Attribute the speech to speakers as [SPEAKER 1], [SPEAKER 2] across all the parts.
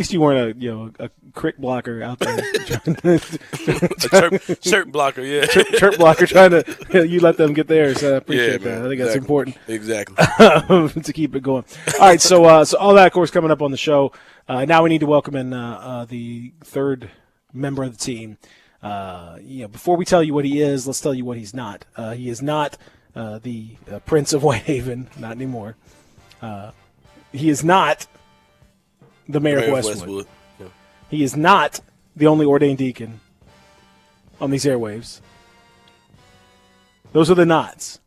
[SPEAKER 1] least you weren't a crick blocker out there.
[SPEAKER 2] A chirp blocker, yeah.
[SPEAKER 1] Chirp blocker trying to you let them get theirs. I appreciate
[SPEAKER 2] man,
[SPEAKER 1] that. I think that's important.
[SPEAKER 2] Exactly.
[SPEAKER 1] To keep it going. All right, so all that, of course, coming up on the show. Now we need to welcome in the third member of the team. Before we tell you what he is, let's tell you what he's not. He is not the Prince of Whitehaven, not anymore. He is not the Mayor of Westwood.
[SPEAKER 2] Yeah.
[SPEAKER 1] He is not the only ordained deacon on these airwaves. Those are the nots.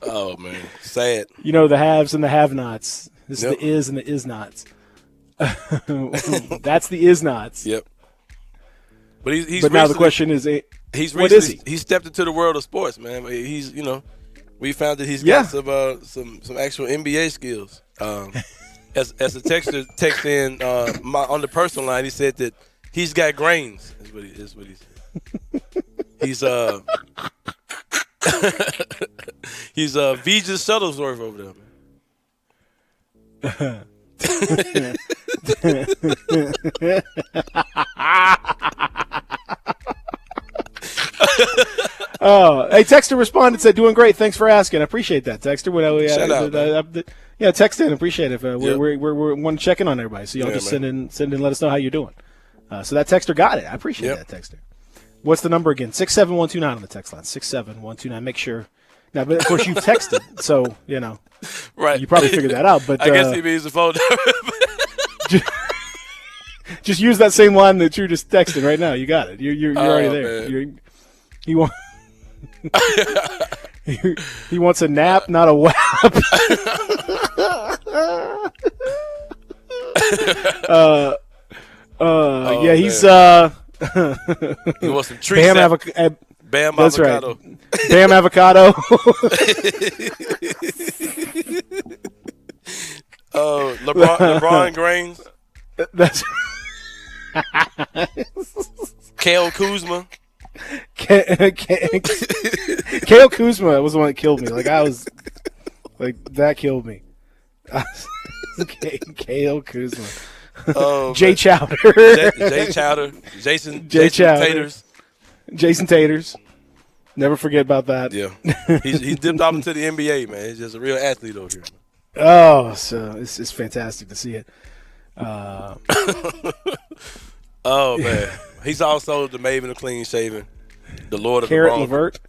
[SPEAKER 2] Oh, man. Sad.
[SPEAKER 1] You know, the haves and the have-nots. This
[SPEAKER 2] Yep.
[SPEAKER 1] is the is and the is-nots. That's the is-nots.
[SPEAKER 2] Yep. But he's
[SPEAKER 1] But now the question is, what is he?
[SPEAKER 2] He stepped into the world of sports, man. He's, we found that he's got some actual NBA skills. As a texter text in on the personal line, he said that he's got grains. Is what he said. He's he's Vijay Shuttlesworth over there,
[SPEAKER 1] Oh, hey, Texter responded, said, doing great. Thanks for asking. I appreciate that, Texter.
[SPEAKER 2] Shout out,
[SPEAKER 1] yeah, text in. Appreciate it.
[SPEAKER 2] Yep.
[SPEAKER 1] We're one checking on everybody. So y'all just send in, let us know how you're doing. So that Texter got it. I appreciate that, Texter. What's the number again? 67129 on the text line. 67129. Make sure. Now, but of course, you've texted, so,
[SPEAKER 2] right.
[SPEAKER 1] You probably figured that out. But
[SPEAKER 2] I guess he means the phone number.
[SPEAKER 1] just use that same line that you're just texting right now. You got it. You're already there. You want. He wants a nap, not a whap. Yeah, he's
[SPEAKER 2] he wants some treats. Bam
[SPEAKER 1] that's
[SPEAKER 2] avocado.
[SPEAKER 1] Right. Bam avocado.
[SPEAKER 2] LeBron grains.
[SPEAKER 1] That's
[SPEAKER 2] Kale Kuzma.
[SPEAKER 1] Kale Kuzma was the one that killed me. That killed me. Kale Kuzma. Jay Chowder.
[SPEAKER 2] Jay Chowder.
[SPEAKER 1] Jason
[SPEAKER 2] Taters.
[SPEAKER 1] Jason Taters. Never forget about that.
[SPEAKER 2] Yeah. He's dipped off into the NBA, man. He's just a real athlete over here.
[SPEAKER 1] Oh, so it's fantastic to see it.
[SPEAKER 2] Oh, man. He's also the Maven of Clean Shaven. The Lord of
[SPEAKER 1] Carrot
[SPEAKER 2] the Wrong.
[SPEAKER 1] Levert.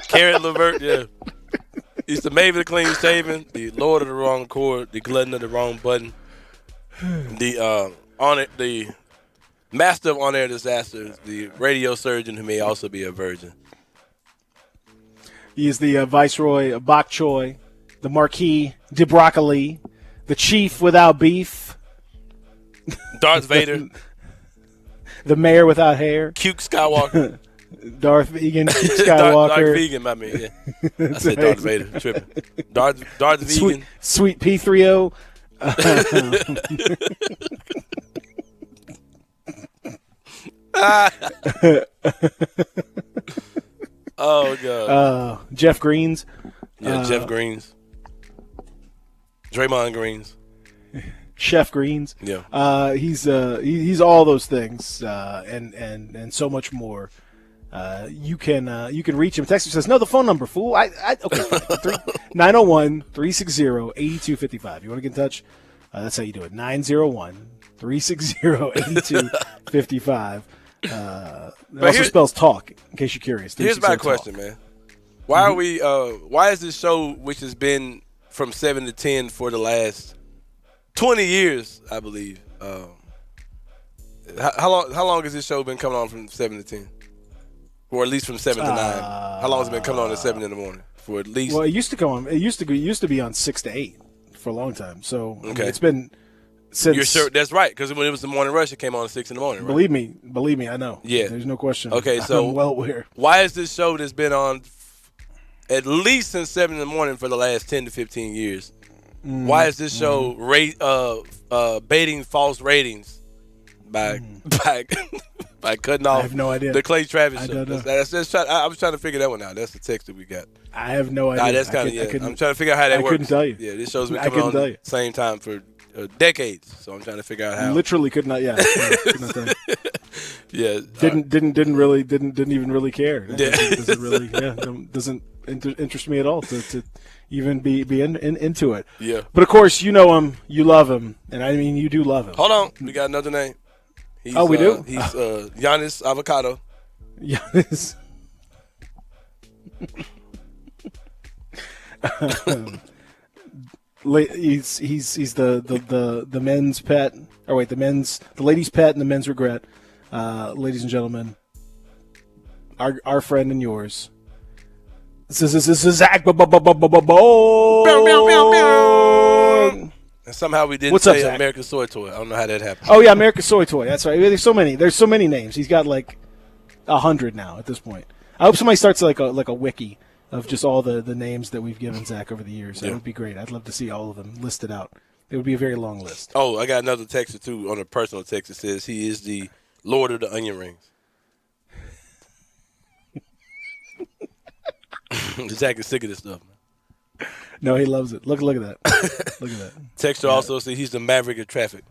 [SPEAKER 2] Carrot Levert, yeah. He's the Maven of Clean Shaven, the Lord of the Wrong Chord, the Glutton of the Wrong Button, the Master of On-Air Disasters, the radio surgeon who may also be a virgin.
[SPEAKER 1] He is the Viceroy of Bok Choy, the Marquis de Broccoli, the Chief without beef,
[SPEAKER 2] Darth Vader,
[SPEAKER 1] the Mayor without hair,
[SPEAKER 2] Cute Skywalker,
[SPEAKER 1] Darth Vegan, Cute Skywalker.
[SPEAKER 2] Darth Vegan, my man. Yeah. I said Darth Vader, tripping. Darth Vegan.
[SPEAKER 1] Sweet P3O.
[SPEAKER 2] Oh, God.
[SPEAKER 1] Jeff Greens.
[SPEAKER 2] Yeah, Jeff Greens. Draymond Greens.
[SPEAKER 1] Chef Greens.
[SPEAKER 2] Yeah.
[SPEAKER 1] He's all those things and so much more. You can reach him. Texter says, no, the phone number, fool. Okay, 901-360-8255. You want to get in touch? That's how you do it. 901-360-8255. It also spells talk, in case you're curious.
[SPEAKER 2] Here's my question, man. Why are we? Why is this show, which has been from 7 to 10 for the last 20 years, I believe? How long has this show been coming on from 7 to 10, or at least from 7 to 9? How long has it been coming on at 7 in the morning? For at least.
[SPEAKER 1] Well, it used to come on. It used to be on 6 to 8 for a long time. So
[SPEAKER 2] okay.
[SPEAKER 1] I mean, it's been. Since,
[SPEAKER 2] you're sure that's right? Because when it was the morning rush, it came on at 6 in the morning. Right?
[SPEAKER 1] Believe me, I know.
[SPEAKER 2] Yeah,
[SPEAKER 1] there's no question.
[SPEAKER 2] Okay, so
[SPEAKER 1] I'm well aware.
[SPEAKER 2] Why is this show that's been on at least since 7 in the morning for the last 10 to 15 years? Why is this show baiting false ratings by By cutting off
[SPEAKER 1] I have no idea.
[SPEAKER 2] the Clay Travis
[SPEAKER 1] I
[SPEAKER 2] show.
[SPEAKER 1] don't know.
[SPEAKER 2] I was trying to figure that one out. That's the text that we got.
[SPEAKER 1] I have no idea.
[SPEAKER 2] Nah, that's kind of I'm trying to figure out how that
[SPEAKER 1] I
[SPEAKER 2] works.
[SPEAKER 1] couldn't tell you.
[SPEAKER 2] Yeah, this show's been
[SPEAKER 1] I
[SPEAKER 2] coming
[SPEAKER 1] couldn't
[SPEAKER 2] on
[SPEAKER 1] tell
[SPEAKER 2] at
[SPEAKER 1] you.
[SPEAKER 2] the same time for decades, so I'm trying to figure out how.
[SPEAKER 1] Literally could not. Yeah. Could not tell you.
[SPEAKER 2] Yeah,
[SPEAKER 1] Didn't even really care.
[SPEAKER 2] Yeah.
[SPEAKER 1] Doesn't really. Yeah. Doesn't interest me at all to even be into it.
[SPEAKER 2] Yeah.
[SPEAKER 1] But of course, you know him, you love him, and I mean you do love him.
[SPEAKER 2] Hold on, we got another name. He's,
[SPEAKER 1] we do?
[SPEAKER 2] He's Giannis Avocado.
[SPEAKER 1] Giannis. He's the men's pet. Or wait, the ladies' pet and the men's regret. Ladies and gentlemen, our friend and yours. This is Zach.
[SPEAKER 2] And somehow we didn't
[SPEAKER 1] What's up,
[SPEAKER 2] say
[SPEAKER 1] Zach?
[SPEAKER 2] American Soy Toy. I don't know how that happened.
[SPEAKER 1] Oh yeah, America's Soy Toy. That's right. There's so many names. He's got like 100 now at this point. I hope somebody starts like a wiki of just all the names that we've given Zach over the years. That
[SPEAKER 2] Yeah.
[SPEAKER 1] would be great. I'd love to see all of them listed out. It would be a very long list.
[SPEAKER 2] Oh, I got another text too on a personal text that says he is the Lord of the Onion Rings. Zach is sick of this stuff, man.
[SPEAKER 1] No, he loves it. Look at that. Look at that.
[SPEAKER 2] Texter also says he's the Maverick of traffic.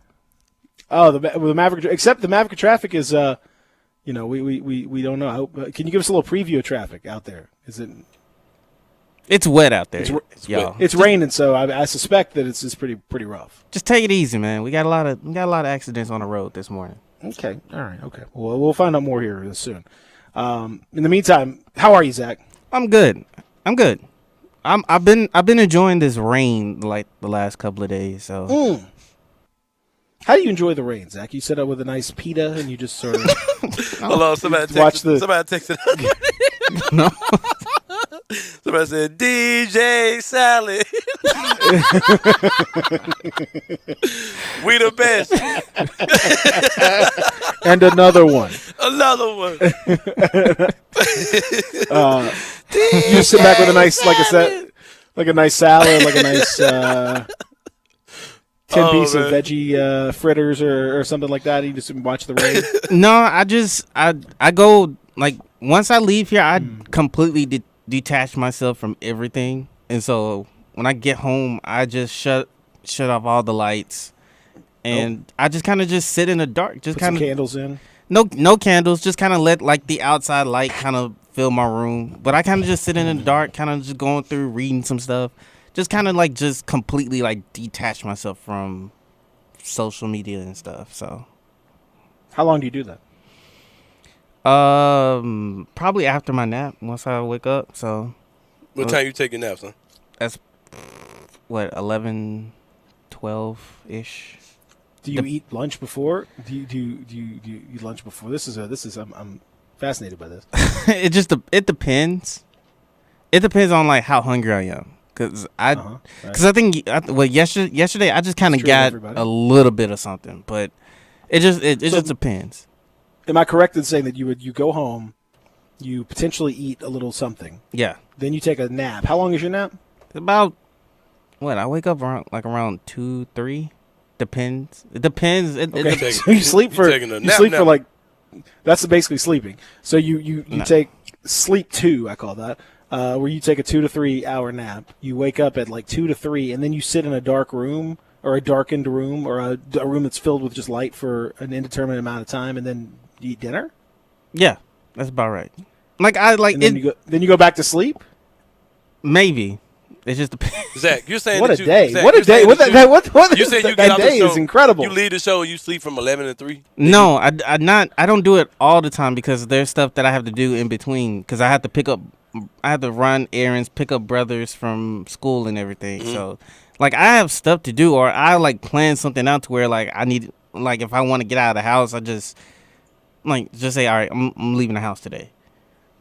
[SPEAKER 1] Oh, the Maverick. Except the Maverick of traffic is, we don't know. Can you give us a little preview of traffic out there? Is it?
[SPEAKER 3] It's wet out there,
[SPEAKER 2] It's
[SPEAKER 3] y'all.
[SPEAKER 2] wet.
[SPEAKER 1] It's raining, so I suspect that it's pretty rough.
[SPEAKER 3] Just take it easy, man. We got a lot of accidents on the road this morning.
[SPEAKER 1] Okay. All right. Okay. Well, we'll find out more here soon. In the meantime, how are you, Zach?
[SPEAKER 3] I'm good. I've been enjoying this rain like the last couple of days. So
[SPEAKER 1] How do you enjoy the rain, Zach? You sit up with a nice pita and you just sort of
[SPEAKER 2] Hello, somebody
[SPEAKER 1] Watch
[SPEAKER 2] texted.
[SPEAKER 3] no,
[SPEAKER 2] Somebody said DJ Salad. We the best.
[SPEAKER 1] and another one.
[SPEAKER 2] Another one.
[SPEAKER 1] You sit back with a nice, like a nice salad, like a nice 10-piece of
[SPEAKER 2] man.
[SPEAKER 1] veggie fritters or something like that. You just watch the rain.
[SPEAKER 3] no. I go like once I leave here, I completely detach myself from everything, and so when I get home, I just shut off all the lights, and I just kind of just sit in the dark, just
[SPEAKER 1] Put some
[SPEAKER 3] kind of
[SPEAKER 1] candles in.
[SPEAKER 3] no candles, just kind of let like the outside light kind of fill my room, but I kind of just sit in the dark, kind of just going through reading some stuff, just kind of like just completely like detach myself from social media and stuff. So
[SPEAKER 1] How long do you do that?
[SPEAKER 3] probably after my nap once I wake up. So
[SPEAKER 2] What time you taking naps, huh?
[SPEAKER 3] that's what 11, 12-ish.
[SPEAKER 1] Do you eat lunch before? Do you eat lunch before? I'm fascinated by this.
[SPEAKER 3] It depends. It depends on like how hungry I am, cause I think yesterday I just kind of
[SPEAKER 1] It's true of
[SPEAKER 3] got
[SPEAKER 1] everybody.
[SPEAKER 3] a little bit of something, but it just depends.
[SPEAKER 1] Am I correct in saying that you go home, you potentially eat a little something,
[SPEAKER 3] Yeah,
[SPEAKER 1] then you take a nap? How long is your nap?
[SPEAKER 3] it's about what I wake up around 2, 3. Depends. It depends.
[SPEAKER 1] Okay, so you sleep for
[SPEAKER 2] taking a
[SPEAKER 1] you
[SPEAKER 2] nap
[SPEAKER 1] sleep
[SPEAKER 2] now.
[SPEAKER 1] for like that's basically sleeping. So you
[SPEAKER 3] No.
[SPEAKER 1] take sleep 2, I call that, where you take a 2 to 3 hour nap. You wake up at like 2 to 3, and then you sit in a dark room or a darkened room or a room that's filled with just light for an indeterminate amount of time, and then you eat dinner.
[SPEAKER 3] Yeah, that's about right. Like I like
[SPEAKER 1] And then
[SPEAKER 3] it.
[SPEAKER 1] you go back to sleep.
[SPEAKER 3] Maybe it just depends.
[SPEAKER 2] Zach, you're saying
[SPEAKER 1] What
[SPEAKER 2] that
[SPEAKER 1] a
[SPEAKER 2] you,
[SPEAKER 1] day!
[SPEAKER 2] Zach,
[SPEAKER 1] What a
[SPEAKER 2] you're
[SPEAKER 1] day!
[SPEAKER 2] saying
[SPEAKER 1] What
[SPEAKER 2] that
[SPEAKER 1] that?
[SPEAKER 2] you-
[SPEAKER 1] What
[SPEAKER 2] You
[SPEAKER 1] is
[SPEAKER 2] said you
[SPEAKER 1] that
[SPEAKER 2] get out
[SPEAKER 1] day
[SPEAKER 2] the show,
[SPEAKER 1] is incredible.
[SPEAKER 2] You leave the show and you sleep from 11 to 3.
[SPEAKER 3] No, I don't do it all the time because there's stuff that I have to do in between because I have to run errands, pick up brothers from school and everything. So like I have stuff to do, or I like plan something out to where like I need, like if I want to get out of the house, I just say, all right, I'm leaving the house today.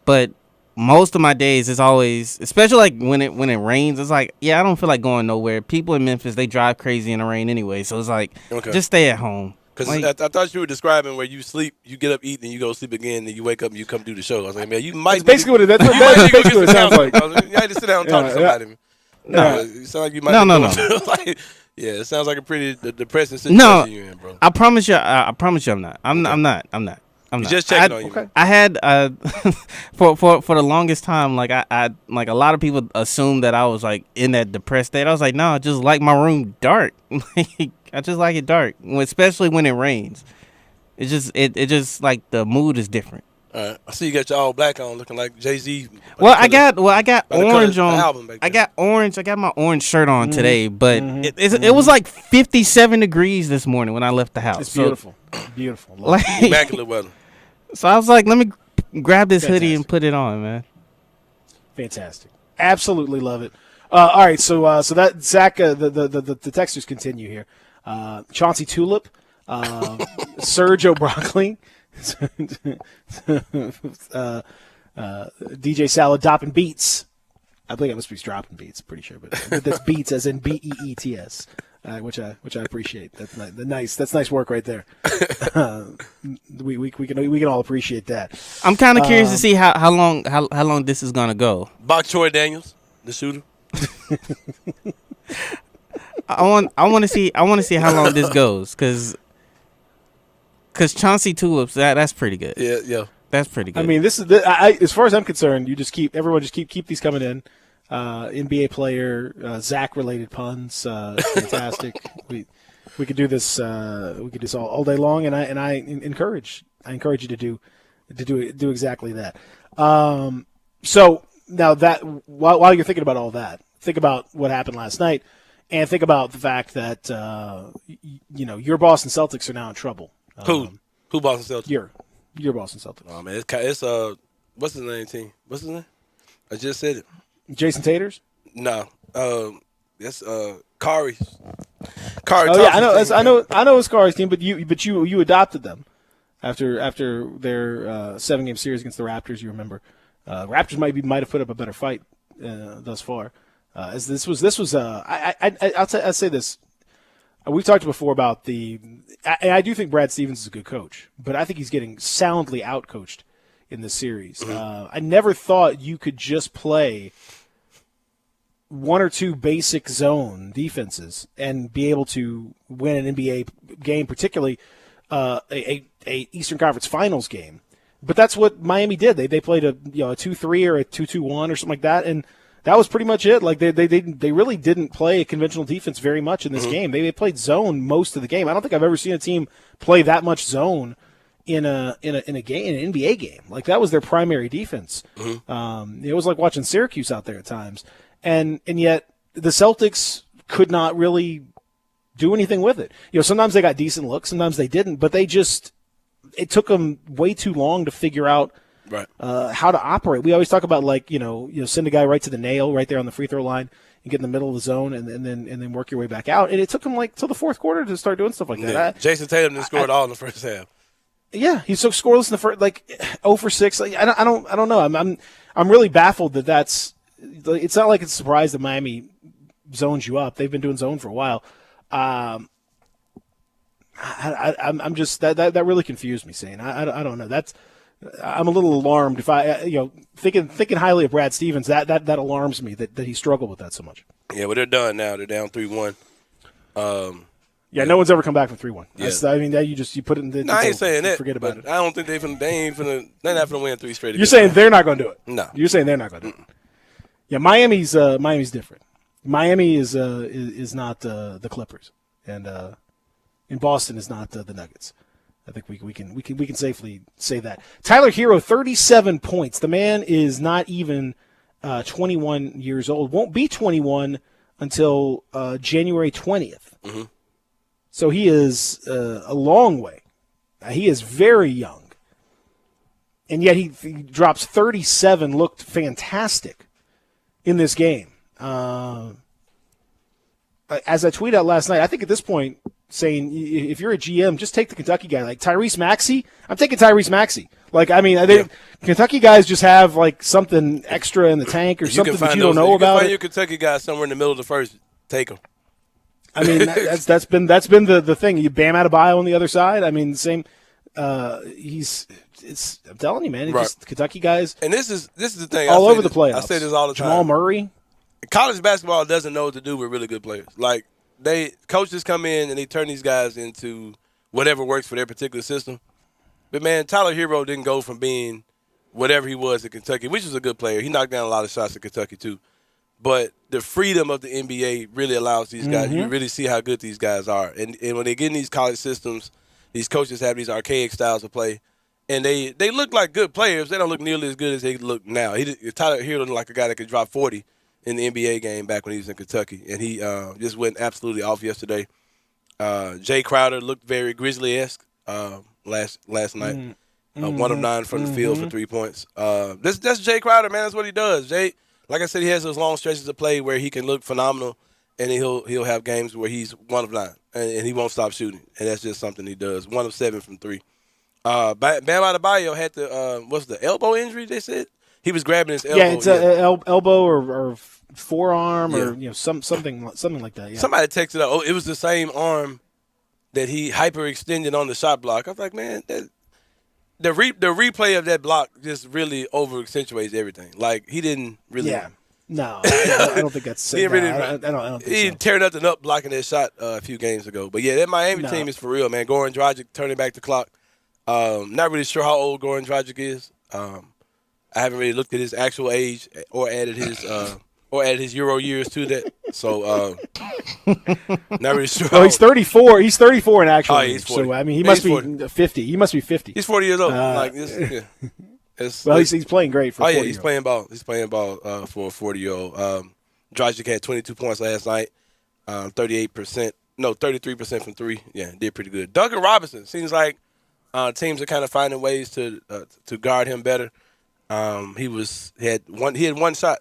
[SPEAKER 3] But most of my days is always, especially like when it rains, it's like, yeah, I don't feel like going nowhere. People in Memphis, they drive crazy in the rain anyway, so it's like,
[SPEAKER 2] Okay.
[SPEAKER 3] just stay at home.
[SPEAKER 2] Because
[SPEAKER 3] Like-
[SPEAKER 2] I thought you were describing where you sleep, you get up, eat, and you go sleep again, and you wake up and you come do the show. I was like, man, you might
[SPEAKER 1] That's basically what
[SPEAKER 2] that's
[SPEAKER 1] basically what it sounds like.
[SPEAKER 2] You had to sit down and talk to
[SPEAKER 1] Yeah,
[SPEAKER 2] somebody.
[SPEAKER 3] No.
[SPEAKER 2] It sounds like you might.
[SPEAKER 3] No.
[SPEAKER 2] Like, yeah, it sounds like a pretty depressing
[SPEAKER 3] No.
[SPEAKER 2] situation you're in, bro.
[SPEAKER 3] I promise you, I'm not. I'm not. I'm
[SPEAKER 2] We
[SPEAKER 3] not.
[SPEAKER 2] just checking on you.
[SPEAKER 1] Okay.
[SPEAKER 3] I had for the longest time, like I like a lot of people assumed that I was like in that depressed state. I was like, no, I just like my room dark. I just like it dark, especially when it rains. It just like the mood is different.
[SPEAKER 2] All right. I see you got your all black on, looking like Jay-Z.
[SPEAKER 3] I got orange
[SPEAKER 2] the
[SPEAKER 3] on.
[SPEAKER 2] album back
[SPEAKER 3] I
[SPEAKER 2] there.
[SPEAKER 3] got orange. I got my orange shirt on today, but it was like 57 degrees this morning when I left the house.
[SPEAKER 1] It's
[SPEAKER 3] So,
[SPEAKER 1] beautiful. Beautiful. Love it.
[SPEAKER 3] like,
[SPEAKER 2] Immaculate weather.
[SPEAKER 3] so I was like, let me grab this hoodie and
[SPEAKER 1] Fantastic.
[SPEAKER 3] put it on, man.
[SPEAKER 1] Fantastic. Absolutely love it. All right, so that Zach, the texters continue here. Chauncey Tulip, Serge O'Broccoli, DJ Salad, Doppin Beats. I think I must be dropping beats. Pretty sure, but that's beats as in BEETS, which I appreciate. That's nice work right there. We can all appreciate that.
[SPEAKER 3] I'm kind of curious to see how long this is gonna go.
[SPEAKER 2] Bach Troy Daniels, the shooter.
[SPEAKER 3] I want to see how long this goes, cause Chauncey Tulips that's pretty good.
[SPEAKER 2] Yeah.
[SPEAKER 3] That's pretty good.
[SPEAKER 1] I mean, this is as far as I'm concerned. You just keep these coming in. NBA player, Zach related puns, fantastic. we could do this. We could do this all day long, and I encourage you to do exactly that. So now that while you're thinking about all that, think about what happened last night, and think about the fact that your Boston Celtics are now in trouble.
[SPEAKER 2] Who Boston Celtics?
[SPEAKER 1] Your Boston Celtics.
[SPEAKER 2] Oh man, it's what's his name? Team? What's his name? I just said it.
[SPEAKER 1] Jason Taters.
[SPEAKER 2] No, that's Kari.
[SPEAKER 1] Oh yeah, I know it's Kari's team, but you adopted them after their 7-game series against the Raptors. You remember, Raptors might have put up a better fight thus far. As this was I'll say this. We've talked before about I do think Brad Stevens is a good coach, but I think he's getting soundly outcoached in this series. I never thought you could just play one or two basic zone defenses and be able to win an NBA game, particularly a Eastern Conference Finals game. But that's what Miami did. They played a 2-3 or a 2-2-1 or something like that, and that was pretty much it. Like they really didn't play a conventional defense very much in this game. They played zone most of the game. I don't think I've ever seen a team play that much zone in a game, in an NBA game. Like that was their primary defense. It was like watching Syracuse out there at times, and yet the Celtics could not really do anything with it. Sometimes they got decent looks, sometimes they didn't, but it took them way too long to figure out how to operate. We always talk about send a guy right to the nail right there on the free throw line and get in the middle of the zone and then work your way back out. And it took him till the fourth quarter to start doing stuff like that.
[SPEAKER 2] Jason Tatum didn't score all in the first half.
[SPEAKER 1] Yeah, he's so scoreless in the first 0 for 6. I don't know. I'm really baffled that that's. It's not like it's a surprise that Miami zones you up. They've been doing zone for a while. I'm just that really confused me. Saying I don't know. I'm a little alarmed if thinking highly of Brad Stevens. That alarms me that he struggled with that so much.
[SPEAKER 2] Yeah, but they're done now. They're down 3-1.
[SPEAKER 1] Yeah, no one's ever come back from 3-1.
[SPEAKER 2] Yeah.
[SPEAKER 1] I mean, you put it in the.
[SPEAKER 2] No, I ain't saying that.
[SPEAKER 1] Forget about it.
[SPEAKER 2] I don't think they're not finna win 3 straight.
[SPEAKER 1] You're saying they're not going to do it.
[SPEAKER 2] No.
[SPEAKER 1] You're saying they're not going to do it. Yeah, Miami's different. Miami is not the Clippers, and in Boston is not the Nuggets. I think we can safely say that. Tyler Hero, 37 points. The man is not even 21 years old. Won't be 21 until January 20th.
[SPEAKER 2] Mm-hmm.
[SPEAKER 1] So he is a long way. He is very young, and yet he drops 37. Looked fantastic in this game. As I tweeted out last night, I think at this point, saying if you're a GM, just take the Kentucky guy. Like Tyrese Maxey, I'm taking Tyrese Maxey. Kentucky guys just have something extra in the tank or something that you don't know about.
[SPEAKER 2] You can find your Kentucky guy somewhere in the middle of the first. Take him.
[SPEAKER 1] I mean, that's been the thing. You Bam Adebayo on the other side. I mean, same. I'm telling you, man. Just Kentucky guys.
[SPEAKER 2] And this is the thing.
[SPEAKER 1] All over the playoffs.
[SPEAKER 2] I say this all the time.
[SPEAKER 1] Jamal Murray.
[SPEAKER 2] College basketball doesn't know what to do with really good players. Like coaches come in and they turn these guys into whatever works for their particular system. But man, Tyler Hero didn't go from being whatever he was at Kentucky, which was a good player. He knocked down a lot of shots at Kentucky too. But the freedom of the NBA really allows these guys. You really see how good these guys are. And when they get in these college systems, these coaches have these archaic styles of play. And they look like good players. They don't look nearly as good as they look now. Tyler Hero looked like a guy that could drop 40 in the NBA game back when he was in Kentucky. And he just went absolutely off yesterday. Jay Crowder looked very Grizzly-esque last night. 1 of 9 from the field for 3 points. That's Jay Crowder, man. That's what he does. Jay, like I said, he has those long stretches of play where he can look phenomenal, and he'll have games where he's 1 of 9, and he won't stop shooting. And that's just something he does. 1 of 7 from 3. Bam Adebayo had the elbow injury, they said? He was grabbing his elbow.
[SPEAKER 1] Yeah, it's an elbow or forearm or something like that. Yeah.
[SPEAKER 2] Somebody texted out, it was the same arm that he hyperextended on the shot block. I was like, man, the replay of that block just really over accentuates everything. Like, he didn't really.
[SPEAKER 1] Yeah. No, I don't think that's.
[SPEAKER 2] He
[SPEAKER 1] I don't think
[SPEAKER 2] he didn't tear nothing up blocking that shot a few games ago. But yeah, that Miami team is for real, man. Goran Dragic turning back the clock. Not really sure how old Goran Dragic is. I haven't really looked at his actual age or added his Euro years to that. So not really sure.
[SPEAKER 1] Oh, he's 34. He's 34 in actual age.
[SPEAKER 2] He's 40.
[SPEAKER 1] So I mean, he must be 50. He must be 50.
[SPEAKER 2] He's 40 years old.
[SPEAKER 1] He's playing great for.
[SPEAKER 2] He's playing ball. He's playing ball for a 40-year-old. Dragic had 22 points last night. 33% from 3. Yeah, did pretty good. Duncan Robinson seems like teams are kind of finding ways to guard him better. He had one shot.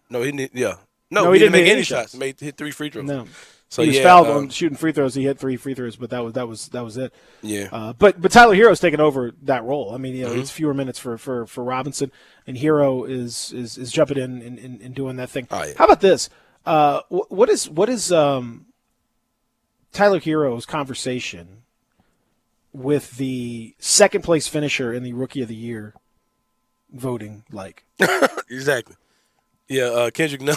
[SPEAKER 2] No, he didn't. Yeah, no, he didn't make any shots. Hit 3 free throws.
[SPEAKER 1] No,
[SPEAKER 2] so
[SPEAKER 1] he was fouled on shooting free throws. He hit 3 free throws, but that was it.
[SPEAKER 2] Yeah.
[SPEAKER 1] But Tyler Hero's taken over that role. I mean, it's fewer minutes for Robinson, and Hero is jumping in and doing that thing.
[SPEAKER 2] Oh, yeah.
[SPEAKER 1] How about this? What is Tyler Hero's conversation with the second place finisher in the Rookie of the Year voting like?
[SPEAKER 2] Exactly. Yeah, Kendrick Nunn.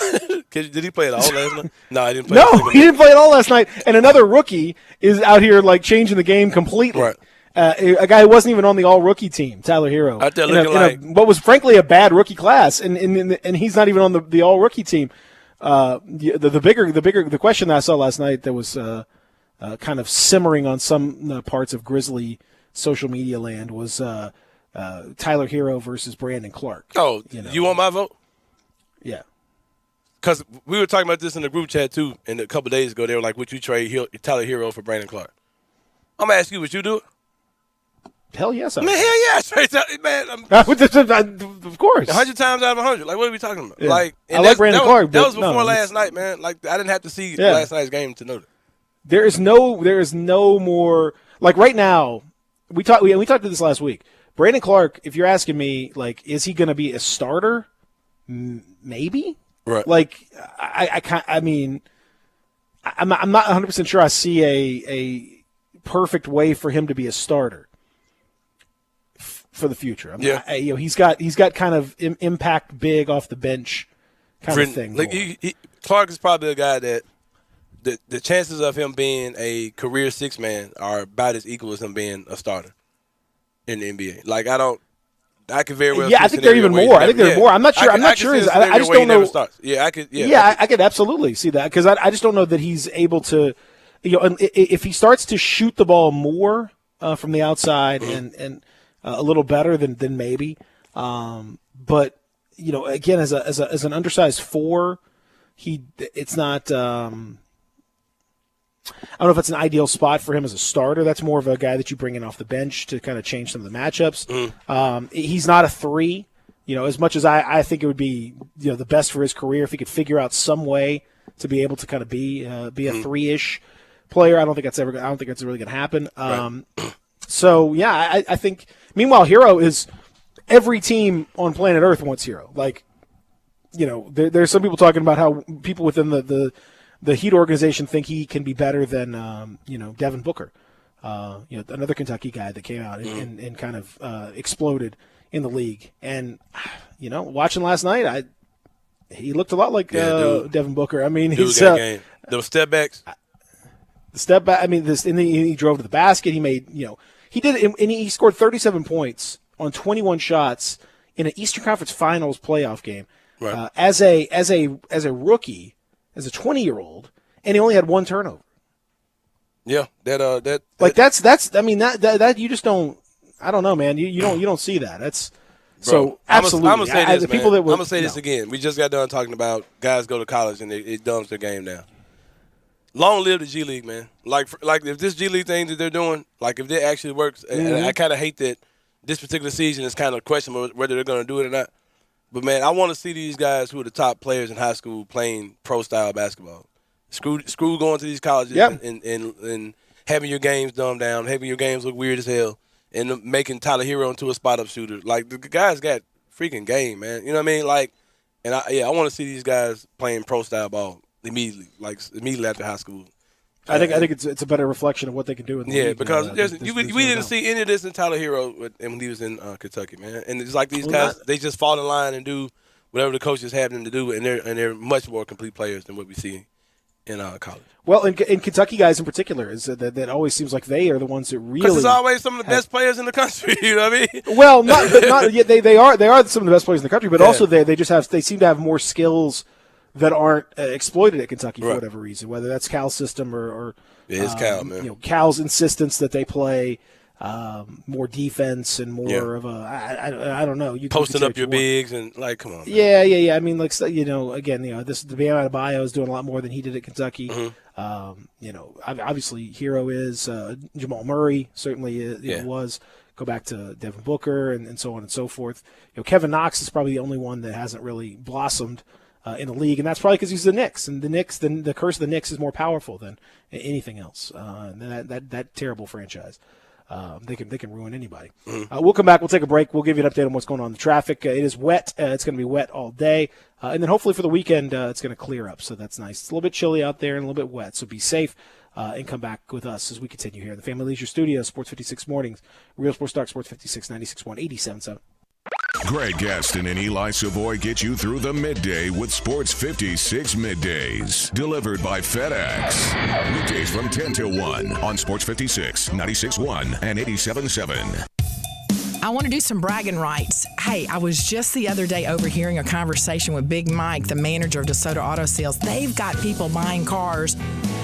[SPEAKER 2] Did he play it all last night? No, he didn't play.
[SPEAKER 1] No, he didn't play it all last night. And another rookie is out here like changing the game completely.
[SPEAKER 2] Right.
[SPEAKER 1] A guy who wasn't even on the all-rookie team, Tyler Hero.
[SPEAKER 2] Out there looking like
[SPEAKER 1] what was frankly a bad rookie class, and he's not even on the all-rookie team. The question that I saw last night that was kind of simmering on some parts of Grizzly social media land was Tyler Hero versus Brandon Clark.
[SPEAKER 2] Oh, you want my vote?
[SPEAKER 1] Yeah.
[SPEAKER 2] Because we were talking about this in the group chat, too, and a couple of days ago. They were like, would you trade Tyler Hero for Brandon Clark? I'm going to ask you, would you do it?
[SPEAKER 1] Hell yes.
[SPEAKER 2] Man, hell yes. Man,
[SPEAKER 1] of course.
[SPEAKER 2] 100 times out of 100. Like, what are we talking about?
[SPEAKER 1] Yeah.
[SPEAKER 2] Like,
[SPEAKER 1] I like Brandon Clark.
[SPEAKER 2] That was before last night, man. Like, I didn't have to see last night's game to know that.
[SPEAKER 1] There is no more, like right now, we talked to this last week. Brandon Clark, if you're asking me, like, is he going to be a starter? Maybe.
[SPEAKER 2] Right.
[SPEAKER 1] Like, I'm not 100% sure I see a perfect way for him to be a starter for the future. He's got kind of impact big off the bench kind of thing.
[SPEAKER 2] Like Clark is probably a guy that the chances of him being a career 6-man are about as equal as him being a starter in the NBA. Like, I could very well.
[SPEAKER 1] Yeah, I think they're even more. I think they're more. I'm not sure. I just don't know.
[SPEAKER 2] Yeah, I could.
[SPEAKER 1] Yeah, I could absolutely see that because I just don't know that he's able to. If he starts to shoot the ball more from the outside and a little better than maybe, but again as an undersized 4, it's not. I don't know if it's an ideal spot for him as a starter. That's more of a guy that you bring in off the bench to kind of change some of the matchups. He's not a 3. As much as I think it would be the best for his career if he could figure out some way to be able to kind of be a 3-ish player. I don't think that's really going to happen.
[SPEAKER 2] Right.
[SPEAKER 1] So yeah, I think. Meanwhile, Hero is every team on planet Earth wants Hero. Like, there's some people talking about how people within the Heat organization think he can be better than Devin Booker, another Kentucky guy that came out and kind of exploded in the league. And watching last night, he looked a lot like Devin Booker. I mean,
[SPEAKER 2] he's those step backs.
[SPEAKER 1] The step back. I mean, he drove to the basket. He made He did it, and he scored 37 points on 21 shots in an Eastern Conference Finals playoff game.
[SPEAKER 2] Right.
[SPEAKER 1] As a rookie, as a 20-year-old, and he only had one turnover.
[SPEAKER 2] Yeah, that
[SPEAKER 1] you just don't. I don't know, man. You don't see that. That's so
[SPEAKER 2] I'm
[SPEAKER 1] absolutely.
[SPEAKER 2] gonna say this, man.
[SPEAKER 1] People that
[SPEAKER 2] I'm gonna say this again. We just got done talking about guys go to college and it dumbs their game down. Long live the G League, man. Like if this G League thing that they're doing, like if it actually works, and I kind of hate that this particular season is kind of questionable whether they're going to do it or not. But man, I want to see these guys who are the top players in high school playing pro style basketball. Screw going to these colleges and having your games dumbed down, having your games look weird as hell, and making Tyler Hero into a spot up shooter. Like the guys got freaking game, man. You know what I mean? Like, and I want to see these guys playing pro style ball immediately after high school.
[SPEAKER 1] I think it's a better reflection of what they can do in the league.
[SPEAKER 2] Because we didn't see any of this in Tyler Hero when he was in Kentucky, man. And it's like these guys, they just fall in line and do whatever the coaches have them to do, and they're much more complete players than what we see in college.
[SPEAKER 1] Well, in Kentucky guys in particular, is that always seems like they are the ones that really.
[SPEAKER 2] Because it's always some of the best players in the country. You know what I mean?
[SPEAKER 1] Well, they are some of the best players in the country, but also they seem to have more skills that aren't exploited at Kentucky for whatever reason, whether that's Cal's system or
[SPEAKER 2] it's Cal, man.
[SPEAKER 1] Cal's insistence that they play more defense and more of a I don't know. You
[SPEAKER 2] posting up your bigs and like, come on. Man.
[SPEAKER 1] Yeah. I mean, like again, this the Bam Adebayo is doing a lot more than he did at Kentucky. Mm-hmm. Obviously, Hero is Jamal Murray certainly was. Go back to Devin Booker and so on and so forth. Kevin Knox is probably the only one that hasn't really blossomed in the league, and that's probably because he's the Knicks, and the curse of the Knicks is more powerful than anything else. That terrible franchise, they can ruin anybody. Mm-hmm. We'll come back. We'll take a break. We'll give you an update on what's going on in the traffic. It is wet. It's going to be wet all day, and then hopefully for the weekend it's going to clear up. So that's nice. It's a little bit chilly out there and a little bit wet. So be safe. And come back with us as we continue here in the Family Leisure Studio, Sports 56 Mornings, Real Sports Talk, Sports 56, 96.1, 87.7.
[SPEAKER 4] Greg Gaston and Eli Savoy get you through the midday with Sports 56 Middays. Delivered by FedEx. Weekdays from 10 till 1 on Sports 56, 96.1 and 87.7.
[SPEAKER 5] I want to do some bragging rights. Hey, I was just the other day overhearing a conversation with Big Mike, the manager of DeSoto Auto Sales. They've got people buying cars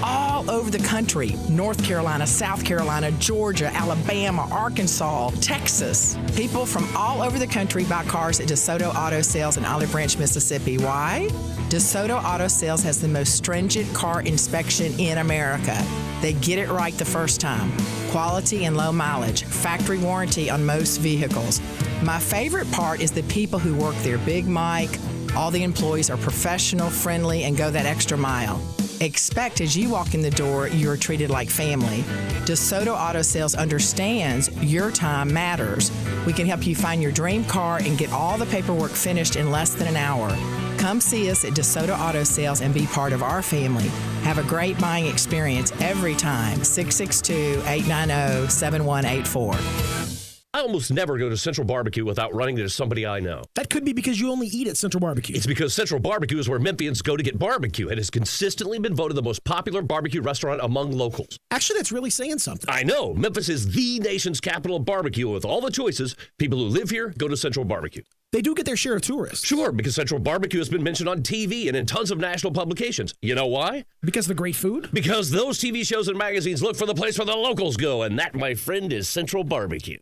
[SPEAKER 5] all over the country. North Carolina, South Carolina, Georgia, Alabama, Arkansas, Texas. People from all over the country buy cars at DeSoto Auto Sales in Olive Branch, Mississippi. Why? DeSoto Auto Sales has the most stringent car inspection in America. They get it right the first time. Quality and low mileage. Factory warranty on most vehicles. My favorite part is the people who work there. Big Mike, all the employees are professional, friendly, and go that extra mile. Expect as you walk in the door, you're treated like family. DeSoto Auto Sales understands your time matters. We can help you find your dream car and get all the paperwork finished in less than an hour. Come see us at DeSoto Auto Sales and be part of our family. Have a great buying experience every time. 662-890-7184.
[SPEAKER 6] I almost never go to Central Barbecue without running into somebody I know.
[SPEAKER 7] That could be because you only eat at Central Barbecue.
[SPEAKER 6] It's because Central Barbecue is where Memphians go to get barbecue and has consistently been voted the most popular barbecue restaurant among locals.
[SPEAKER 7] Actually, that's really saying something.
[SPEAKER 6] I know. Memphis is the nation's capital of barbecue. With all the choices, people who live here go to Central Barbecue.
[SPEAKER 7] They do get their share of tourists.
[SPEAKER 6] Sure, because Central Barbecue has been mentioned on TV and in tons of national publications. You know why?
[SPEAKER 7] Because of the great food?
[SPEAKER 6] Because those TV shows and magazines look for the place where the locals go, and that, my friend, is Central Barbecue.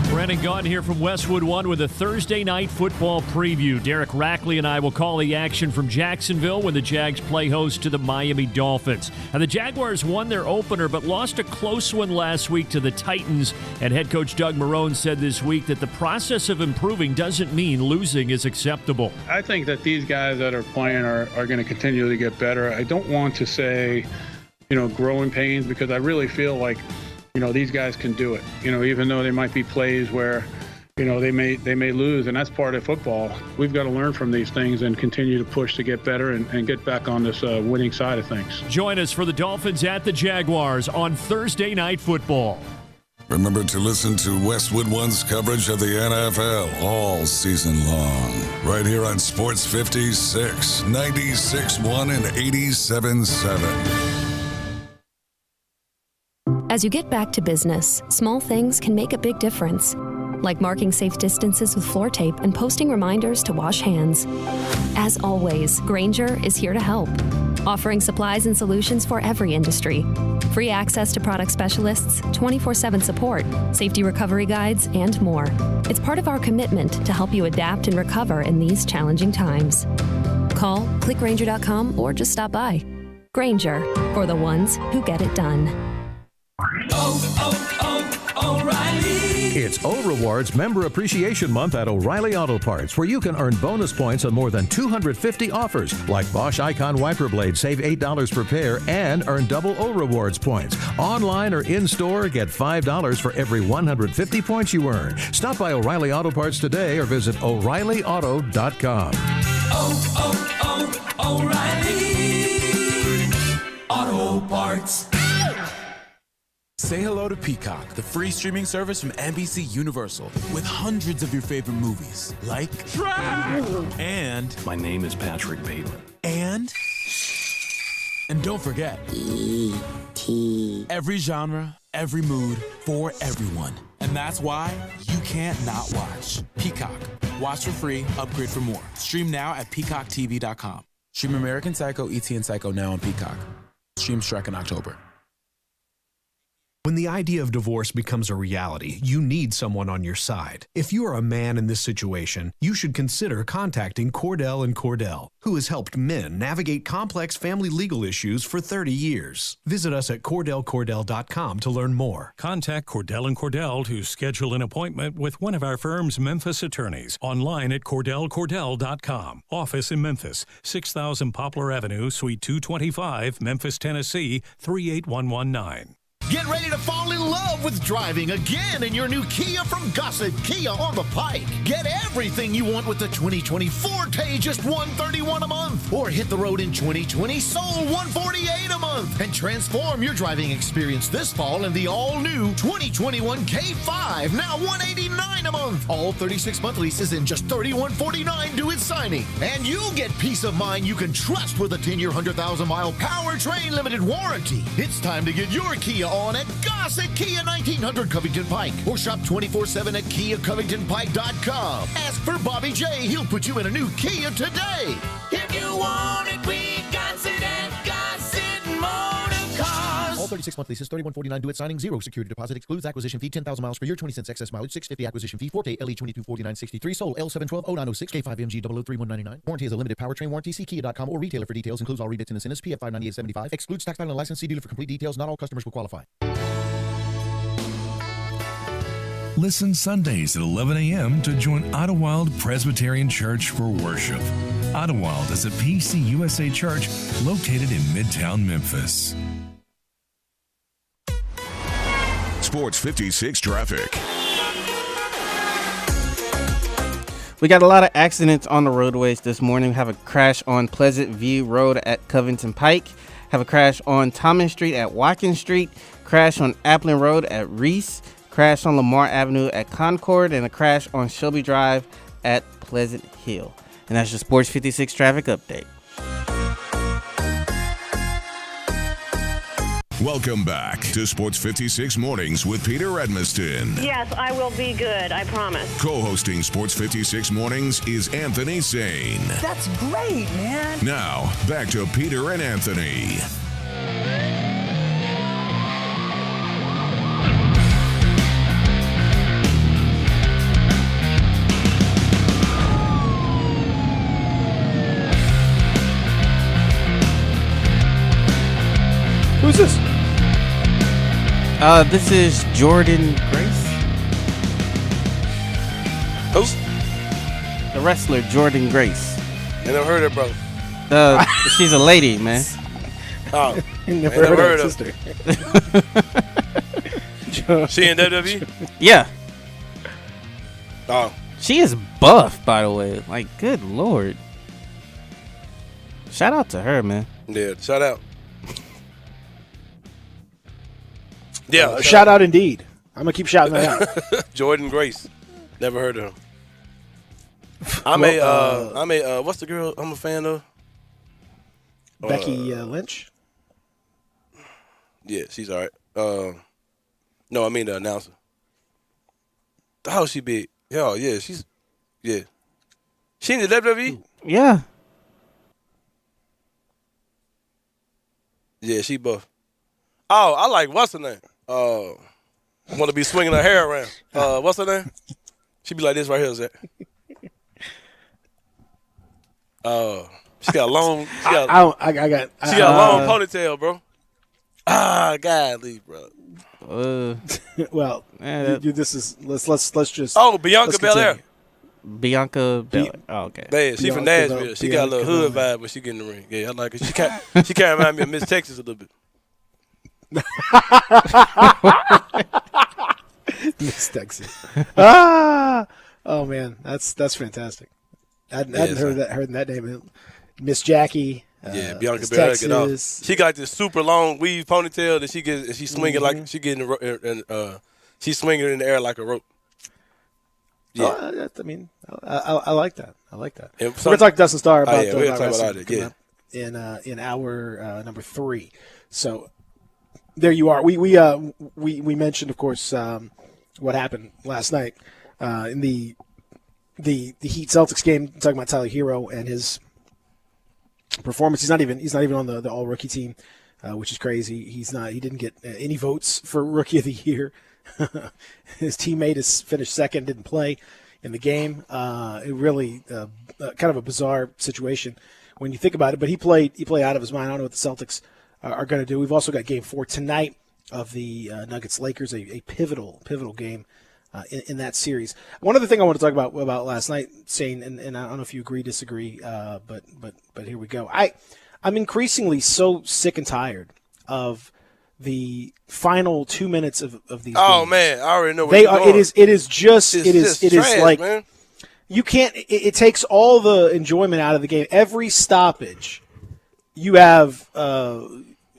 [SPEAKER 8] Brennan Gaughan here from Westwood One with a Thursday night football preview. Derek Rackley and I will call the action from Jacksonville when the Jags play host to the Miami Dolphins. And the Jaguars won their opener but lost a close one last week to the Titans. And head coach Doug Marrone said this week that the process of improving doesn't mean losing is acceptable.
[SPEAKER 9] I think that these guys that are playing are going to continually get better. I don't want to say, growing pains, because I really feel like these guys can do it, even though there might be plays where, they may lose, and that's part of football. We've got to learn from these things and continue to push to get better and get back on this winning side of things.
[SPEAKER 8] Join us for the Dolphins at the Jaguars on Thursday Night Football.
[SPEAKER 4] Remember to listen to Westwood One's coverage of the NFL all season long, right here on Sports 56, 96.1 and 87.7.
[SPEAKER 10] As you get back to business, small things can make a big difference. Like marking safe distances with floor tape and posting reminders to wash hands. As always, Grainger is here to help, offering supplies and solutions for every industry. Free access to product specialists, 24/7 support, safety recovery guides, and more. It's part of our commitment to help you adapt and recover in these challenging times. Call, click Grainger.com, or just stop by. Grainger, for the ones who get it done.
[SPEAKER 11] It's O Rewards Member Appreciation Month at O'Reilly Auto Parts, where you can earn bonus points on more than 250 offers, like Bosch Icon Wiper Blade, save $8 per pair, and earn double O Rewards points. Online or in-store, get $5 for every 150 points you earn. Stop by O'Reilly Auto Parts today or visit O'ReillyAuto.com.
[SPEAKER 12] O'Reilly Auto Parts.
[SPEAKER 13] Say hello to Peacock, the free streaming service from NBC Universal, with hundreds of your favorite movies, like and
[SPEAKER 14] my name is Patrick Bateman.
[SPEAKER 13] And don't forget, E.T. Every genre, every mood, for everyone. And that's why you can't not watch. Peacock. Watch for free, upgrade for more. Stream now at peacocktv.com. Stream American Psycho, E.T. and Psycho now on Peacock. Stream Shrek in October.
[SPEAKER 15] When the idea of divorce becomes a reality, you need someone on your side. If you are a man in this situation, you should consider contacting Cordell & Cordell, who has helped men navigate complex family legal issues for 30 years. Visit us at CordellCordell.com to learn more.
[SPEAKER 16] Contact Cordell & Cordell to schedule an appointment with one of our firm's Memphis attorneys. Online at CordellCordell.com. Office in Memphis, 6000 Poplar Avenue, Suite 225, Memphis, Tennessee, 38119.
[SPEAKER 17] Get ready to fall in love with driving again in your new Kia from Gossett Kia on the Pike. Get everything you want with the 2020 Forte, just $131 a month. Or hit the road in 2020 Soul, $148 a month. And transform your driving experience this fall in the all-new 2021 K5, now $189 a month. All 36-month leases in just $3149 due at signing. And you'll get peace of mind you can trust with a 10-year, 100,000-mile powertrain limited warranty. It's time to get your Kia on at Gossett Kia 1900 Covington Pike, or shop 24/7 at KiaCovingtonPike.com. Ask for Bobby J. He'll put you in a new Kia today.
[SPEAKER 12] If you want it, we got it at Gossett Motor Cars.
[SPEAKER 17] All 36-month leases, $3149 due at signing, 0 security deposit, excludes acquisition fee, 10,000 miles per year, 20 cents excess mileage, $650 acquisition fee, Forte LE 2249.63, Soul L7120906, K5MG 0031199. Warranty is a limited powertrain warranty. See Kia.com or retailer for details. Includes all rebates and incentives. PF 598.75. Excludes tax title and license. See dealer for complete details. Not all customers will qualify.
[SPEAKER 18] Listen Sundays at 11 a.m. to join Idlewild Presbyterian Church for worship. Idlewild is a PCUSA church located in Midtown Memphis.
[SPEAKER 4] Sports 56 traffic.
[SPEAKER 3] We got a lot of accidents on the roadways this morning. We have a crash on Pleasant View Road at Covington Pike. Have a crash on Thomas Street at Watkins Street. Crash on Applin Road at Reese. Crash on Lamar Avenue at Concord. And a crash on Shelby Drive at Pleasant Hill. And that's your Sports 56 traffic update.
[SPEAKER 4] Welcome back to Sports 56 Mornings with Peter Edmiston.
[SPEAKER 19] Yes, I will be good, I promise.
[SPEAKER 4] Co-hosting Sports 56 Mornings is Anthony Sane.
[SPEAKER 19] That's great, man.
[SPEAKER 4] Now, back to Peter and Anthony.
[SPEAKER 1] Who's this?
[SPEAKER 3] This is Jordan Grace.
[SPEAKER 2] Who?
[SPEAKER 3] The wrestler Jordan Grace.
[SPEAKER 2] I never heard of her, brother.
[SPEAKER 3] She's a lady, man.
[SPEAKER 2] Oh,
[SPEAKER 1] never heard of her.
[SPEAKER 2] She in WWE?
[SPEAKER 3] Yeah.
[SPEAKER 2] Oh.
[SPEAKER 3] She is buff, by the way. Like, good lord. Shout out to her, man.
[SPEAKER 2] Yeah, shout out. Yeah,
[SPEAKER 1] shout out indeed. I'm gonna keep shouting that out.
[SPEAKER 2] Jordan Grace, never heard of him. What's the girl I'm a fan of?
[SPEAKER 1] Becky Lynch.
[SPEAKER 2] Yeah, she's all right. No, I mean the announcer. How she big? Yeah, She in the WWE?
[SPEAKER 3] Yeah.
[SPEAKER 2] Yeah, she buff. Oh, I like what's her name? Want to be swinging her hair around. What's her name? She be like this right here, Zach. She got a long. She got a long ponytail, bro. Golly, bro.
[SPEAKER 1] Well, this is let's just.
[SPEAKER 2] Oh, Bianca Belair.
[SPEAKER 3] Bianca Belair. Oh, okay.
[SPEAKER 2] Man, she from Nashville. She got a little hood vibe when she get in the ring. Yeah, I like it. She can't remind me of Miss Texas a little bit.
[SPEAKER 1] Miss Texas. Oh man, that's fantastic. I hadn't heard that name. Miss Jackie.
[SPEAKER 2] Yeah, Bianca
[SPEAKER 1] Miss
[SPEAKER 2] Belair get off.
[SPEAKER 1] Texas.
[SPEAKER 2] She got this super long weave ponytail that she swinging like she getting she's swinging in the air like a rope.
[SPEAKER 1] Yeah, I mean, I like that. I like that.
[SPEAKER 2] And
[SPEAKER 1] We're gonna talk to Dustin Starr about
[SPEAKER 2] we're gonna talk
[SPEAKER 1] wrestling
[SPEAKER 2] about it.
[SPEAKER 1] coming
[SPEAKER 2] Yeah,
[SPEAKER 1] up in hour number 3. So there you are. We mentioned, of course, what happened last night in the Heat Celtics game. Talking about Tyler Hero and his performance. He's not even on the all rookie team, which is crazy. He didn't get any votes for Rookie of the Year. His teammate is finished second, didn't play in the game. It really kind of a bizarre situation when you think about it. But he played out of his mind. I don't know what the Celtics are going to do. We've also got Game 4 tonight of the Nuggets-Lakers, a pivotal game in that series. One other thing I want to talk about last night, Shane, and I don't know if you agree, disagree, but here we go. I'm increasingly so sick and tired of the final 2 minutes of these games.
[SPEAKER 2] Man, I already know what you're doing.
[SPEAKER 1] It is
[SPEAKER 2] trash,
[SPEAKER 1] like,
[SPEAKER 2] man.
[SPEAKER 1] You can't. It takes all the enjoyment out of the game. Every stoppage, you have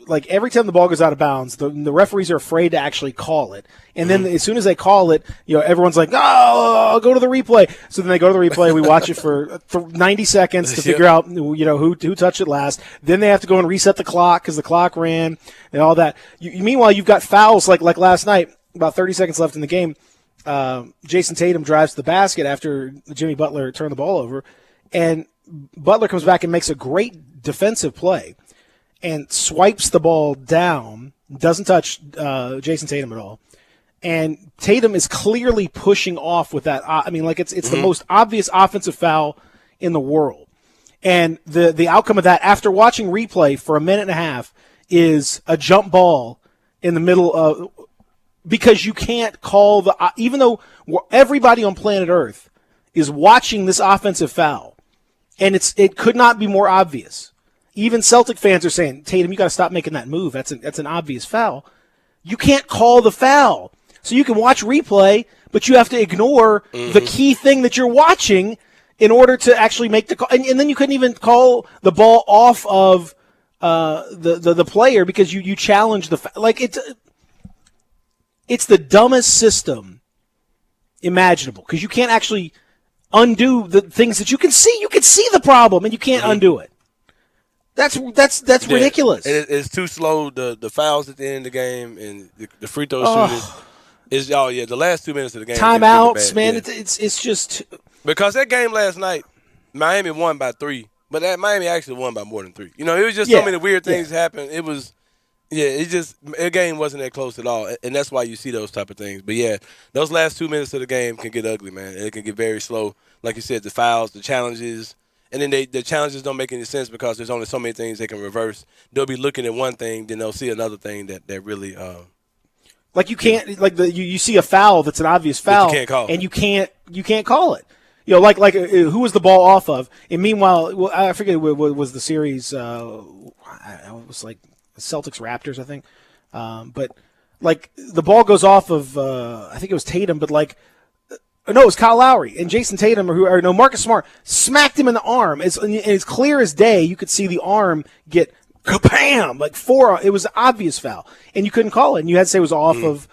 [SPEAKER 1] like every time the ball goes out of bounds, the referees are afraid to actually call it. And then as soon as they call it, everyone's like, "Oh, I'll go to the replay." So then they go to the replay. We watch it for 90 seconds to figure out who touched it last. Then they have to go and reset the clock because the clock ran and all that. Meanwhile, you've got fouls like last night. About 30 seconds left in the game. Jason Tatum drives to the basket after Jimmy Butler turned the ball over, and Butler comes back and makes a great defensive play and swipes the ball down, doesn't touch Jason Tatum at all. And Tatum is clearly pushing off with that. I mean, like it's the most obvious offensive foul in the world. And the outcome of that, after watching replay for a minute and a half, is a jump ball in the middle of – because you can't call the – even though everybody on planet Earth is watching this offensive foul, and it could not be more obvious. Even Celtic fans are saying, Tatum, you got to stop making that move. That's an obvious foul. You can't call the foul. So you can watch replay, but you have to ignore the key thing that you're watching in order to actually make the call. And then you couldn't even call the ball off of the player because you challenge the foul. Like it's the dumbest system imaginable because you can't actually undo the things that you can see. You can see the problem and you can't undo it. That's ridiculous.
[SPEAKER 2] It's too slow. The fouls at the end of the game and the free throw shooting is the last 2 minutes of the game.
[SPEAKER 1] Timeouts, man. Yeah. It's just
[SPEAKER 2] because that game last night, Miami won by 3, but Miami actually won by more than 3. It was just so many weird things happen. It was. Yeah, the game wasn't that close at all, and that's why you see those type of things. But, yeah, those last 2 minutes of the game can get ugly, man. It can get very slow. Like you said, the fouls, the challenges, and then the challenges don't make any sense because there's only so many things they can reverse. They'll be looking at one thing, then they'll see another thing that really
[SPEAKER 1] like you can't – you see a foul that's an obvious foul,
[SPEAKER 2] you can't call
[SPEAKER 1] and you can't call it. Like who was the ball off of? And meanwhile, I forget what was the series. It was like Celtics Raptors, I think. But like the ball goes off of I think it was Tatum, but no, it was Kyle Lowry and Jason Tatum Marcus Smart smacked him in the arm. It's clear as day. You could see the arm get kabam, like it was an obvious foul, and you couldn't call it. And you had to say it was off of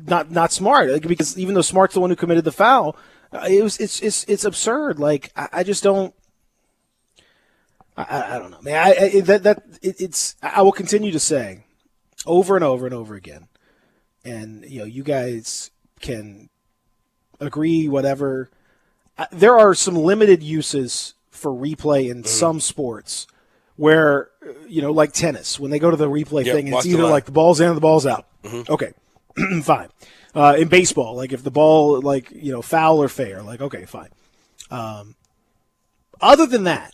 [SPEAKER 1] not Smart because even though Smart's the one who committed the foul, it's absurd. Like I just don't. I don't know, man. I will continue to say over and over and over again, and you guys can agree whatever. There are some limited uses for replay in some sports where, like tennis, when they go to the replay thing, and it's either like the ball's in or the ball's out. Okay, fine. In baseball, like if the ball, foul or fair, okay, fine. Other than that,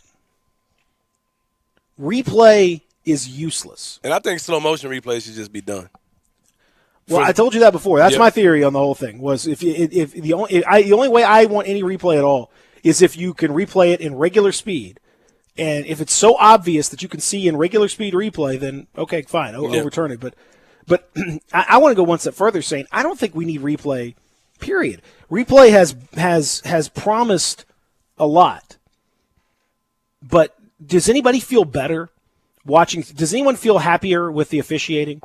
[SPEAKER 1] replay is useless.
[SPEAKER 2] And I think slow motion replays should just be done.
[SPEAKER 1] Well, I told you that before. That's my theory on the whole thing. Was if the only way I want any replay at all is if you can replay it in regular speed, and if it's so obvious that you can see in regular speed replay, then okay, fine, overturn it. But I want to go one step further, saying I don't think we need replay. Period. Replay has promised a lot, but does anybody feel better watching? Does anyone feel happier with the officiating?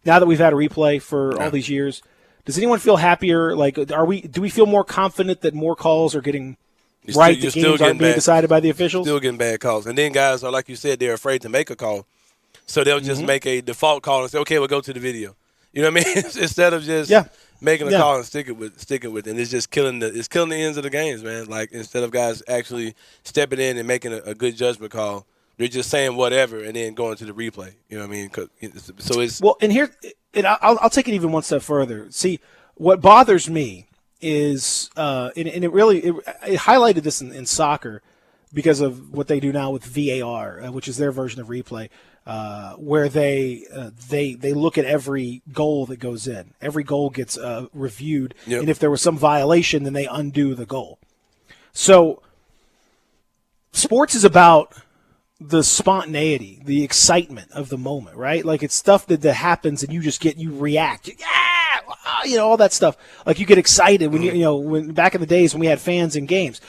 [SPEAKER 1] Now that we've had a replay for all these years, does anyone feel happier? Do we feel more confident that more calls are getting right? The games aren't being decided by the officials?
[SPEAKER 2] Still getting bad calls. And then guys are, like you said, they're afraid to make a call. So they'll just make a default call and say, okay, we'll go to the video. You know what I mean? Instead of just making a call and sticking with it. And it's just killing the ends of the games, man. Like, instead of guys actually stepping in and making a good judgment call, they're just saying whatever and then going to the replay. You know what I mean? So it's
[SPEAKER 1] well, and here, and I'll take it even one step further. See, what bothers me is, and it really it highlighted this in soccer because of what they do now with VAR, which is their version of replay, where they look at every goal that goes in. Every goal gets reviewed, and if there was some violation, then they undo the goal. So, sports is about the spontaneity, the excitement of the moment, right? Like, it's stuff that happens and you react. All that stuff. Like, you get excited when when back in the days when we had fans in games.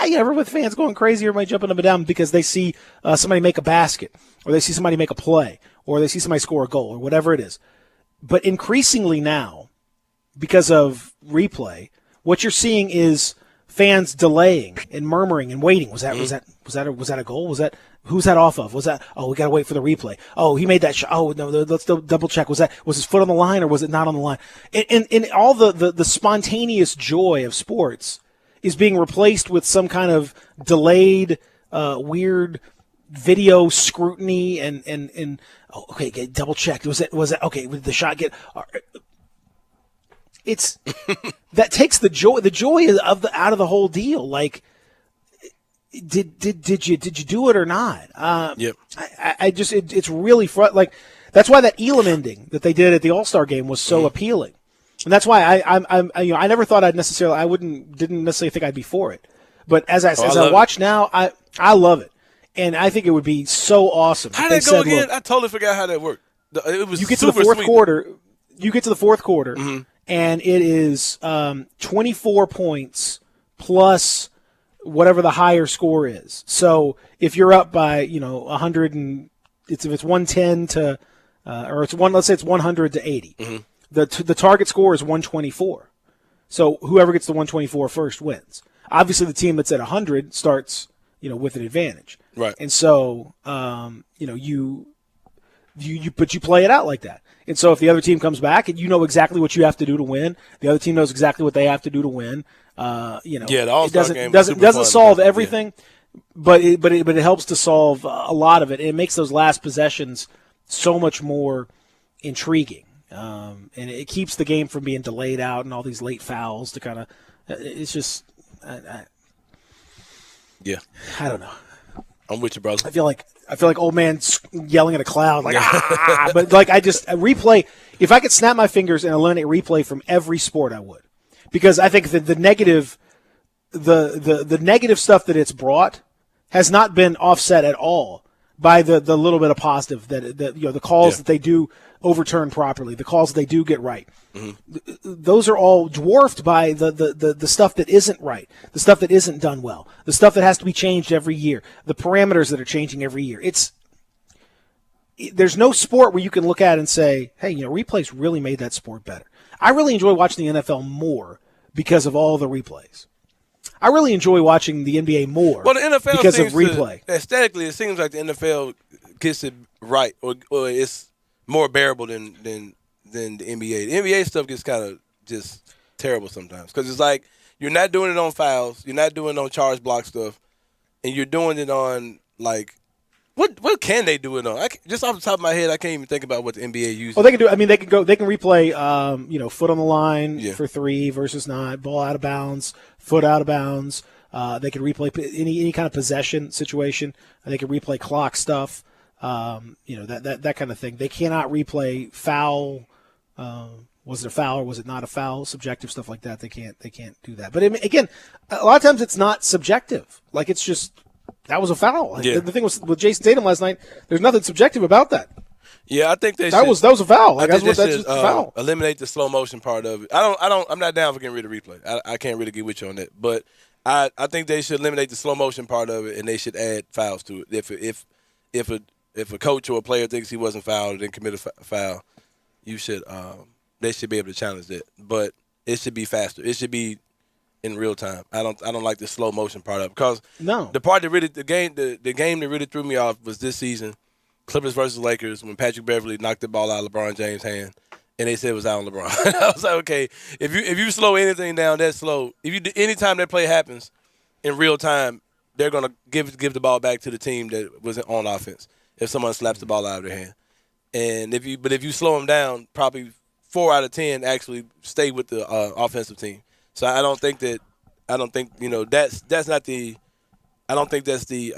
[SPEAKER 1] Ever with fans going crazy, everybody jumping up and down because they see somebody make a basket, or they see somebody make a play, or they see somebody score a goal, or whatever it is. But increasingly now, because of replay, what you're seeing is fans delaying and murmuring and waiting. Was that a goal? Who's that off of? Was that? Oh, we got to wait for the replay. Oh, he made that shot. Oh, no, let's double check. Was his foot on the line or was it not on the line? And all the spontaneous joy of sports is being replaced with some kind of delayed, weird video scrutiny and okay, double check. Was it okay? Did the shot get? It's that takes the joy out of the whole deal. Like, did you do it or not? It's really like that's why that Elam ending that they did at the All-Star game was so appealing, and that's why I never thought didn't necessarily think I'd be for it, but as I watch now, I love it, and I think it would be so awesome.
[SPEAKER 2] How did that go again? I totally forgot how that worked. It was
[SPEAKER 1] you get to the fourth quarter. You get to the fourth quarter. Mm-hmm. And it is 24 points plus whatever the higher score is. So if you're up by 100 and if it's 110 to or it's let's say it's 100 to 80. Mm-hmm. The target score is 124. So whoever gets the 124 first wins. Obviously, the team that's at 100 starts with an advantage.
[SPEAKER 2] Right.
[SPEAKER 1] And so you play it out like that. And so if the other team comes back and you know exactly what you have to do to win, the other team knows exactly what they have to do to win.
[SPEAKER 2] The All-Star game
[SPEAKER 1] doesn't solve everything, but it helps to solve a lot of it. And it makes those last possessions so much more intriguing, and it keeps the game from being delayed out and all these late fouls to kind of. It's just, I don't know.
[SPEAKER 2] I'm with you, brother.
[SPEAKER 1] I feel like old man yelling at a cloud, like but like I replay. If I could snap my fingers and eliminate replay from every sport, I would, because I think the negative, the negative stuff that it's brought has not been offset at all by the little bit of positive that the calls that they do overturn properly, the calls that they do get right. Mm-hmm. Those are all dwarfed by the stuff that isn't right, the stuff that isn't done well, the stuff that has to be changed every year, the parameters that are changing every year. There's no sport where you can look at and say, hey, replays really made that sport better. I really enjoy watching the NFL more because of all the replays. I really enjoy watching the NBA more
[SPEAKER 2] the NFL
[SPEAKER 1] because of replay.
[SPEAKER 2] Aesthetically, it seems like the NFL gets it right, or it's more bearable than the NBA. The NBA stuff gets kind of just terrible sometimes because it's like you're not doing it on fouls, you're not doing it on charge block stuff, and you're doing it on like what can they do it on? Just off the top of my head, I can't even think about what the NBA uses.
[SPEAKER 1] Well, they can do. I mean, they can replay. Foot on the line for 3 versus not, ball out of bounds, foot out of bounds. They can replay any kind of possession situation. They can replay clock stuff. That kind of thing. They cannot replay foul. Was it a foul or was it not a foul? Subjective stuff like that. They can't do that. But again, a lot of times it's not subjective. Like it's just that was a foul. Like, the thing was with Jason Tatum last night. There's nothing subjective about that.
[SPEAKER 2] Yeah, I think that
[SPEAKER 1] was a foul. Like that's just a foul.
[SPEAKER 2] Eliminate the slow motion part of it. I'm not down for getting rid of replay. I can't really get with you on that. But I think they should eliminate the slow motion part of it and they should add fouls to it. If a coach or a player thinks he wasn't fouled and then commit a foul, you should they should be able to challenge that. But it should be faster. It should be in real time. I don't like the slow motion part of it because the part that really the game that really threw me off was this season, Clippers versus Lakers, when Patrick Beverly knocked the ball out of LeBron James' hand and they said it was out on LeBron. I was like, okay, if you slow anything down that slow, anytime that play happens in real time, they're gonna give the ball back to the team that was on offense if someone slaps the ball out of their hand. And if you slow them down, probably 4 out of 10 actually stay with the offensive team. So I don't think that's not the. I don't think that's the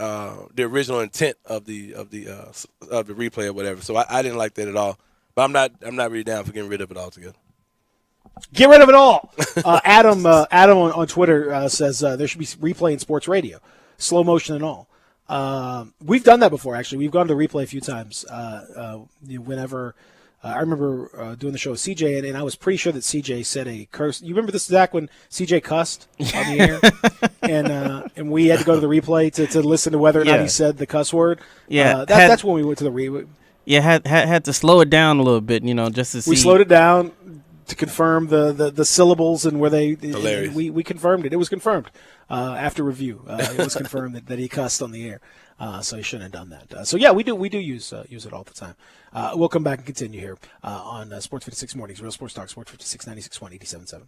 [SPEAKER 2] original intent of the replay or whatever. So I didn't like that at all. But I'm not really down for getting rid of it altogether.
[SPEAKER 1] Get rid of it all. Adam on Twitter says there should be replay in sports radio, slow motion and all. We've done that before, actually. We've gone to replay a few times. Whenever I remember doing the show with CJ, and I was pretty sure that CJ said a curse. You remember this, Zach, when CJ cussed on the air, and we had to go to the replay to listen to whether or not he said the cuss word.
[SPEAKER 3] Yeah,
[SPEAKER 1] that's when we went to the replay.
[SPEAKER 3] Yeah, had to slow it down a little bit, just to see.
[SPEAKER 1] We slowed it down to confirm the syllables and where they.
[SPEAKER 2] Hilarious.
[SPEAKER 1] We confirmed it. It was confirmed after review. It was confirmed that he cussed on the air. So he shouldn't have done that. So yeah, we do use it all the time. We'll come back and continue here on Sports 56 Mornings, Real Sports Talk, Sports 56, 96.1, 87.7.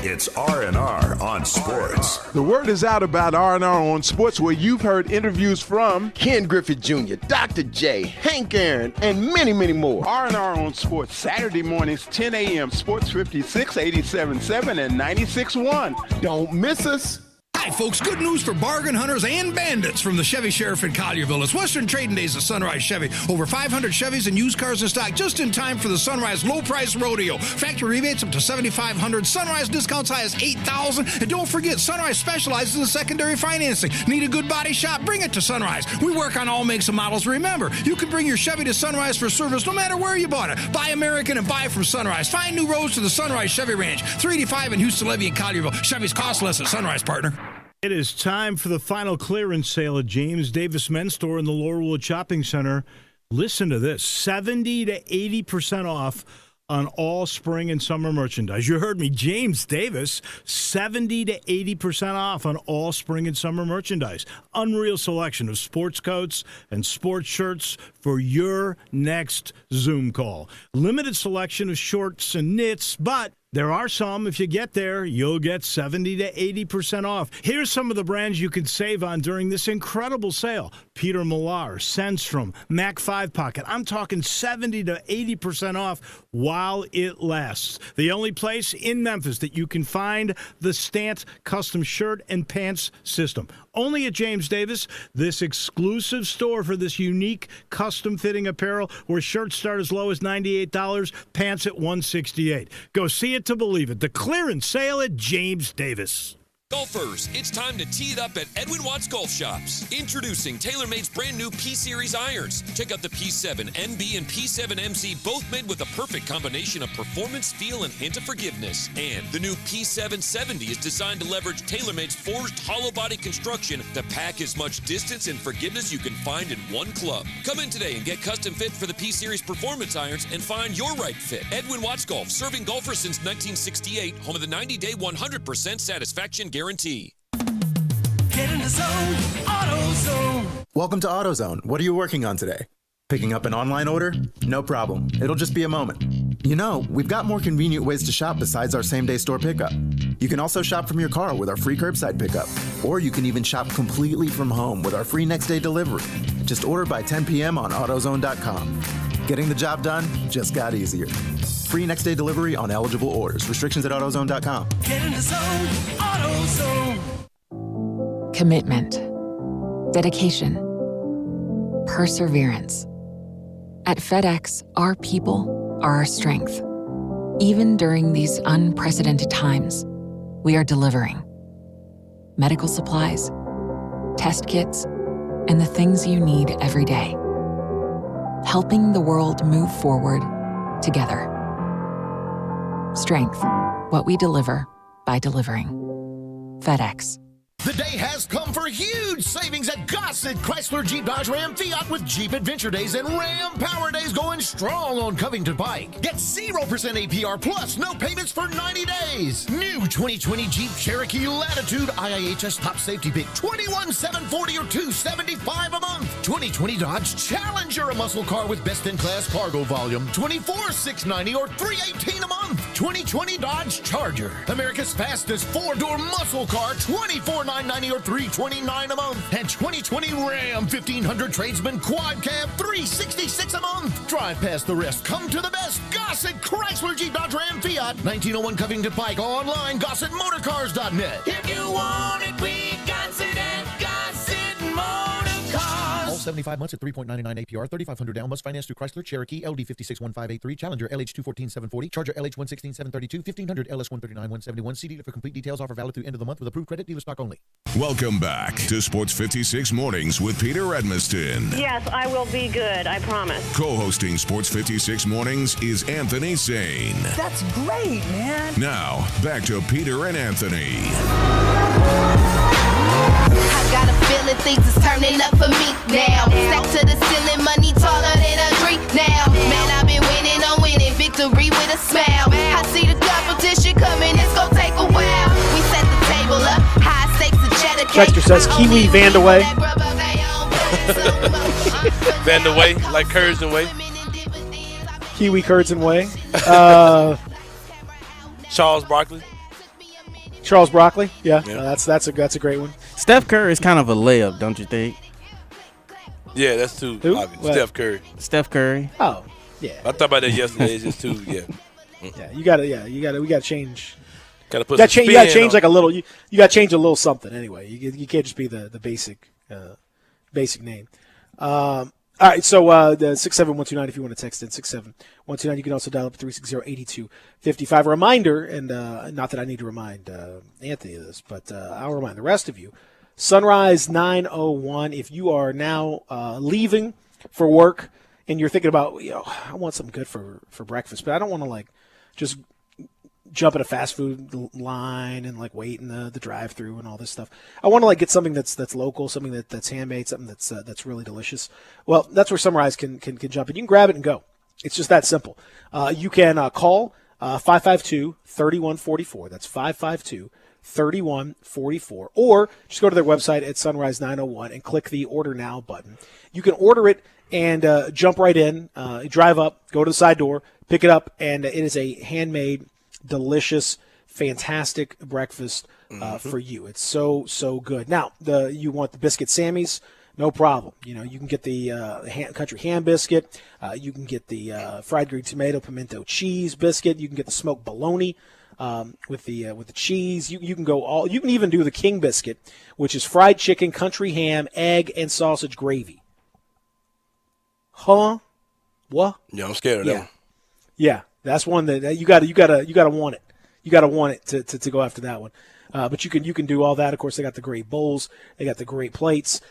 [SPEAKER 4] It's R&R on sports.
[SPEAKER 20] The word is out about R&R on sports, where you've heard interviews from
[SPEAKER 21] Ken Griffith Jr., Dr. J, Hank Aaron, and many, many more.
[SPEAKER 20] R&R on sports, Saturday mornings, 10 a.m., Sports 56, 87.7, and 96.1.
[SPEAKER 21] Don't miss us.
[SPEAKER 22] Hi, folks. Good news for bargain hunters and bandits from the Chevy Sheriff in Collierville. It's Western Trading Days at Sunrise Chevy. Over 500 Chevys and used cars in stock just in time for the Sunrise Low Price Rodeo. Factory rebates up to $7,500. Sunrise discounts high as $8,000. And don't forget, Sunrise specializes in secondary financing. Need a good body shop? Bring it to Sunrise. We work on all makes and models. Remember, you can bring your Chevy to Sunrise for service no matter where you bought it. Buy American and buy from Sunrise. Find new roads to the Sunrise Chevy Ranch. 385 in Houston Levy and Collierville. Chevy's cost less at Sunrise, partner.
[SPEAKER 23] It is time for the final clearance sale at James Davis Men's Store in the Laurelwood Shopping Center. Listen to this, 70 to 80% off on all spring and summer merchandise. You heard me, James Davis, 70 to 80% off on all spring and summer merchandise. Unreal selection of sports coats and sports shirts for your next Zoom call. Limited selection of shorts and knits, but there are some. If you get there, you'll get 70 to 80% off. Here's some of the brands you can save on during this incredible sale. Peter Millar, Sandstrom, Mac 5 Pocket. I'm talking 70 to 80% off while it lasts. The only place in Memphis that you can find the Stant custom shirt and pants system. Only at James Davis, this exclusive store for this unique custom fitting apparel where shirts start as low as $98, pants at $168. Go see it to believe it. The clearance sale at James Davis.
[SPEAKER 24] Golfers, it's time to tee it up at Edwin Watts Golf Shops. Introducing TaylorMade's brand new P-Series irons. Check out the P7 MB and P7 MC, both made with the perfect combination of performance, feel, and hint of forgiveness. And the new P770 is designed to leverage TaylorMade's forged hollow body construction to pack as much distance and forgiveness you can find in one club. Come in today and get custom fit for the P-Series performance irons and find your right fit. Edwin Watts Golf, serving golfers since 1968, home of the 90-day 100% satisfaction guarantee.
[SPEAKER 12] Get in the zone, AutoZone.
[SPEAKER 25] Welcome to AutoZone. What are you working on today?
[SPEAKER 5] Picking up an online order? No problem. It'll just be a moment. You know, we've got more convenient ways to shop besides our same-day store pickup. You can also shop from your car with our free curbside pickup. Or you can even shop completely from home with our free next-day delivery. Just order by 10 p.m. on AutoZone.com. Getting the job done just got easier. Free next-day delivery on eligible orders. Restrictions at AutoZone.com.
[SPEAKER 12] Get in the zone, AutoZone.
[SPEAKER 6] Commitment, dedication, perseverance. At FedEx, our people are our strength. Even during these unprecedented times, we are delivering medical supplies, test kits, and the things you need every day. Helping the world move forward together. Strength, what we deliver by delivering. FedEx.
[SPEAKER 17] The day has come for huge savings at Gossett Chrysler Jeep Dodge Ram Fiat with Jeep Adventure Days and Ram Power Days going strong on Covington Pike. Get 0% APR plus no payments for 90 days. New 2020 Jeep Cherokee Latitude IIHS Top Safety Pick $21,740 or $275 a month. 2020 Dodge Challenger, a muscle car with best-in-class cargo volume $24,690 or $318 a month. 2020 Dodge Charger, America's fastest four-door muscle car $24,990 or $329 a month. And 2020 Ram 1500 Tradesman Quad Cab $366 a month. Drive past the rest. Come to the best. Gossett Chrysler Jeep Dodge Ram Fiat 1901 Covington Pike. Online GossettMotorCars.net.
[SPEAKER 12] If you want it, we got it at Gossett Motor Cars.
[SPEAKER 7] All 75 months at 3.99 APR, 3,500 down. Must finance through Chrysler, Cherokee, LD 561583, Challenger LH 214740, Charger LH 116732, 1500 LS 139-171. See dealer for complete details. Offer valid through end of the month with approved credit. Dealer stock only.
[SPEAKER 4] Welcome back to Sports 56 Mornings with Peter Edmiston.
[SPEAKER 19] Yes, I will be good. I promise.
[SPEAKER 4] Co-hosting Sports 56 Mornings is Anthony Sane.
[SPEAKER 19] That's great, man.
[SPEAKER 4] Now, back to Peter and Anthony.
[SPEAKER 9] I got a feeling things is turning up for me now. Stack to the ceiling, money taller than a tree now. Man, I've been winning on winning, victory with a smile. I see the competition coming, it's gonna take a while. We set the table up, high stakes of cheddar cake.
[SPEAKER 1] Chester says Kiwi Vandaway.
[SPEAKER 2] Vandaway, like Curds and Way.
[SPEAKER 1] Kiwi Curds and Way.
[SPEAKER 2] Charles Barkley.
[SPEAKER 1] Charles Broccoli, yeah. That's a great one.
[SPEAKER 3] Steph Curry is kind of a layup, don't you think?
[SPEAKER 2] Yeah, that's too
[SPEAKER 1] Who?
[SPEAKER 2] obvious.
[SPEAKER 1] What?
[SPEAKER 2] Steph Curry.
[SPEAKER 3] Step Curry.
[SPEAKER 1] Oh, yeah.
[SPEAKER 2] I thought about that yesterday. It's just too, yeah.
[SPEAKER 1] Yeah, we got to change.
[SPEAKER 2] Gotta put
[SPEAKER 1] You got
[SPEAKER 2] some
[SPEAKER 1] to change
[SPEAKER 2] spin
[SPEAKER 1] like
[SPEAKER 2] on-
[SPEAKER 1] a little. You got to change a little something anyway. You can't just be the basic name. All right, so the 67129 if you want to text in 67129. You can also dial up 360-8255. A reminder, and not that I need to remind Anthony of this, but I'll remind the rest of you. Sunrise 901. If you are now leaving for work and you're thinking about, I want something good for breakfast, but I don't want to just jump at a fast food line and wait in the drive-through and all this stuff. I want to get something that's local, something that's handmade, something that's really delicious. Well, that's where Sunrise can jump in. You can grab it and go. It's just that simple. You can call 552-3144. That's 552-3144. Or just go to their website at Sunrise 901 and click the Order Now button. You can order it and jump right in, drive up, go to the side door, pick it up, and it is a handmade, delicious, fantastic breakfast for you. It's so good. Now, you want the biscuit Sammy's? No problem. You can get the country ham biscuit. You can get the fried green tomato pimento cheese biscuit. You can get the smoked bologna with the cheese. You can go all. You can even do the king biscuit, which is fried chicken, country ham, egg, and sausage gravy. Huh? What?
[SPEAKER 2] Yeah, I'm scared of that one.
[SPEAKER 1] Yeah, that's one that you got to want it. You got to want it to go after that one. But you can do all that. Of course, they got the great bowls, they got the great plates,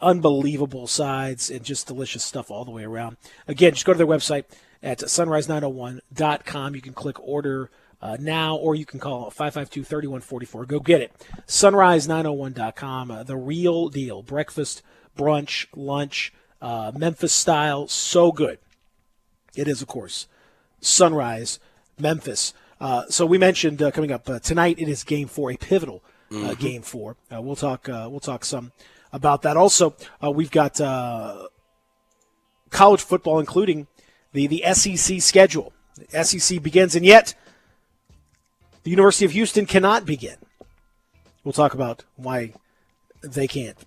[SPEAKER 1] unbelievable sides, and just delicious stuff all the way around. Again, just go to their website at sunrise901.com. You can click order now, or you can call 552-3144. Go get it. Sunrise901.com. The real deal. Breakfast, brunch, lunch, Memphis style, so good. It is, of course, Sunrise, Memphis. So we mentioned coming up tonight. It is Game 4, a pivotal Game 4. We'll talk some about that. Also, we've got college football, including the SEC schedule. The SEC begins, and yet the University of Houston cannot begin. We'll talk about why they can't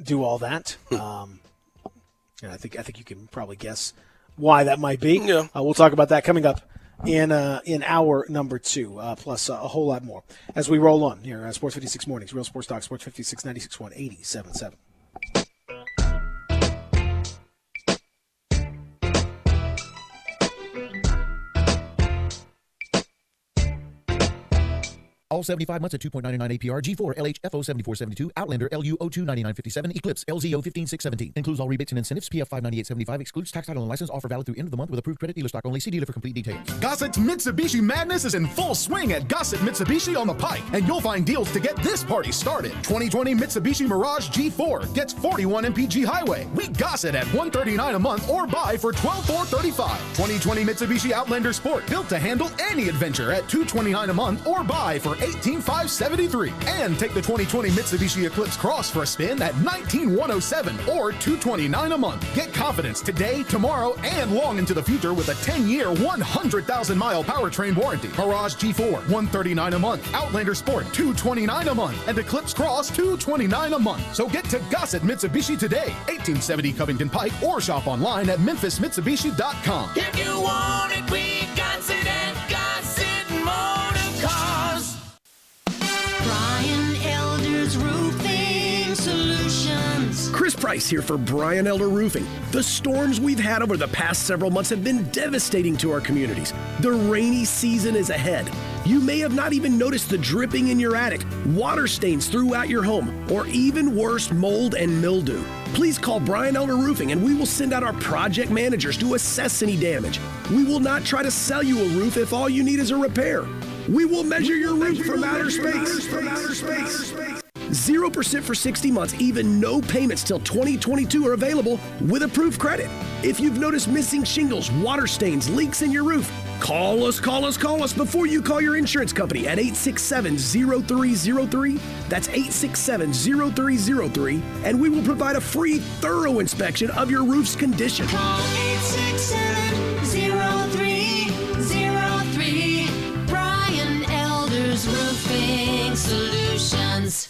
[SPEAKER 1] do all that. And I think you can probably guess why that might be.
[SPEAKER 2] Yeah.
[SPEAKER 1] We'll talk about that coming up in hour number 2, plus a whole lot more as we roll on here on Sports 56 Mornings, Real Sports Talk, Sports 56, 96.1, 87.7.
[SPEAKER 7] All 75 months at 2.99 APR, G4, LH, FO 7472, Outlander, LU 029957, Eclipse, LZO 15617. Includes all rebates and incentives, PF 59875, excludes tax title and license, offer valid through end of the month with approved credit, dealer stock only. See dealer for complete details.
[SPEAKER 8] Gossett's Mitsubishi Madness is in full swing at Gossett Mitsubishi on the Pike, and you'll find deals to get this party started. 2020 Mitsubishi Mirage G4 gets 41 MPG Highway. We Gossett at $139 a month or buy for $12,435. 2020 Mitsubishi Outlander Sport, built to handle any adventure at $229 a month or buy for $18,573. And take the 2020 Mitsubishi Eclipse Cross for a spin at $19,107 or $229 a month. Get confidence today, tomorrow, and long into the future with a 10-year, 100,000-mile powertrain warranty. Mirage G4, $139 a month. Outlander Sport, $229 a month. And Eclipse Cross, $229 a month. So get to Gossett Mitsubishi today, 1870 Covington Pike, or shop online at memphismitsubishi.com.
[SPEAKER 12] If you want it, we got it at Gossett Motor Cars. Brian Elder's Roofing Solutions.
[SPEAKER 10] Chris Price here for Brian Elder Roofing. The storms we've had over the past several months have been devastating to our communities. The rainy season is ahead. You may have not even noticed the dripping in your attic, water stains throughout your home, or even worse, mold and mildew. Please call Brian Elder Roofing and we will send out our project managers to assess any damage. We will not try to sell you a roof if all you need is a repair. We will measure your roof from outer space. 0% for 60 months, even no payments till 2022 are available with approved credit. If you've noticed missing shingles, water stains, leaks in your roof, call us before you call your insurance company at 867-0303. That's 867-0303, and we will provide a free, thorough inspection of your roof's condition.
[SPEAKER 12] Call 867-0303. Brian Elder's Roofing Solutions.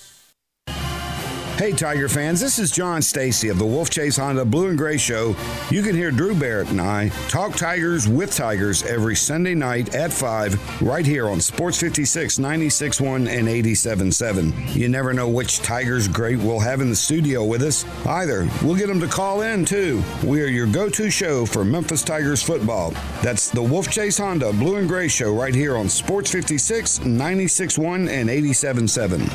[SPEAKER 11] Hey Tiger fans, this is John Stacy of the Wolf Chase Honda Blue and Gray Show. You can hear Drew Barrett and I talk Tigers with Tigers every Sunday night at 5 right here on Sports 56, 96.1 and 87.7. You never know which Tigers great we'll have in the studio with us either. We'll get them to call in too. We are your go-to show for Memphis Tigers football. That's the Wolf Chase Honda Blue and Gray Show right here on Sports 56, 96.1 and 87.7.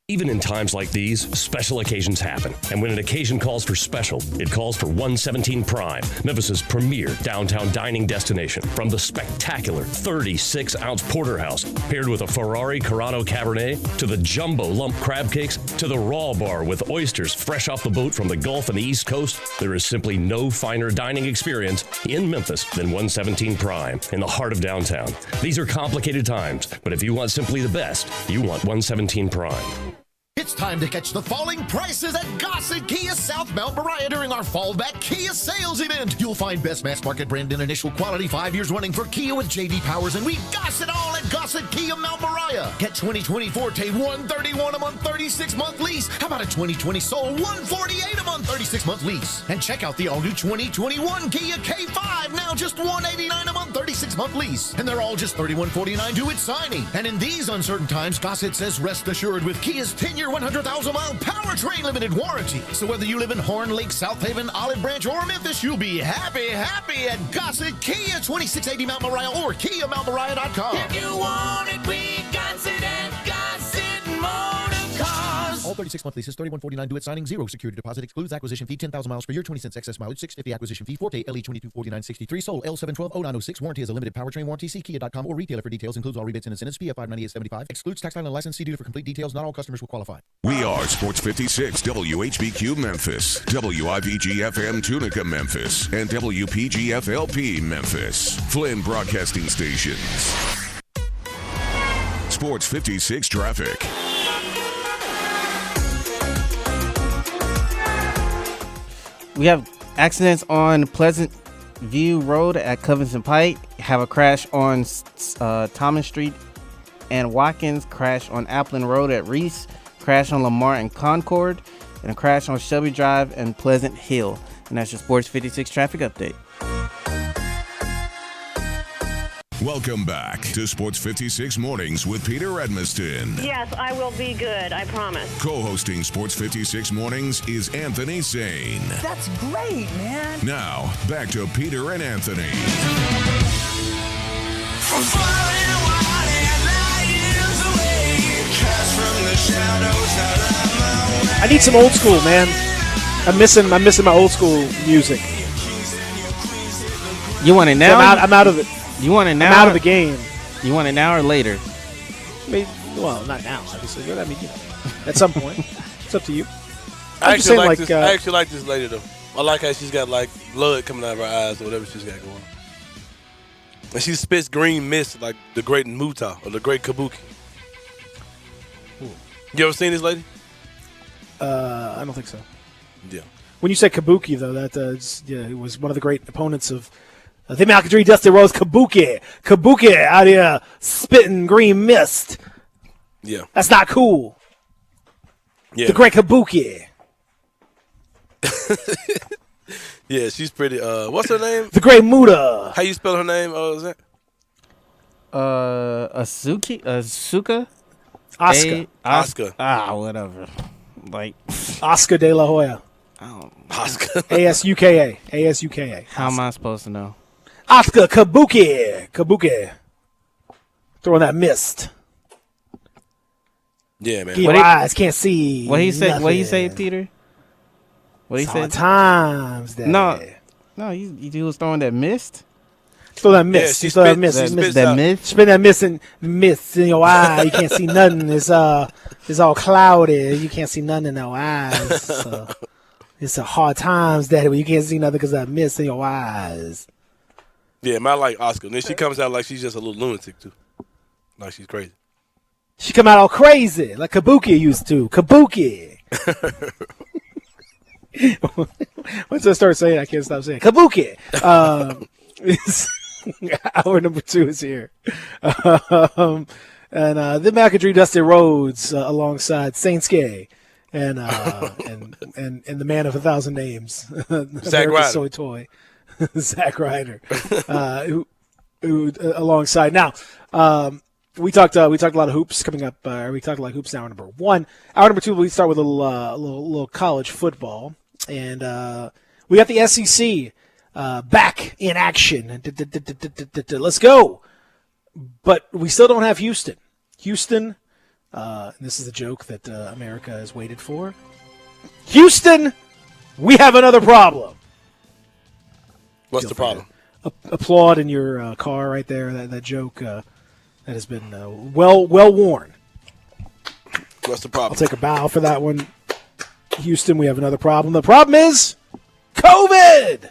[SPEAKER 14] Even in times like these, special occasions happen. And when an occasion calls for special, it calls for 117 Prime, Memphis's premier downtown dining destination. From the spectacular 36-ounce porterhouse paired with a Ferrari Carano Cabernet, to the jumbo lump crab cakes, to the raw bar with oysters fresh off the boat from the Gulf and the East Coast, there is simply no finer dining experience in Memphis than 117 Prime in the heart of downtown. These are complicated times, but if you want simply the best, you want 117 Prime.
[SPEAKER 17] It's time to catch the falling prices at Gossett Kia South Mount Moriah during our Fallback Kia sales event. You'll find best mass market brand and initial quality 5 years running for Kia with J.D. Powers, and we Gossett all at Gossett Kia Mount Moriah. Get 2020 Forte $131 a month, 36-month lease. How about a 2020 Soul $148 a month, 36-month lease? And check out the all-new 2021 Kia K5, now just $189 a month, 36-month lease. And they're all just $3149 due at signing. And in these uncertain times, Gossett says rest assured with Kia's 10-year 100,000-mile powertrain limited warranty. So whether you live in Horn Lake, South Haven, Olive Branch, or Memphis, you'll be happy at Gossett Kia, 2680 Mount Moriah, or KiaMountMoriah.com.
[SPEAKER 12] If you want it, we got it at Gossett Motor Cars.
[SPEAKER 7] All 36-month leases, $3149 due at signing, 0 security deposit, excludes acquisition fee, 10,000 miles per year, 20 cents excess mileage, $650 acquisition fee, Forte LE 224963, Soul L7120906, warranty is a limited powertrain warranty, see Kia.com or retailer for details, includes all rebates and incentives, PF 59875, excludes tax title and license, see dealer for complete details, not all customers will qualify.
[SPEAKER 4] We are Sports 56, WHBQ Memphis, WIVG FM Tunica Memphis, and WPG FLP Memphis. Flynn Broadcasting Stations. Sports 56 traffic.
[SPEAKER 3] We have Accidents on Pleasant View Road at Covington Pike. Have a crash on Thomas Street and Watkins. Crash on Appleton Road at Reese. Crash on Lamar and Concord. And a crash on Shelby Drive and Pleasant Hill. And that's your Sports 56 traffic update.
[SPEAKER 4] Welcome back to Sports 56 Mornings with Peter Edmiston.
[SPEAKER 19] Yes, I will be good. I promise.
[SPEAKER 4] Co-hosting Sports 56 Mornings is Anthony Sane.
[SPEAKER 19] That's great, man.
[SPEAKER 4] Now, back to Peter and Anthony.
[SPEAKER 1] I need some old school, man. I'm missing my old school music.
[SPEAKER 3] You want it now?
[SPEAKER 1] I'm out of it.
[SPEAKER 3] You want it now?
[SPEAKER 1] I'm out of the game.
[SPEAKER 3] You want it now or later?
[SPEAKER 1] Well, not now, obviously, but I mean, at some point. It's up to you.
[SPEAKER 2] I actually like this lady, though. I like how she's got, like, blood coming out of her eyes or whatever she's got going. And she spits green mist like the great Muta or the great Kabuki. You ever seen this lady?
[SPEAKER 1] I don't think so.
[SPEAKER 2] Yeah.
[SPEAKER 1] When you say Kabuki, though, it was one of the great opponents of the Malcadree Dusty Rose. Kabuki out here spitting green mist.
[SPEAKER 2] Yeah.
[SPEAKER 1] That's not cool.
[SPEAKER 2] Yeah.
[SPEAKER 1] The great Kabuki.
[SPEAKER 2] Yeah, she's pretty. What's her name?
[SPEAKER 1] The great Muda.
[SPEAKER 2] How you spell her name? Is that?
[SPEAKER 3] Asuka?
[SPEAKER 1] Oscar.
[SPEAKER 3] Whatever. Like
[SPEAKER 1] Oscar De La Hoya.
[SPEAKER 2] Oscar.
[SPEAKER 1] Asuka. Asuka.
[SPEAKER 3] How am I supposed to know?
[SPEAKER 1] Oscar Kabuki. Throwing that mist.
[SPEAKER 2] Yeah, man.
[SPEAKER 1] Your eyes can't see.
[SPEAKER 3] What he say?
[SPEAKER 1] nothing.
[SPEAKER 3] What he say, Peter? What he said?
[SPEAKER 1] Times that.
[SPEAKER 3] No, he was throwing that mist.
[SPEAKER 1] Throw that mist.
[SPEAKER 2] Yeah,
[SPEAKER 1] Throw that mist.
[SPEAKER 3] That mist.
[SPEAKER 1] Spin that mist in your eye. You can't see nothing. It's all cloudy. You can't see nothing in your eyes. So it's a hard times that you can't see nothing because of that mist in your eyes.
[SPEAKER 2] Yeah, man, I like Oscar. And then she comes out like she's just a little lunatic, too. Like she's crazy.
[SPEAKER 1] She come out all crazy like Kabuki used to. Kabuki. Once I start saying it, I can't stop saying it. Kabuki. Hour number 2 is here. And the Malcadree Dusty Rhodes alongside Saints-Gay and the man of 1,000 names.
[SPEAKER 2] Zack Ryder.
[SPEAKER 1] Soy Toy. Zack Ryder. Who alongside. Now, we talked a lot of hoops coming up. We talked a lot of hoops in hour number 1. Hour number 2, we start with a little college football. And we got the SEC back in action. Let's go. But we still don't have Houston. Houston, and this is a joke that America has waited for. Houston, we have another problem.
[SPEAKER 2] What's the problem?
[SPEAKER 1] Applaud in your car right there. That joke that has been well worn.
[SPEAKER 2] What's the problem?
[SPEAKER 1] I'll take a bow for that one. Houston, we have another problem. The problem is COVID.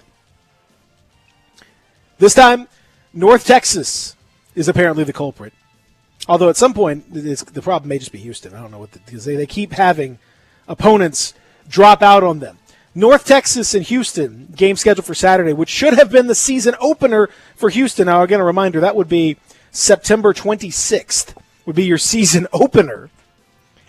[SPEAKER 1] This time, North Texas is apparently the culprit. Although at some point, the problem may just be Houston. I don't know because they keep having opponents drop out on them. North Texas and Houston, game scheduled for Saturday, which should have been the season opener for Houston. Now, again, a reminder, that would be September 26th would be your season opener.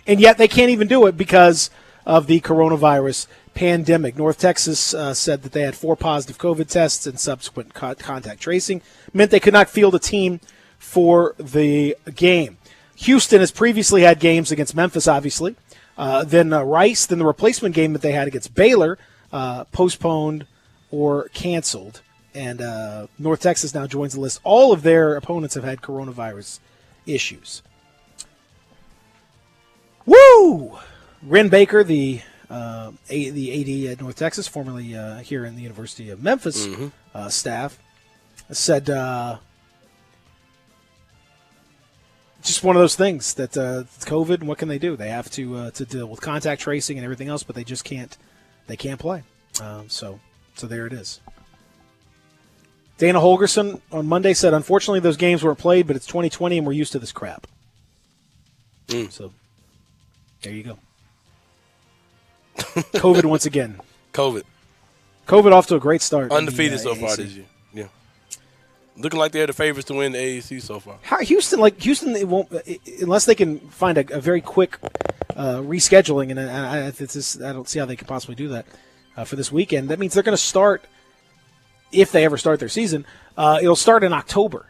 [SPEAKER 1] And yet they can't even do it because of the coronavirus pandemic. North Texas said that they had 4 positive COVID tests and subsequent contact tracing meant they could not field a team for the game. Houston has previously had games against Memphis, obviously. Then Rice, then the replacement game that they had against Baylor, postponed or canceled. And North Texas now joins the list. All of their opponents have had coronavirus issues. Woo! Ren Baker, the AD at North Texas, formerly here in the University of Memphis staff, said just one of those things that it's COVID, and what can they do? They have to deal with contact tracing and everything else, but they just can't. They can't play. So there it is. Dana Holgerson on Monday said, unfortunately, those games weren't played, but it's 2020 and we're used to this crap. So there you go. COVID once again.
[SPEAKER 2] COVID.
[SPEAKER 1] COVID off to a great start.
[SPEAKER 2] Undefeated so far this year. Yeah. Looking like they're the favorites to win the AAC so far.
[SPEAKER 1] Houston, it won't unless they can find a very quick rescheduling, and I don't see how they could possibly do that for this weekend. That means they're going to start, if they ever start their season, it'll start in October.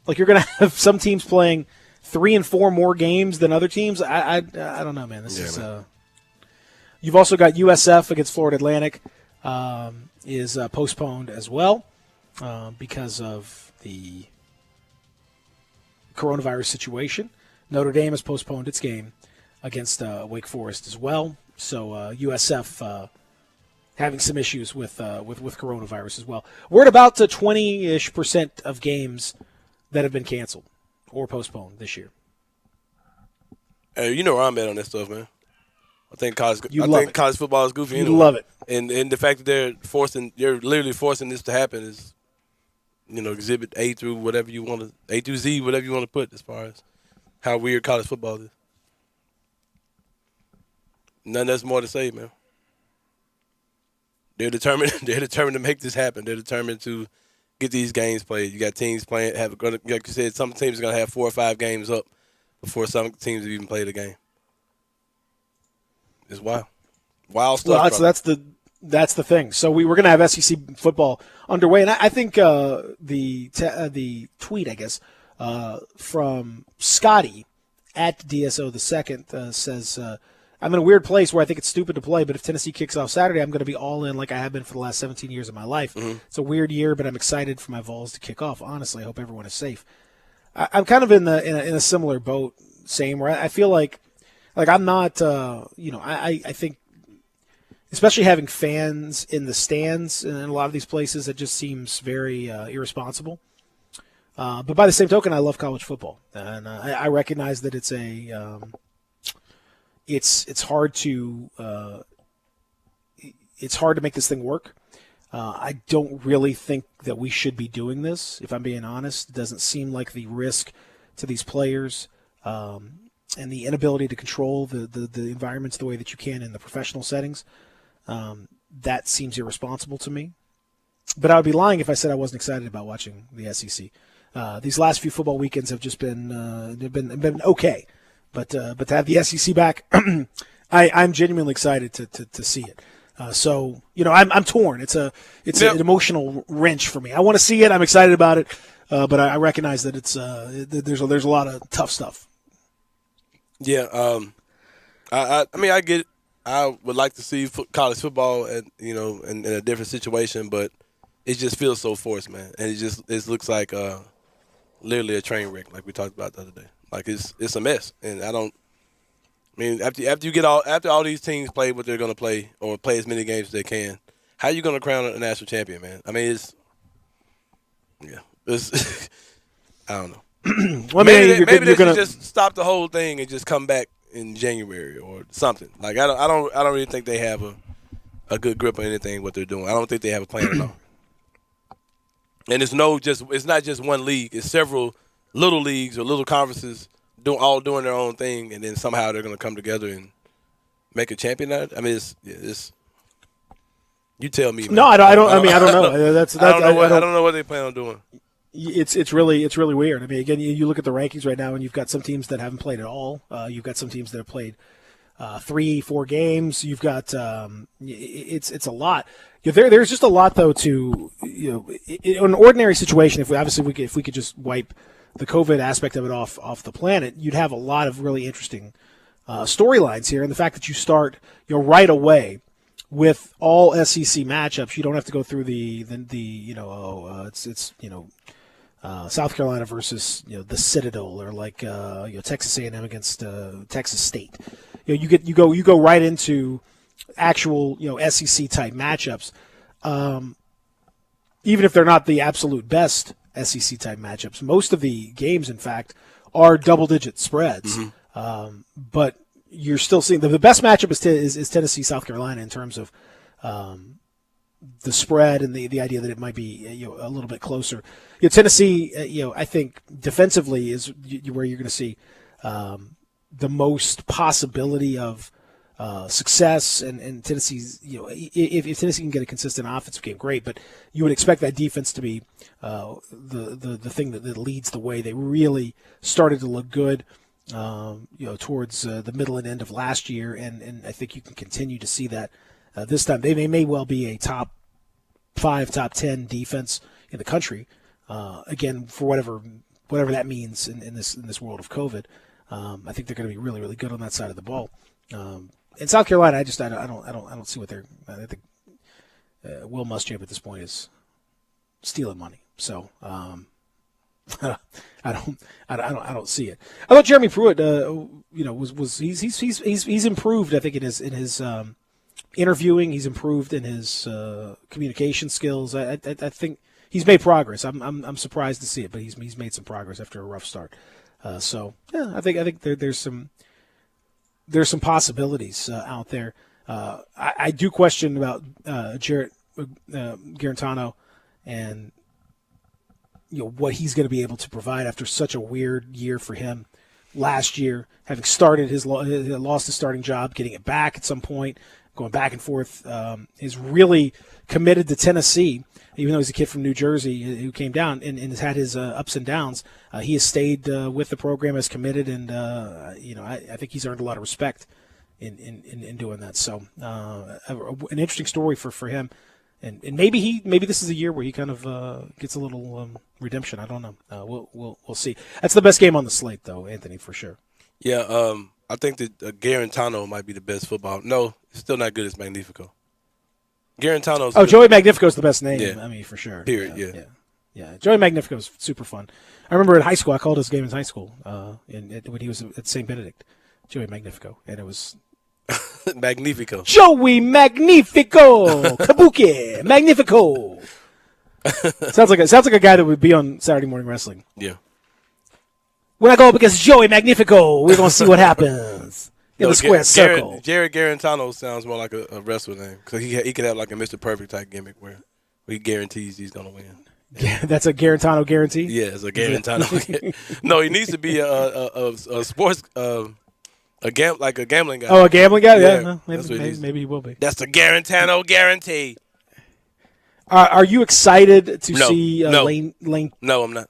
[SPEAKER 1] Like, you're going to have some teams playing 3 and 4 more games than other teams. I don't know, man. You've also got USF against Florida Atlantic is postponed as well because of the coronavirus situation. Notre Dame has postponed its game against Wake Forest as well. So USF having some issues with coronavirus as well. We're at about 20-ish% of games that have been canceled or postponed this year.
[SPEAKER 2] Hey, you know where I'm at on that stuff, man. I think college football is goofy.
[SPEAKER 1] You
[SPEAKER 2] anyway.
[SPEAKER 1] love it,
[SPEAKER 2] and the fact that they're literally forcing this to happen is, exhibit A through whatever you want to, A through Z, whatever you want to put as far as how weird college football is. Nothing else more to say, man. They're determined. They're determined to make this happen. They're determined to get these games played. You got teams playing. Like you said, some teams are gonna have 4 or 5 games up before some teams have even played a game. It's wild stuff.
[SPEAKER 1] Well, that's the thing. So we're going to have SEC football underway, and I think the tweet, I guess, from Scotty at DSO the second says, "I'm in a weird place where I think it's stupid to play, but if Tennessee kicks off Saturday, I'm going to be all in like I have been for the last 17 years of my life.
[SPEAKER 2] Mm-hmm.
[SPEAKER 1] It's a weird year, but I'm excited for my Vols to kick off. Honestly, I hope everyone is safe." I'm kind of in a similar boat, same where I feel like I'm not, I think, especially having fans in the stands in a lot of these places, it just seems very irresponsible. But by the same token, I love college football, and I recognize that it's it's hard to make this thing work. I don't really think that we should be doing this, if I'm being honest. It doesn't seem like the risk to these players and the inability to control the environments the way that you can in the professional settings, that seems irresponsible to me. But I would be lying if I said I wasn't excited about watching the SEC. These last few football weekends have just been okay. But to have the SEC back, I'm genuinely excited to see it. So I'm torn. It's an emotional wrench for me. I want to see it. I'm excited about it, but I recognize that there's a lot of tough stuff.
[SPEAKER 2] Yeah, I mean I get it. I would like to see college football in a different situation, but it just feels so forced, man. And it looks like literally a train wreck, like we talked about the other day. Like it's a mess, and after all these teams play what they're going to play or play as many games as they can, how are you going to crown a national champion, man? I mean, it's I don't know.
[SPEAKER 1] Well,
[SPEAKER 2] maybe they should just stop the whole thing and just come back in January or something. Like I don't really think they have a good grip on anything what they're doing. I don't think they have a plan at all. And it's not just one league. It's several little leagues or little conferences all doing their own thing, and then somehow they're going to come together and make a champion out of it. I mean, it's you tell me. Man.
[SPEAKER 1] No, I don't know.
[SPEAKER 2] I don't know what they plan on doing.
[SPEAKER 1] It's really weird. I mean, again, you look at the rankings right now, and you've got some teams that haven't played at all. You've got some teams that have played 3-4 games. You've got it's a lot. There's just a lot though to in an ordinary situation. If we could just wipe the COVID aspect of it off the planet, you'd have a lot of really interesting storylines here. And the fact that you start right away with all SEC matchups, you don't have to go through South Carolina versus the Citadel or like Texas A&M against Texas State. You go right into actual SEC type matchups, even if they're not the absolute best SEC type matchups. Most of the games, in fact, are double-digit spreads. Mm-hmm. But you're still seeing the best matchup is Tennessee, South Carolina in terms of the spread and the idea that it might be a little bit closer. Tennessee, I think defensively is where you're going to see the most possibility of success, and Tennessee's, if Tennessee can get a consistent offensive game, great. But you would expect that defense to be the thing that leads the way. They really started to look good, towards the middle and end of last year, and I think you can continue to see that this time. They may well be a top 5, top 10 defense in the country. Again, for whatever that means in this world of COVID, I think they're going to be really, really good on that side of the ball. In South Carolina, I don't see what I think Will Muschamp at this point is stealing money. So I don't see it. I thought Jeremy Pruitt, he's improved. I think in his interviewing, he's improved in his communication skills. I think he's made progress. I'm surprised to see it, but he's made some progress after a rough start. So yeah, I think there's some possibilities out there. I do question about Jarrett Guarantano and what he's going to be able to provide after such a weird year for him last year, having started lost his starting job, getting it back at some point, going back and forth. Is really committed to Tennessee, even though he's a kid from New Jersey who came down and has had his ups and downs. He has stayed with the program as committed, and I think he's earned a lot of respect in doing that. So an interesting story for him, and maybe this is a year where he kind of gets a little redemption. I don't know. We'll see. That's the best game on the slate, though, Anthony, for sure.
[SPEAKER 2] Yeah, I think that Guarantano might be the best football. No, it's still not good as Magnifico. Guarantano's good.
[SPEAKER 1] Joey Magnifico's the best name. Yeah. I mean, for sure.
[SPEAKER 2] Period.
[SPEAKER 1] Yeah. Joey Magnifico's super fun. I remember in high school, I called his game in high school when he was at St. Benedict. Joey Magnifico, and it was
[SPEAKER 2] Magnifico.
[SPEAKER 1] Joey Magnifico, Kabuki Magnifico. sounds like a guy that would be on Saturday Morning Wrestling.
[SPEAKER 2] Yeah.
[SPEAKER 1] When I go up against Joey Magnifico, we're gonna see what happens in the square circle.
[SPEAKER 2] Jared Guarantano sounds more like a wrestler name because he could have like a Mr. Perfect type gimmick where he guarantees he's gonna win.
[SPEAKER 1] Yeah, that's a Guarantano guarantee.
[SPEAKER 2] Yeah, it's a Guarantano. No, he needs to be a sports a gambling guy.
[SPEAKER 1] Oh, a gambling guy? Yeah, no,
[SPEAKER 2] maybe
[SPEAKER 1] he will be.
[SPEAKER 2] That's the Guarantano guarantee.
[SPEAKER 1] Are you excited to see
[SPEAKER 2] no.
[SPEAKER 1] Lane?
[SPEAKER 2] No, I'm not.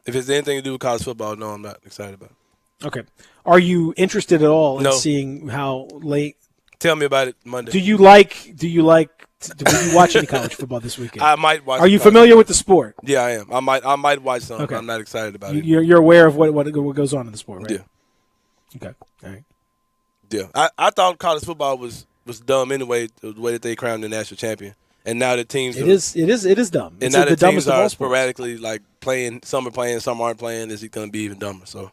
[SPEAKER 2] If it's anything to do with college football, no, I'm not excited about it.
[SPEAKER 1] Okay. Are you interested at all in seeing how late?
[SPEAKER 2] Tell me about it Monday.
[SPEAKER 1] Do you watch any college football this weekend?
[SPEAKER 2] I might watch.
[SPEAKER 1] Are you familiar with the sport?
[SPEAKER 2] Yeah, I am. I might watch some.
[SPEAKER 1] Okay.
[SPEAKER 2] I'm not excited about it.
[SPEAKER 1] You're aware of what goes on in the sport, right?
[SPEAKER 2] Yeah.
[SPEAKER 1] Okay. All right.
[SPEAKER 2] Yeah. I thought college football was dumb anyway, the way that they crowned the national champion. And now the teams
[SPEAKER 1] it is dumb.
[SPEAKER 2] And now the teams are sporadically like playing, some are playing, some aren't playing. Is it going to be even dumber? So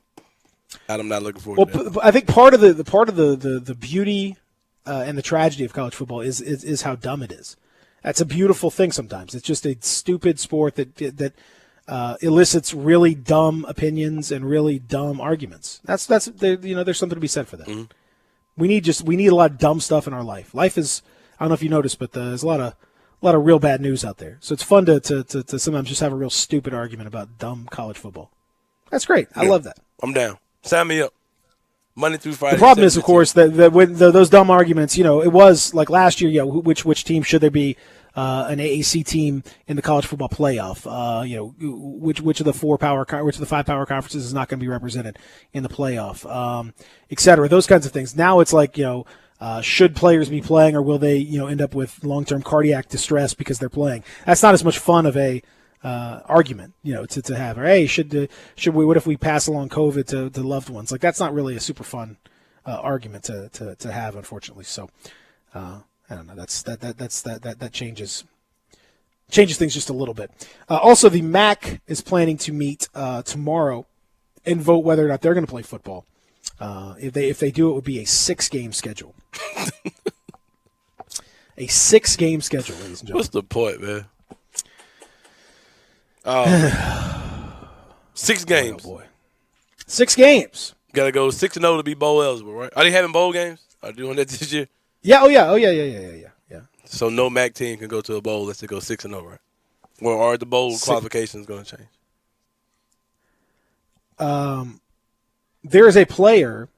[SPEAKER 2] I'm not looking forward to that.
[SPEAKER 1] I think part of the beauty and the tragedy of college football is how dumb it is. That's a beautiful thing sometimes. It's just a stupid sport that elicits really dumb opinions and really dumb arguments. There's something to be said for that.
[SPEAKER 2] Mm-hmm.
[SPEAKER 1] We need a lot of dumb stuff in our life. Life is, I don't know if you noticed, but there's a lot of real bad news out there. So it's fun to sometimes just have a real stupid argument about dumb college football. That's great. I love that.
[SPEAKER 2] I'm down. Sign me up. Monday through Friday.
[SPEAKER 1] The problem is, of course, that when those dumb arguments, it was like last year, which team should there be an AAC team in the college football playoff? Which of the five power conferences is not going to be represented in the playoff, et cetera. Those kinds of things. Now it's like, should players be playing, or will they, end up with long-term cardiac distress because they're playing? That's not as much fun of a argument, to have. Or hey, should we? What if we pass along COVID to loved ones? Like that's not really a super fun argument to have, unfortunately. So I don't know. That changes things just a little bit. Also, the MAC is planning to meet tomorrow and vote whether or not they're going to play football. If they do, it would be a 6-game schedule. A 6-game schedule, ladies and gentlemen.
[SPEAKER 2] What's the point, man? 6 games.
[SPEAKER 1] Oh, boy. 6 games.
[SPEAKER 2] Got to go 6-0 to be bowl eligible, right? Are they having bowl games? Are they doing that this year?
[SPEAKER 1] Yeah. Oh yeah.
[SPEAKER 2] So no MAC team can go to a bowl unless they go 6-0, right? Or are the bowl qualifications going to change?
[SPEAKER 1] There is a player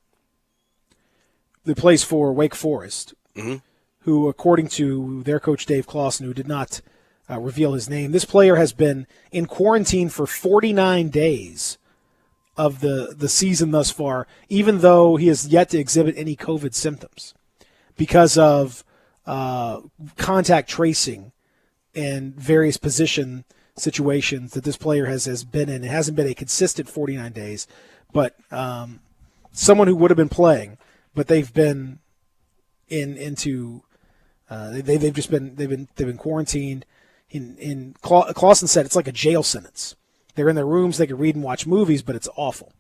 [SPEAKER 1] that plays for Wake Forest,
[SPEAKER 2] Mm-hmm.
[SPEAKER 1] who, according to their coach Dave Clawson, who did not reveal his name, this player has been in quarantine for 49 days of the season thus far, even though he has yet to exhibit any COVID symptoms because of contact tracing and various position situations that this player has been in. It hasn't been a consistent 49 days, but someone who would have been playing, but they've been they've been quarantined. Clawson said it's like a jail sentence. They're in their rooms, they can read and watch movies, but it's awful.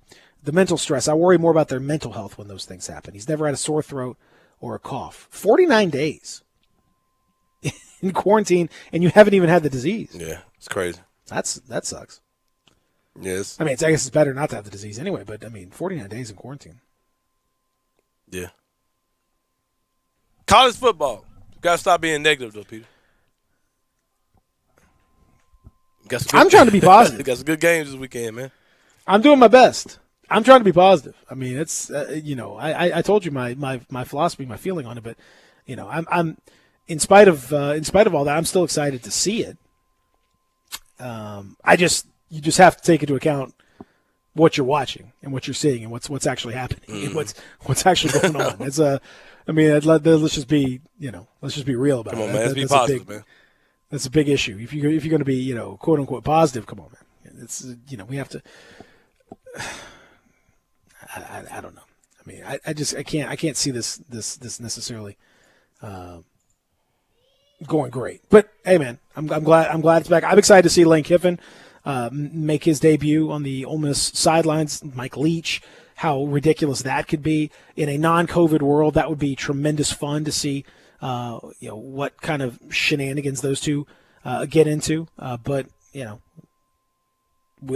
[SPEAKER 1] The mental stress, I worry more about their mental health when those things happen. He's never had a sore throat or a cough. 49 days in quarantine, and you haven't even had the disease.
[SPEAKER 2] Yeah, it's crazy.
[SPEAKER 1] That sucks.
[SPEAKER 2] Yes.
[SPEAKER 1] I mean, I guess it's better not to have the disease anyway, but, 49 days in quarantine.
[SPEAKER 2] Yeah. College football. Got to stop being negative, though, Peter.
[SPEAKER 1] I'm trying to be positive.
[SPEAKER 2] Got some good games this weekend, man.
[SPEAKER 1] I'm doing my best. I'm trying to be positive. I mean, it's I told you my philosophy, my feeling on it, but I'm in spite of all that, I'm still excited to see it. You just have to take into account what you're watching and what you're seeing and what's actually happening and what's actually going on. It's let's just be real about it.
[SPEAKER 2] Come on, man. Let's be positive, man.
[SPEAKER 1] That's a big issue. If you're going to be, quote unquote positive, come on, man. It's we have to. I don't know. I mean, I can't see this necessarily going great. But hey, man, I'm glad it's back. I'm excited to see Lane Kiffin make his debut on the Ole Miss sidelines. Mike Leach, how ridiculous that could be in a non-COVID world. That would be tremendous fun to see. What kind of shenanigans those two get into. But we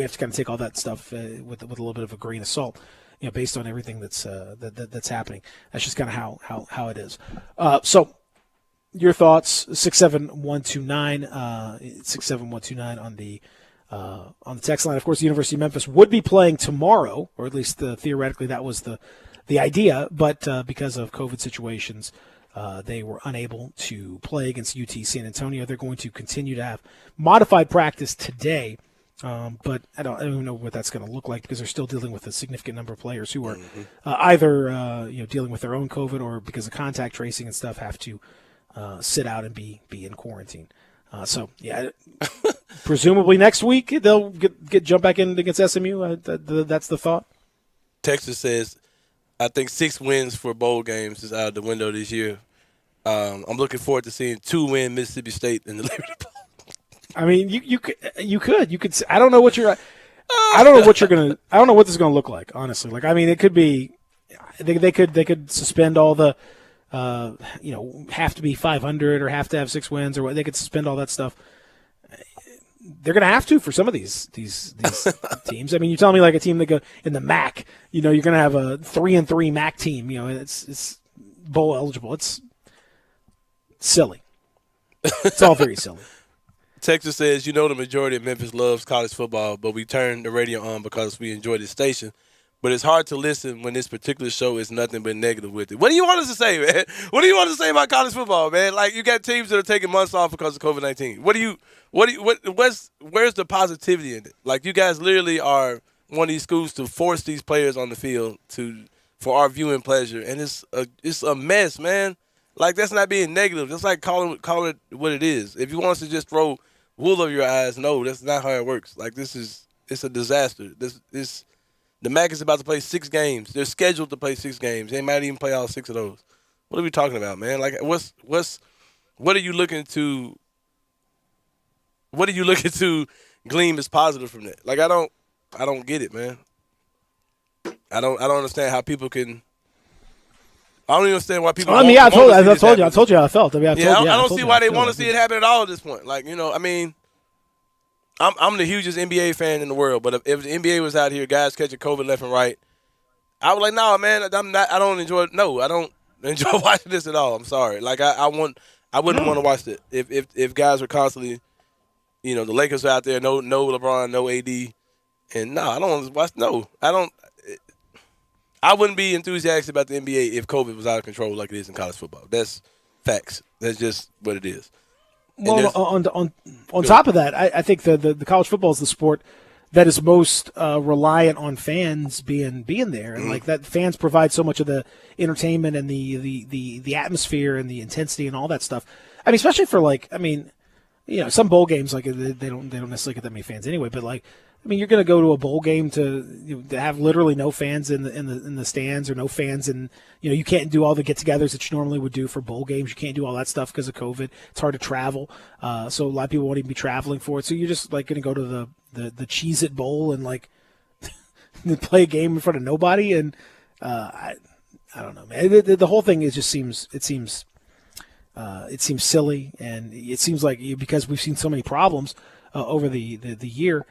[SPEAKER 1] have to kind of take all that stuff with a little bit of a grain of salt, based on everything that's happening. That's just kind of how it is. So your thoughts, 67129, 67129 on the text line. Of course, the University of Memphis would be playing tomorrow, or at least theoretically that was the idea, but because of COVID situations, they were unable to play against UT San Antonio. They're going to continue to have modified practice today, but I don't even know what that's going to look like because they're still dealing with a significant number of players who are either dealing with their own COVID or because of contact tracing and stuff have to sit out and be in quarantine. Presumably next week they'll get jump back in against SMU. That's the thought.
[SPEAKER 2] Texas says, I think 6 wins for bowl games is out of the window this year. I'm looking forward to seeing 2-win Mississippi State in the Liberty Bowl.
[SPEAKER 1] I mean, you could. I don't know what you're. I don't know what you're gonna. I don't know what this is gonna look like. Honestly, it could be. They could suspend all the. Have to be 500 or have to have 6 wins or what. They could suspend all that stuff. They're going to have to for some of these teams. I mean, you're telling me like a team that go in the MAC, you're going to have a 3-3 MAC team. It's bowl eligible. It's silly. It's all very silly.
[SPEAKER 2] Texas says, the majority of Memphis loves college football, but we turn the radio on because we enjoy the station. But it's hard to listen when this particular show is nothing but negative with it. What do you want us to say, man? What do you want to say about college football, man? Like, you got teams that are taking months off because of COVID-19. Where's the positivity in it? Like, you guys literally are one of these schools to force these players on the field for our viewing pleasure, and it's a mess, man. Like, that's not being negative. That's like call it what it is. If you want us to just throw wool over your eyes, no, that's not how it works. Like, it's a disaster. The MAC is about to play 6 games. They're scheduled to play 6 games. They might even play all 6 of those. What are we talking about, man? Like, what are you looking to? What are you looking to glean as positive from that? Like, I don't get it, man. I don't understand how people can. I don't even understand why people.
[SPEAKER 1] I told you how I felt. I
[SPEAKER 2] don't see why they want to see it happen at all at this point. Like, I mean. I'm the hugest NBA fan in the world, but if the NBA was out here, guys catching COVID left and right, I was like, no, man, I don't enjoy watching this at all. I'm sorry. Like, I wouldn't want to watch it if guys were constantly, the Lakers are out there, no LeBron, no AD, and no, I don't want to watch. No, I don't. I wouldn't be enthusiastic about the NBA if COVID was out of control like it is in college football. That's facts. That's just what it is.
[SPEAKER 1] Well, on top of that, I think the college football is the sport that is most reliant on fans being there, and like that fans provide so much of the entertainment and the atmosphere and the intensity and all that stuff. I mean, especially for some bowl games they don't necessarily get that many fans anyway, but you're going to go to a bowl game to have literally no fans in the stands or no fans, and you can't do all the get-togethers that you normally would do for bowl games. You can't do all that stuff because of COVID. It's hard to travel, so a lot of people won't even be traveling for it. So you're just going to go to the Cheez-It Bowl and play a game in front of nobody. And I don't know, man. The whole thing seems silly, and it seems like because we've seen so many problems over the year.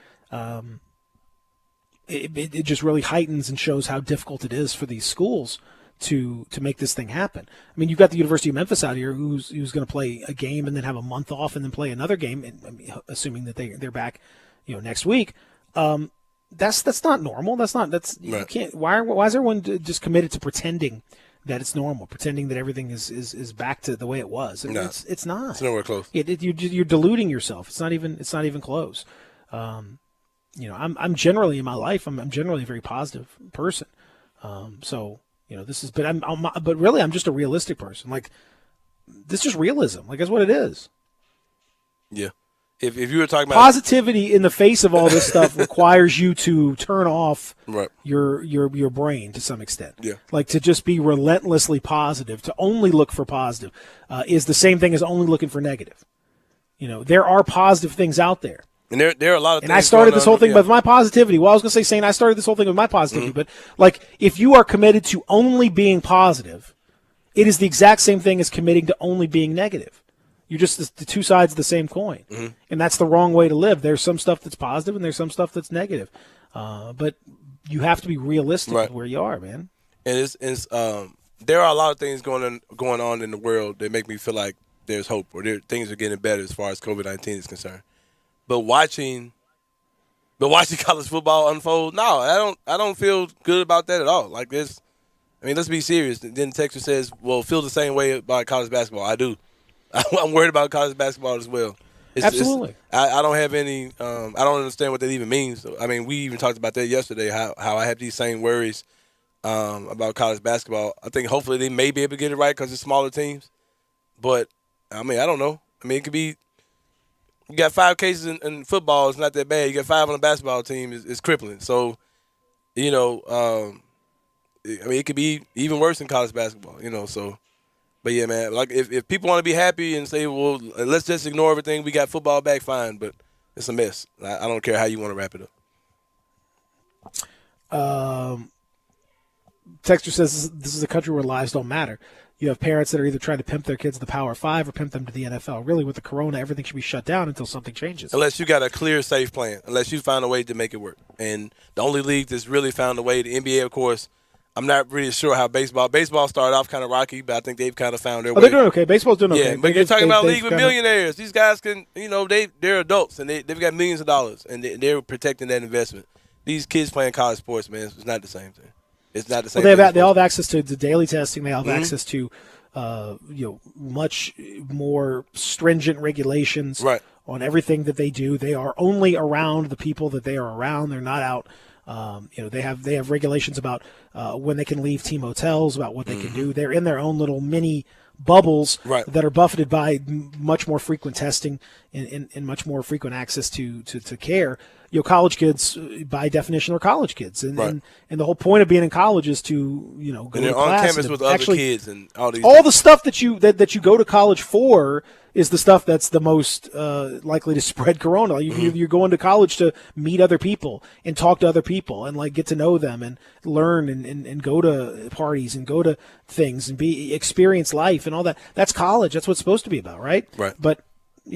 [SPEAKER 1] It just really heightens and shows how difficult it is for these schools to make this thing happen. I mean, you've got the University of Memphis out here who's going to play a game and then have a month off and then play another game, assuming that they're back, next week. That's not normal. You can't. Why is everyone just committed to pretending that it's normal, pretending that everything is back to the way it was? I mean, it's not.
[SPEAKER 2] It's nowhere close.
[SPEAKER 1] You're deluding yourself. It's not even close. I'm generally in my life, I'm generally a very positive person. But really I'm just a realistic person. This is just realism. That's what it is.
[SPEAKER 2] Yeah. If you were talking about
[SPEAKER 1] positivity in the face of all this stuff requires you to turn off
[SPEAKER 2] right.
[SPEAKER 1] your brain to some extent.
[SPEAKER 2] Yeah.
[SPEAKER 1] To just be relentlessly positive, to only look for positive, is the same thing as only looking for negative. There are positive things out there.
[SPEAKER 2] And there are a lot of things.
[SPEAKER 1] And I started this whole thing with my positivity. Well, I was going to say, Shane, I started this whole thing with my positivity. But, if you are committed to only being positive, it is the exact same thing as committing to only being negative. You're just the two sides of the same coin. Mm-hmm. And that's the wrong way to live. There's some stuff that's positive and there's some stuff that's negative. But you have to be realistic with where you are, man.
[SPEAKER 2] And there are a lot of things going on in the world that make me feel like there's hope or things are getting better as far as COVID-19 is concerned. But watching college football unfold, no, I don't feel good about that at all. Let's be serious. Then Texas says, well, feel the same way about college basketball. I do. I'm worried about college basketball as well.
[SPEAKER 1] Absolutely.
[SPEAKER 2] I don't have any I don't understand what that even means. I mean, we even talked about that yesterday, how I have these same worries about college basketball. I think hopefully they may be able to get it right because it's smaller teams. But, I don't know. It could be you got 5 cases in football, it's not that bad. You got 5 on the basketball team, it's crippling. So, it could be even worse in college basketball, so. But, yeah, man, if people want to be happy and say, well, let's just ignore everything, we got football back, fine, but it's a mess. I don't care how you want to wrap it up.
[SPEAKER 1] Texter says this is a country where lives don't matter. You have parents that are either trying to pimp their kids to the Power 5 or pimp them to the NFL. Really, with the corona, everything should be shut down until something changes.
[SPEAKER 2] Unless you got a clear, safe plan. Unless you find a way to make it work. And the only league that's really found a way, the NBA, of course, I'm not really sure how baseball started off kind of rocky, but I think they've kind of found their way.
[SPEAKER 1] They're doing okay. Baseball's doing okay.
[SPEAKER 2] Yeah, but you're talking about a league with millionaires. These guys can, they're adults, and they've got millions of dollars, and they're protecting that investment. These kids playing college sports, man, it's not the same thing. It's not the same thing.
[SPEAKER 1] They all have access to daily testing. They all have access to much more stringent regulations on everything that they do. They are only around the people that they are around. They're not out. They have regulations about when they can leave team hotels, about what they can do. They're in their own little mini bubbles that are buffeted by much more frequent testing and much more frequent access to care. College kids, by definition, are college kids, and the whole point of being in college is to go
[SPEAKER 2] and they're
[SPEAKER 1] to
[SPEAKER 2] on
[SPEAKER 1] class
[SPEAKER 2] campus with other kids and all these.
[SPEAKER 1] All the stuff that you go to college for is the stuff that's the most likely to spread corona. You're going to college to meet other people and talk to other people and get to know them and learn and go to parties and go to things and experience life and all that. That's college. That's what it's supposed to be about, right?
[SPEAKER 2] Right.
[SPEAKER 1] But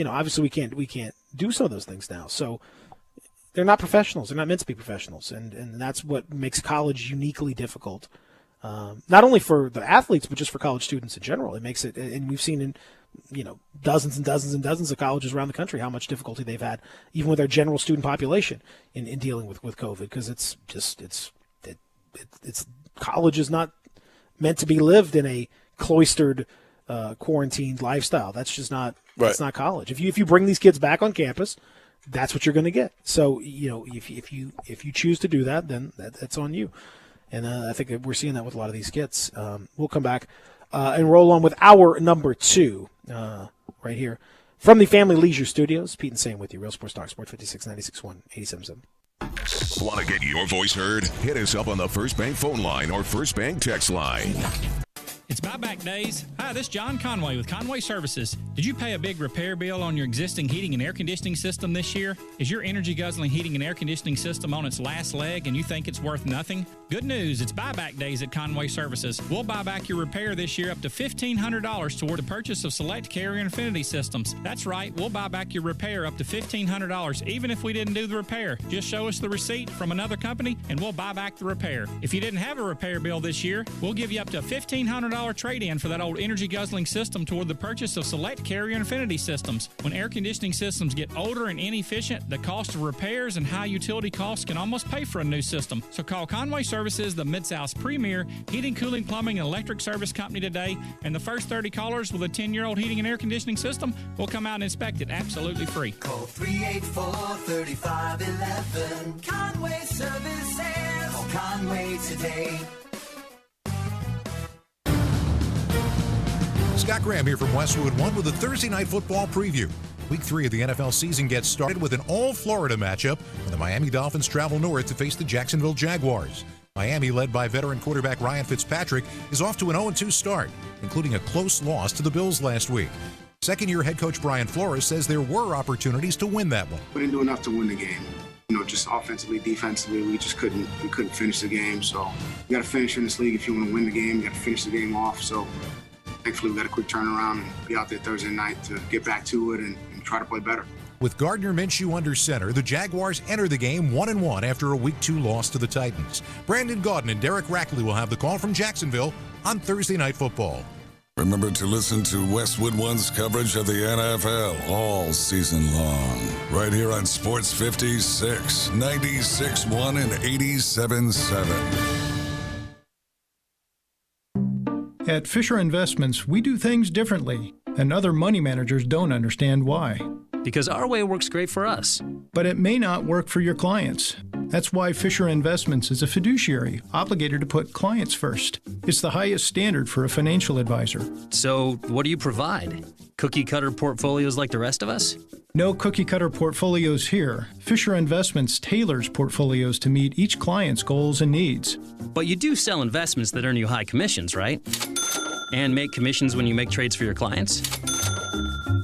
[SPEAKER 1] obviously we can't do some of those things now. So they're not professionals. They're not meant to be professionals, and that's what makes college uniquely difficult. Not only for the athletes, but just for college students in general. It makes it, and we've seen in dozens and dozens and dozens of colleges around the country how much difficulty they've had, even with their general student population, in dealing with COVID, because it's college is not meant to be lived in a cloistered, quarantined lifestyle. That's just not.
[SPEAKER 2] Right.
[SPEAKER 1] That's not college. If you bring these kids back on campus, that's what you're going to get. So if you choose to do that, then that's on you. And I think we're seeing that with a lot of these kids. We'll come back and roll on with our number 2 right here from the Family Leisure Studios. Pete and Sam with you. Real Sports Talk, Sport 56, 96.1, 87.7.
[SPEAKER 4] Want to get your voice heard? Hit us up on the First Bank phone line or First Bank text line.
[SPEAKER 13] It's buyback days. Hi, this is John Conway with Conway Services. Did you pay a big repair bill on your existing heating and air conditioning system this year? Is your energy-guzzling heating and air conditioning system on its last leg and you think it's worth nothing? Good news, it's buyback days at Conway Services. We'll buy back your repair this year up to $1,500 toward the purchase of select Carrier Infinity systems. That's right, we'll buy back your repair up to $1,500 even if we didn't do the repair. Just show us the receipt from another company and we'll buy back the repair. If you didn't have a repair bill this year, we'll give you up to a $1,500 trade-in for that old energy-guzzling system toward the purchase of select Carrier Infinity systems. When air conditioning systems get older and inefficient, the cost of repairs and high utility costs can almost pay for a new system. So call Conway Services, the Mid-South's premier heating, cooling, plumbing, and electric service company today, and the first 30 callers with a 10-year-old heating and air conditioning system will come out and inspect it absolutely free.
[SPEAKER 12] Call 384-3511. Conway Services. Call Conway today.
[SPEAKER 15] Scott Graham here from Westwood One with a Thursday night football preview. Week 3 of the NFL season gets started with an all-Florida matchup when the Miami Dolphins travel north to face the Jacksonville Jaguars. Miami, led by veteran quarterback Ryan Fitzpatrick, is off to an 0-2 start, including a close loss to the Bills last week. Second-year head coach Brian Flores says there were opportunities to win that one.
[SPEAKER 16] We didn't do enough to win the game. Just offensively, defensively, we couldn't finish the game. So you got to finish in this league if you want to win the game. You got to finish the game off. So thankfully, we got a quick turnaround and be out there Thursday night to get back to it and try to play better.
[SPEAKER 15] With Gardner Minshew under center, the Jaguars enter the game 1-1 after a Week 2 loss to the Titans. Brandon Gaudin and Derek Rackley will have the call from Jacksonville on Thursday Night Football.
[SPEAKER 18] Remember to listen to Westwood One's coverage of the NFL all season long. Right here on Sports 56, 96.1 and 87.7.
[SPEAKER 25] At Fisher Investments, we do things differently, and other money managers don't understand why.
[SPEAKER 26] Because our way works great for us.
[SPEAKER 25] But it may not work for your clients. That's why Fisher Investments is a fiduciary obligated to put clients first. It's the highest standard for a financial advisor.
[SPEAKER 26] So, what do you provide? Cookie-cutter portfolios like the rest of us?
[SPEAKER 25] No cookie-cutter portfolios here. Fisher Investments tailors portfolios to meet each client's goals and needs.
[SPEAKER 26] But you do sell investments that earn you high commissions, right? And make commissions when you make trades for your clients?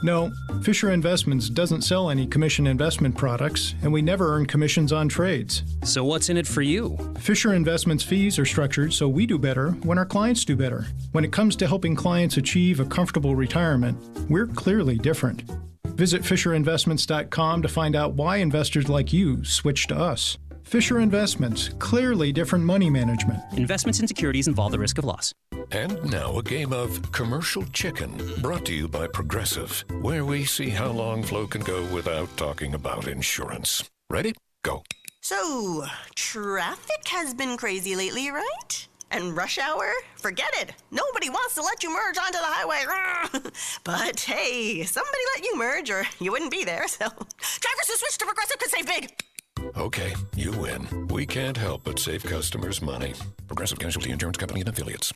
[SPEAKER 25] No, Fisher Investments doesn't sell any commission investment products, and we never earn commissions on trades.
[SPEAKER 26] So what's in it for you?
[SPEAKER 25] Fisher Investments fees are structured so we do better when our clients do better. When it comes to helping clients achieve a comfortable retirement, we're clearly different. Visit FisherInvestments.com to find out why investors like you switch to us. Fisher Investments, clearly different money management.
[SPEAKER 26] Investments in securities involve the risk of loss.
[SPEAKER 27] And now a game of Commercial Chicken, brought to you by Progressive, where we see how long Flo can go without talking about insurance. Ready? Go.
[SPEAKER 28] So, traffic has been crazy lately, right? And rush hour? Forget it. Nobody wants to let you merge onto the highway. But hey, somebody let you merge or you wouldn't be there, so drivers who switch to Progressive could save big.
[SPEAKER 27] Okay, you win. We can't help but save customers money. Progressive Casualty Insurance Company and Affiliates.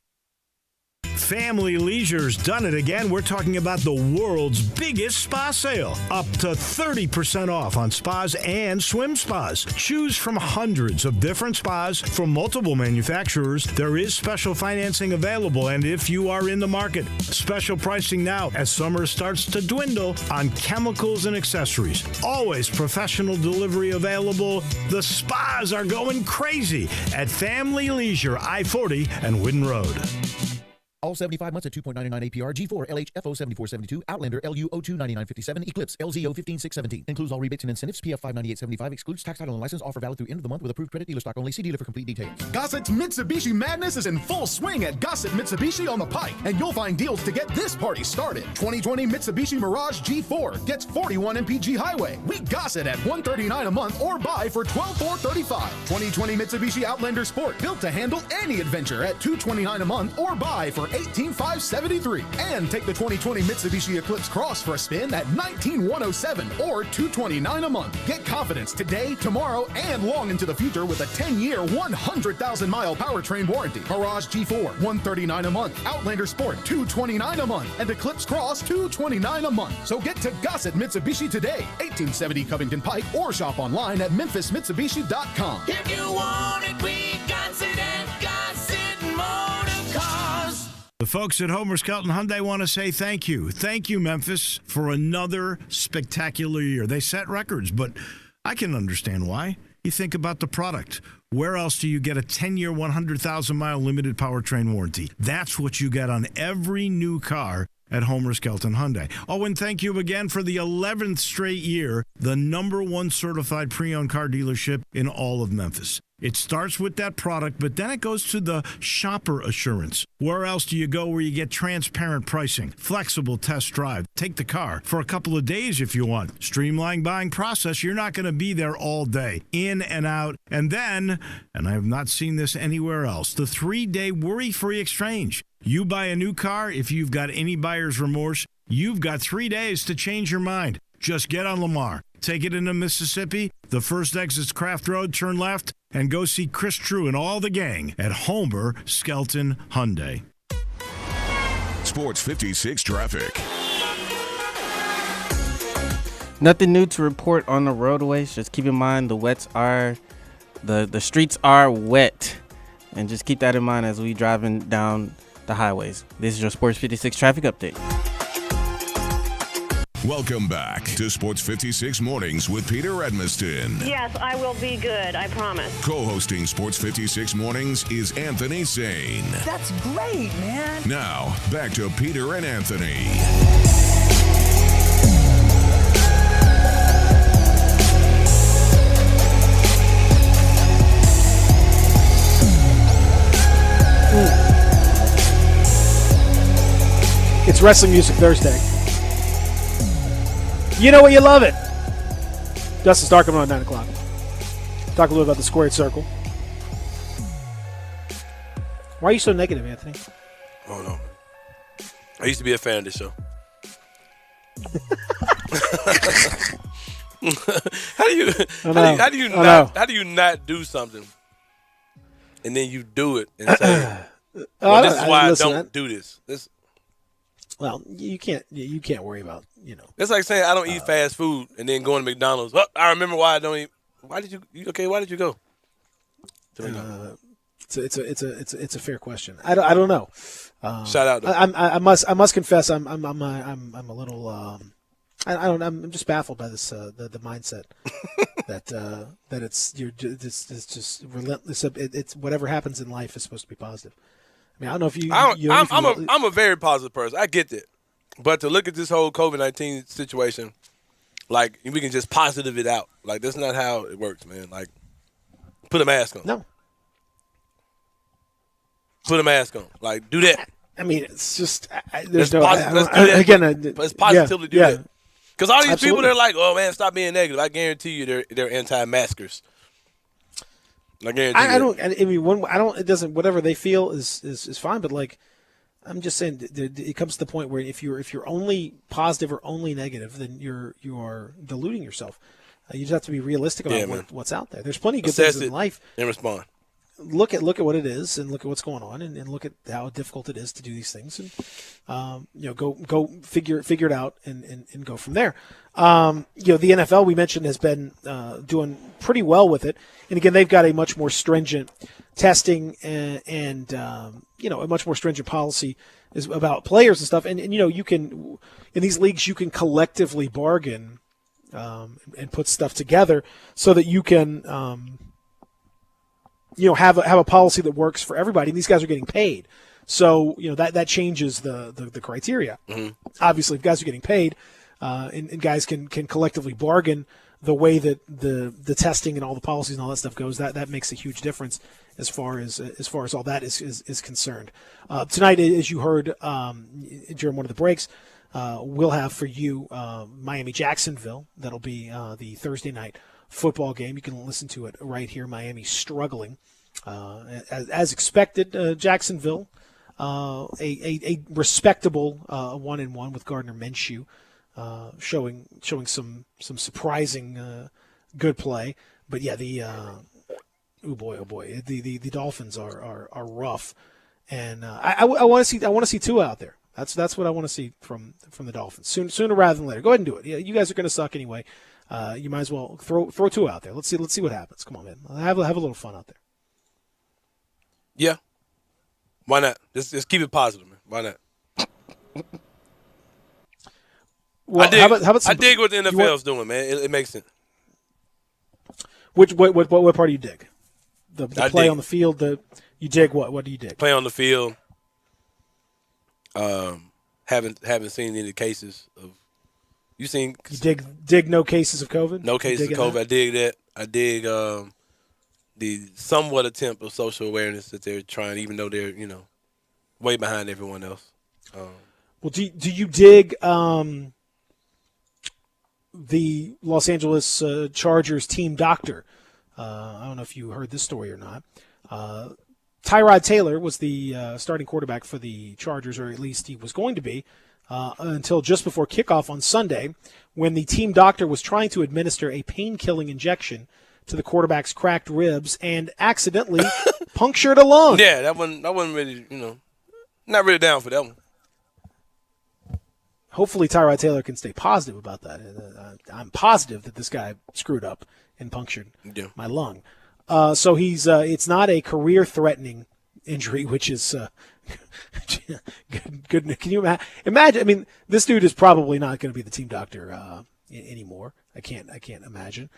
[SPEAKER 23] Family Leisure's done it again. We're talking about the world's biggest spa sale. Up to 30% off on spas and swim spas. Choose from hundreds of different spas from multiple manufacturers. There is special financing available, and if you are in the market, special pricing now as summer starts to dwindle on chemicals and accessories. Always professional delivery available. The spas are going crazy at Family Leisure, I-40 and Whidden Road.
[SPEAKER 7] All 75 months at 2.99 APR. G4 LHFO 7472. Outlander LU 029957. Eclipse LZO 15617. Includes all rebates and incentives. PF 59875. Excludes tax, title, and license. Offer valid through end of the month with approved credit. Dealer stock only. See dealer for complete details.
[SPEAKER 5] Gossett's Mitsubishi Madness is in full swing at Gossett Mitsubishi on the Pike, and you'll find deals to get this party started. 2020 Mitsubishi Mirage G4 gets 41 MPG Highway. We Gossett at $139 a month or buy for $12,435. 2020 Mitsubishi Outlander Sport, built to handle any adventure at $229 a month or buy for $18,573. And take the 2020 Mitsubishi Eclipse Cross for a spin at $19,107 or $229 a month. Get confidence today, tomorrow, and long into the future with a 10-year, 100,000-mile powertrain warranty. Mirage G4, $139 a month. Outlander Sport, $229 a month. And Eclipse Cross, $229 a month. So get to Gossett Mitsubishi today, 1870 Covington Pike, or shop online at memphismitsubishi.com.
[SPEAKER 12] If you want it, we got it at Gossett Motor Cars.
[SPEAKER 23] The folks at Homer Skelton Hyundai want to say thank you. Thank you, Memphis, for another spectacular year. They set records, but I can understand why. You think about the product. Where else do you get a 10-year, 100,000-mile limited powertrain warranty? That's what you get on every new car at Homer Skelton Hyundai. Oh, and thank you again for the 11th straight year, the #1 certified pre-owned car dealership in all of Memphis. It starts with that product, but then it goes to the shopper assurance. Where else do you go where you get transparent pricing, flexible test drive, take the car for a couple of days if you want, streamlined buying process? You're not going to be there all day, in and out. And then, and I have not seen this anywhere else, the 3-day worry-free exchange. You buy a new car, if you've got any buyer's remorse, you've got 3 days to change your mind. Just get on Lamar, take it into Mississippi, the first exit's Craft Road, turn left, and go see Chris True and all the gang at Homer Skelton Hyundai.
[SPEAKER 4] Sports 56 traffic.
[SPEAKER 3] Nothing new to report on the roadways. Just keep in mind the streets are wet, and just keep that in mind as we driving down the highways. This is your Sports 56 traffic update.
[SPEAKER 4] Welcome back to Sports 56 Mornings with Peter Edmiston.
[SPEAKER 19] Yes, I will be good, I promise.
[SPEAKER 4] Co-hosting Sports 56 Mornings is Anthony Sane.
[SPEAKER 19] That's great, man.
[SPEAKER 4] Now, back to Peter and Anthony.
[SPEAKER 1] It's Wrestling Music Thursday. You know what? You love it. Dustin Stark coming on 9 o'clock. Talk a little about the squared circle. Why are you so negative, Anthony?
[SPEAKER 2] Oh, no. I used to be a fan of this show. How do you not do something and then you do it and say, well, this is why I don't do this.
[SPEAKER 1] Well, you can't worry about,
[SPEAKER 2] It's like saying I don't eat fast food and then going to McDonald's. Oh, I remember why I don't eat. Why did you go?
[SPEAKER 1] It's a fair question. I don't know.
[SPEAKER 2] Shout out.
[SPEAKER 1] I must confess I'm a little I'm just baffled by this the mindset that it's just relentless. It's whatever happens in life is supposed to be positive. I mean, I don't know if you.
[SPEAKER 2] I'm a very positive person. I get that, but to look at this whole COVID-19 situation, like we can just positive it out. Like that's not how it works, man. Like put a mask on.
[SPEAKER 1] No.
[SPEAKER 2] Put a mask on. Like do that.
[SPEAKER 1] I mean, it's just
[SPEAKER 2] let's do that. Let's positively do that. Because all these people, they're like, "Oh man, stop being negative." I guarantee you, they're anti-maskers. I guarantee.
[SPEAKER 1] I don't. I mean, I don't. It doesn't. Whatever they feel is fine. But like, I'm just saying, it comes to the point where if you're only positive or only negative, then you are deluding yourself. You just have to be realistic about what's out there. There's plenty of good things in life.
[SPEAKER 2] And respond.
[SPEAKER 1] Look at what it is, and look at what's going on, and look at how difficult it is to do these things, and go figure it out, and go from there. The NFL we mentioned has been doing pretty well with it, and again they've got a much more stringent testing and a much more stringent policy is about players and stuff, and you can in these leagues you can collectively bargain and put stuff together so that you can. Have a policy that works for everybody. And these guys are getting paid. So that changes the criteria. Obviously, if guys are getting paid, and guys can collectively bargain the way that the testing and all the policies and all that stuff goes, that makes a huge difference as far as all that is concerned. Tonight, as you heard during one of the breaks, we'll have for you Miami Jacksonville. That'll be the Thursday night football game. You can listen to it right here. Miami struggling as expected. Jacksonville, a respectable 1-1 with Gardner Minshew. Showing some surprising good play, but yeah, oh boy, the Dolphins are rough, and I want to see Tua out there. That's what I want to see from the Dolphins sooner rather than later. Go ahead and do it. Yeah, you guys are going to suck anyway. You might as well throw Tua out there. Let's see what happens. Come on, man, have a little fun out there.
[SPEAKER 2] Yeah, why not? Just keep it positive, man. Why not?
[SPEAKER 1] Well,
[SPEAKER 2] I dig,
[SPEAKER 1] how about
[SPEAKER 2] I dig what the NFL's doing, man. It makes sense.
[SPEAKER 1] What part do you dig? The play
[SPEAKER 2] dig.
[SPEAKER 1] on the field. You dig what? What do you dig?
[SPEAKER 2] Play on the field. Haven't seen any cases of. You seen?
[SPEAKER 1] You dig no cases of COVID?
[SPEAKER 2] No cases of COVID. I dig that. I dig the somewhat attempt of social awareness that they're trying, even though they're way behind everyone else.
[SPEAKER 1] Well, do you dig the Los Angeles Chargers team doctor? I don't know if you heard this story or not. Tyrod Taylor was the starting quarterback for the Chargers, or at least he was going to be, until just before kickoff on Sunday, when the team doctor was trying to administer a pain-killing injection to the quarterback's cracked ribs and accidentally punctured a lung.
[SPEAKER 2] Yeah, that wasn't really, not really down for that one.
[SPEAKER 1] Hopefully Tyrod Taylor can stay positive about that. I'm positive that this guy screwed up and punctured my lung. So he's it's not a career-threatening injury, which is good. Can you imagine? I mean, this dude is probably not going to be the team doctor anymore. I can't imagine.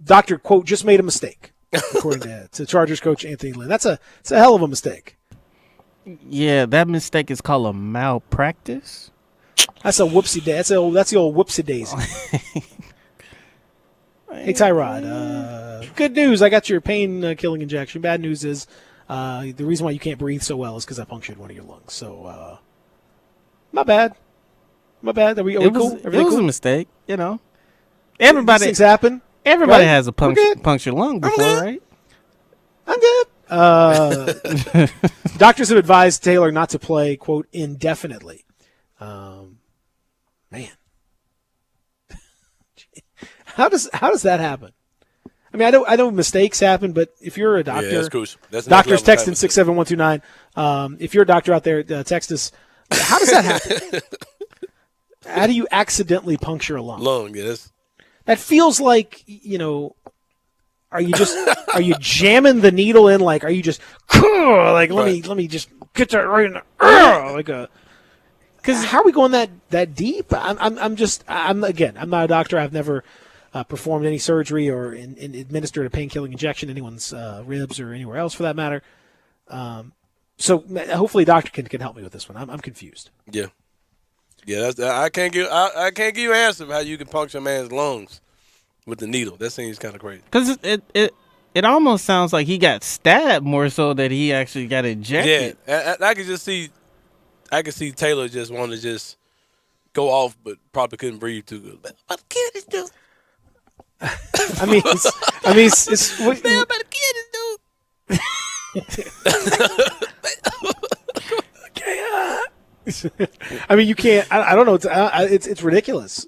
[SPEAKER 1] Doctor, quote, just made a mistake, according to Chargers coach Anthony Lynn. It's a hell of a mistake.
[SPEAKER 3] Yeah, that mistake is called a malpractice.
[SPEAKER 1] That's a whoopsie day. That's the old whoopsie daisy. Hey Tyrod, good news. I got your pain killing injection. Bad news is the reason why you can't breathe so well is because I punctured one of your lungs. So not bad. Are we cool?
[SPEAKER 3] It was a mistake. Everybody.
[SPEAKER 1] These things happen.
[SPEAKER 3] Everybody
[SPEAKER 1] right?
[SPEAKER 3] has a punctured lung before, right?
[SPEAKER 1] I'm good. Doctors have advised Taylor not to play, quote, indefinitely. Man, how does that happen? I mean, I know mistakes happen, but if you're a doctor,
[SPEAKER 2] that's crucial.
[SPEAKER 1] Doctors text in 67129. If you're a doctor out there, text us. How does that happen? How do you accidentally puncture a lung?
[SPEAKER 2] Yes.
[SPEAKER 1] That feels like, are you jamming the needle in? Like, are you just let me just get that right in the because how are we going that deep? I'm not a doctor. I've never performed any surgery or administered a pain-killing injection to anyone's ribs or anywhere else for that matter. So hopefully a doctor can help me with this one. I'm confused.
[SPEAKER 2] Yeah. Yeah, I can't give you an answer of how you can puncture a man's lungs with the needle. That seems kind of crazy.
[SPEAKER 3] Because it almost sounds like he got stabbed more so that he actually got ejected.
[SPEAKER 2] Yeah, I can just see. I can see Taylor just want to just go off, but probably couldn't breathe too good. What can he do?
[SPEAKER 1] I mean, it's what
[SPEAKER 2] about the
[SPEAKER 1] I mean, you can't. I don't know. It's ridiculous.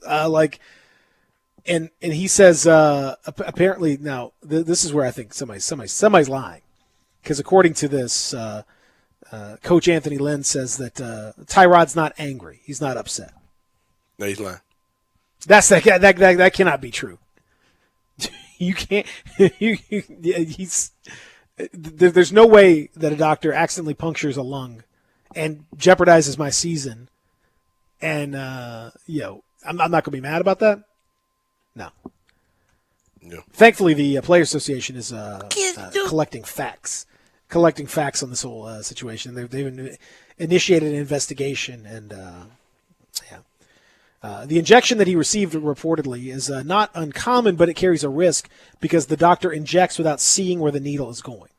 [SPEAKER 1] And he says apparently now this is where I think somebody's lying, because according to this, Coach Anthony Lynn says that Tyrod's not angry. He's not upset.
[SPEAKER 2] No, he's lying.
[SPEAKER 1] That cannot be true. You can't. There's no way that a doctor accidentally punctures a lung and jeopardizes my season. And I'm not going to be mad about that. No. Thankfully, the Players Association is collecting facts. collecting facts on this whole situation. They've initiated an investigation, and the injection that he received reportedly is not uncommon, but it carries a risk because the doctor injects without seeing where the needle is going.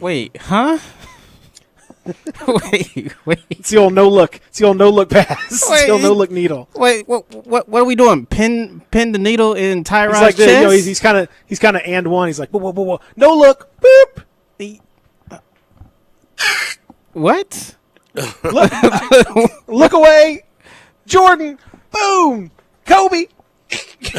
[SPEAKER 3] Wait, huh? wait.
[SPEAKER 1] It's the old no look. It's the old no look pass. It's the old no look needle.
[SPEAKER 3] Wait, what are we doing? Pin the needle in Tyrod's
[SPEAKER 1] He's like
[SPEAKER 3] chest?
[SPEAKER 1] you know, he's kind of and one. He's like whoa. No look. Boop.
[SPEAKER 3] What?
[SPEAKER 1] Look away. Jordan. Boom. Kobe.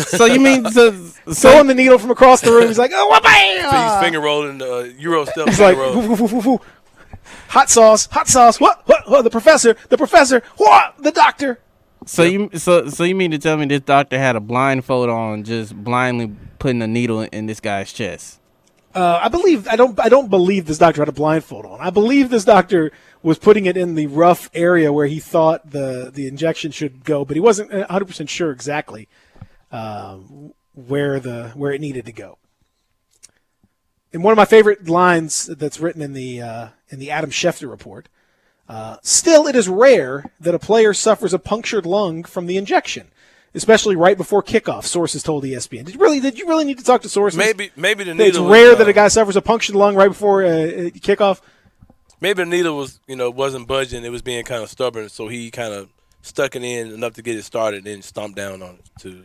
[SPEAKER 3] So you mean
[SPEAKER 1] throwing the needle from across the room? He's like, oh, bam!
[SPEAKER 2] So he's finger rolling the Euro step.
[SPEAKER 1] He's like, woo. Hot sauce. What? The professor. What? The doctor.
[SPEAKER 3] So you mean to tell me this doctor had a blindfold on, just blindly putting a needle in this guy's chest?
[SPEAKER 1] I don't believe this doctor had a blindfold on. I believe this doctor was putting it in the rough area where he thought the injection should go, but he wasn't 100% sure exactly where it needed to go. And one of my favorite lines that's written in the Adam Schefter report, still it is rare that a player suffers a punctured lung from the injection, especially right before kickoff, sources told ESPN. Did you really need to talk to sources?
[SPEAKER 2] Maybe the needle.
[SPEAKER 1] It's rare that a guy suffers a punctured lung right before kickoff.
[SPEAKER 2] Maybe the needle wasn't budging. It was being kind of stubborn, so he kind of stuck it in enough to get it started, and then stomped down on it to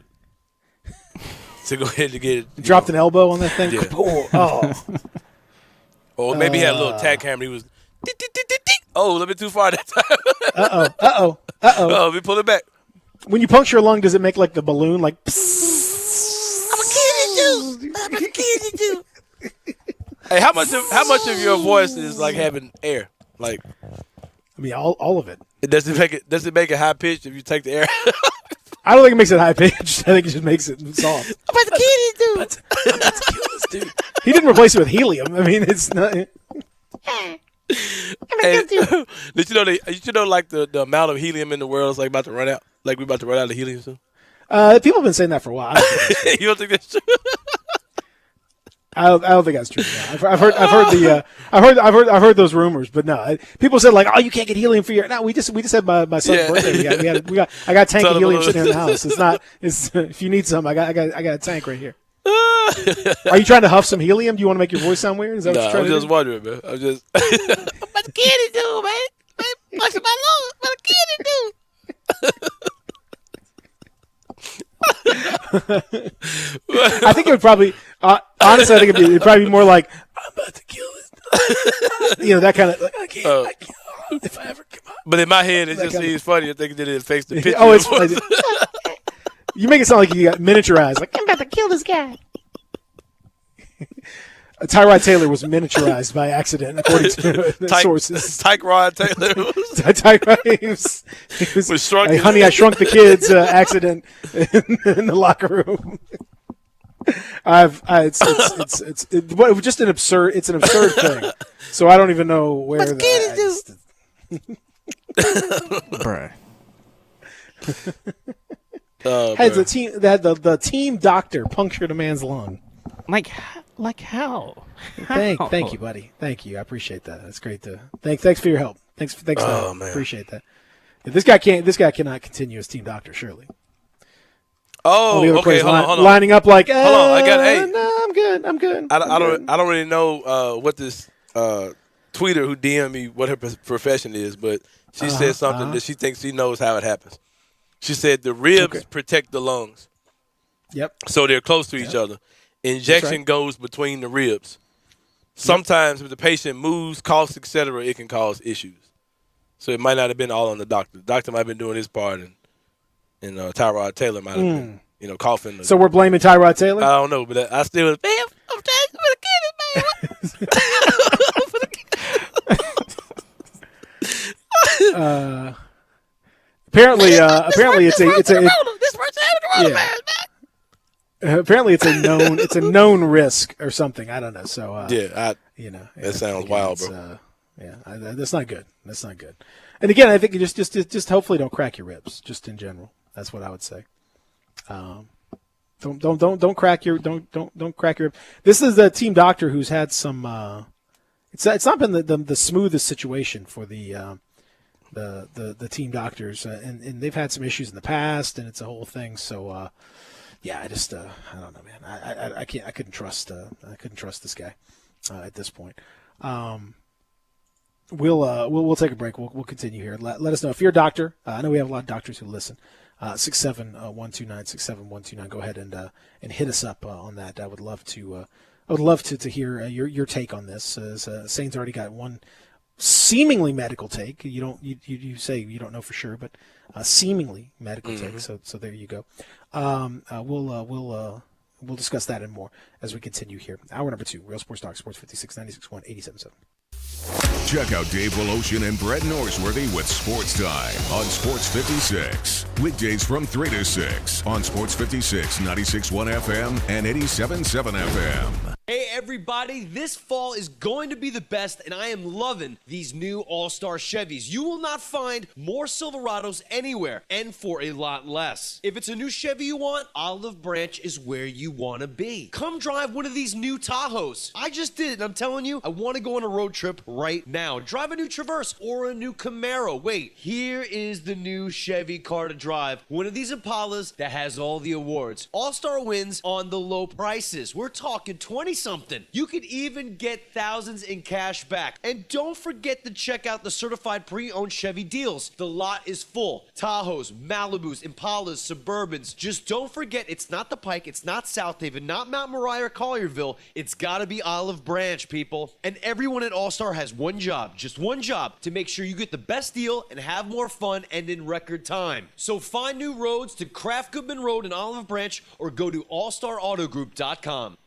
[SPEAKER 2] go ahead to get it.
[SPEAKER 1] Dropped an elbow on that thing.
[SPEAKER 2] Yeah.
[SPEAKER 1] Oh.
[SPEAKER 2] Or maybe he had a little tack hammer. He was a little bit too far that time.
[SPEAKER 1] Uh-oh.
[SPEAKER 2] Let me pull it back.
[SPEAKER 1] When you puncture a lung, does it make like the balloon like
[SPEAKER 12] I'm a kid too.
[SPEAKER 2] Hey, how much of your voice is like having air? Like,
[SPEAKER 1] I mean, all of it.
[SPEAKER 2] Does it make it high pitched if you take the air?
[SPEAKER 1] I don't think it makes it high pitched. I think it just makes it soft.
[SPEAKER 12] I'm about to kill this dude.
[SPEAKER 2] I'm about to kill this dude.
[SPEAKER 1] He didn't replace it with helium. I mean, it's not.
[SPEAKER 2] Hey, did you know like the amount of helium in the world is like about to run out? Like we're about to run out of helium soon.
[SPEAKER 1] People have been saying that for a while.
[SPEAKER 2] You don't think that's true?
[SPEAKER 1] I don't think that's true. No. I've heard those rumors, but no. People said like, oh, you can't get helium for your. No, we just had my son's birthday. I got a tank of helium sitting in the house. It's if you need some, I got a tank right here. Are you trying to huff some helium? Do you want to make your voice sound weird? Is that what you're trying
[SPEAKER 2] I'm
[SPEAKER 1] to
[SPEAKER 2] just
[SPEAKER 1] do?
[SPEAKER 2] wondering, man. I'm just.
[SPEAKER 12] I'm about to kill this dude, man. Punch my lungs. I'm about to kill this dude.
[SPEAKER 1] I think it would probably, honestly, I think it'd probably be more like, I'm about to kill this. That kind of, like, I can't if I ever come out.
[SPEAKER 2] But in my head, it just seems funny. I think that it affects the picture.
[SPEAKER 1] Oh, it's funny. You make it sound like you got miniaturized. Like,
[SPEAKER 12] I'm about to kill this guy.
[SPEAKER 1] Tyrod Taylor was miniaturized by accident, according to sources.
[SPEAKER 2] Tyrod Taylor.
[SPEAKER 1] He was
[SPEAKER 2] shrunk.
[SPEAKER 1] Honey, I Shrunk the Kids accident in the locker room. It's just an absurd. It's an absurd thing. So I don't even know where that.
[SPEAKER 3] Bruh.
[SPEAKER 1] Had the team that the team doctor punctured a man's lung.
[SPEAKER 3] Like how?
[SPEAKER 1] Thank you, buddy. Thank you. I appreciate that. That's great to thanks for your help. Thanks.
[SPEAKER 2] Oh, man.
[SPEAKER 1] Appreciate that. This guy cannot continue as team doctor, surely.
[SPEAKER 2] Oh,
[SPEAKER 1] the other
[SPEAKER 2] okay.
[SPEAKER 1] players
[SPEAKER 2] Hold on.
[SPEAKER 1] lining up like,
[SPEAKER 2] hold on. I got eight.
[SPEAKER 1] No, I'm good.
[SPEAKER 2] I don't really know what this tweeter who DM'd me what her profession is, but she said something that she thinks she knows how it happens. She said the ribs protect the lungs.
[SPEAKER 1] Yep.
[SPEAKER 2] So they're close to each other. Injection goes between the ribs. Sometimes if the patient moves, coughs, etc., it can cause issues. So it might not have been all on the doctor. The doctor might have been doing his part, and Tyrod Taylor might have been, coughing.
[SPEAKER 1] So we're blaming Tyrod Taylor?
[SPEAKER 2] I don't know, but I still. Man, I'm trying to get it, man.
[SPEAKER 1] Apparently it's a apparently it's a known risk or something. I don't know. So
[SPEAKER 2] that sounds wild, bro.
[SPEAKER 1] That's not good. That's not good. And again, I think you just hopefully don't crack your ribs. Just in general, that's what I would say. Don't crack your don't crack your rib. This is the team doctor who's had some it's not been the smoothest situation for the team doctors, and they've had some issues in the past, and it's a whole thing. So I just I don't know, man. I couldn't trust this guy at this point. We'll take a break. We'll continue here. Let us know if you're a doctor. I know we have a lot of doctors who listen. 67129 Go ahead and hit us up on that. I would love to hear your take on this. As Saints already got one seemingly medical take. You say you don't know for sure, but seemingly medical take. So there you go. We'll discuss that and more as we continue here. Hour number 2, Real Sports Talk, Sports 56, 96.1, 87.7.
[SPEAKER 4] Check out Dave Woloshin and Brett Norsworthy with Sports Time on Sports 56. Weekdays from 3 to 6 on Sports 56, 96.1 FM and 87.7 FM.
[SPEAKER 6] Hey everybody, this fall is going to be the best, and I am loving these new All-Star Chevys. You will not find more Silverados anywhere, and for a lot less. If it's a new Chevy you want, Olive Branch is where you want to be. Come drive one of these new Tahoes. I just did it, and I'm telling you, I want to go on a road trip right now. Drive a new Traverse or a new Camaro. Wait, here is the new Chevy car to drive. One of these Impalas that has all the awards. All-Star wins on the low prices. We're talking 20-something. You could even get thousands in cash back. And don't forget to check out the certified pre-owned Chevy deals. The lot is full. Tahoes, Malibus, Impalas, Suburbans. Just don't forget, it's not the Pike, it's not South Haven, not Mount Moriah or Collierville. It's gotta be Olive Branch, people. And everyone at All-Star has one job, just one job, to make sure you get the best deal and have more fun and in record time. So find new roads to Kraft Goodman Road in Olive Branch or go to allstarautogroup.com.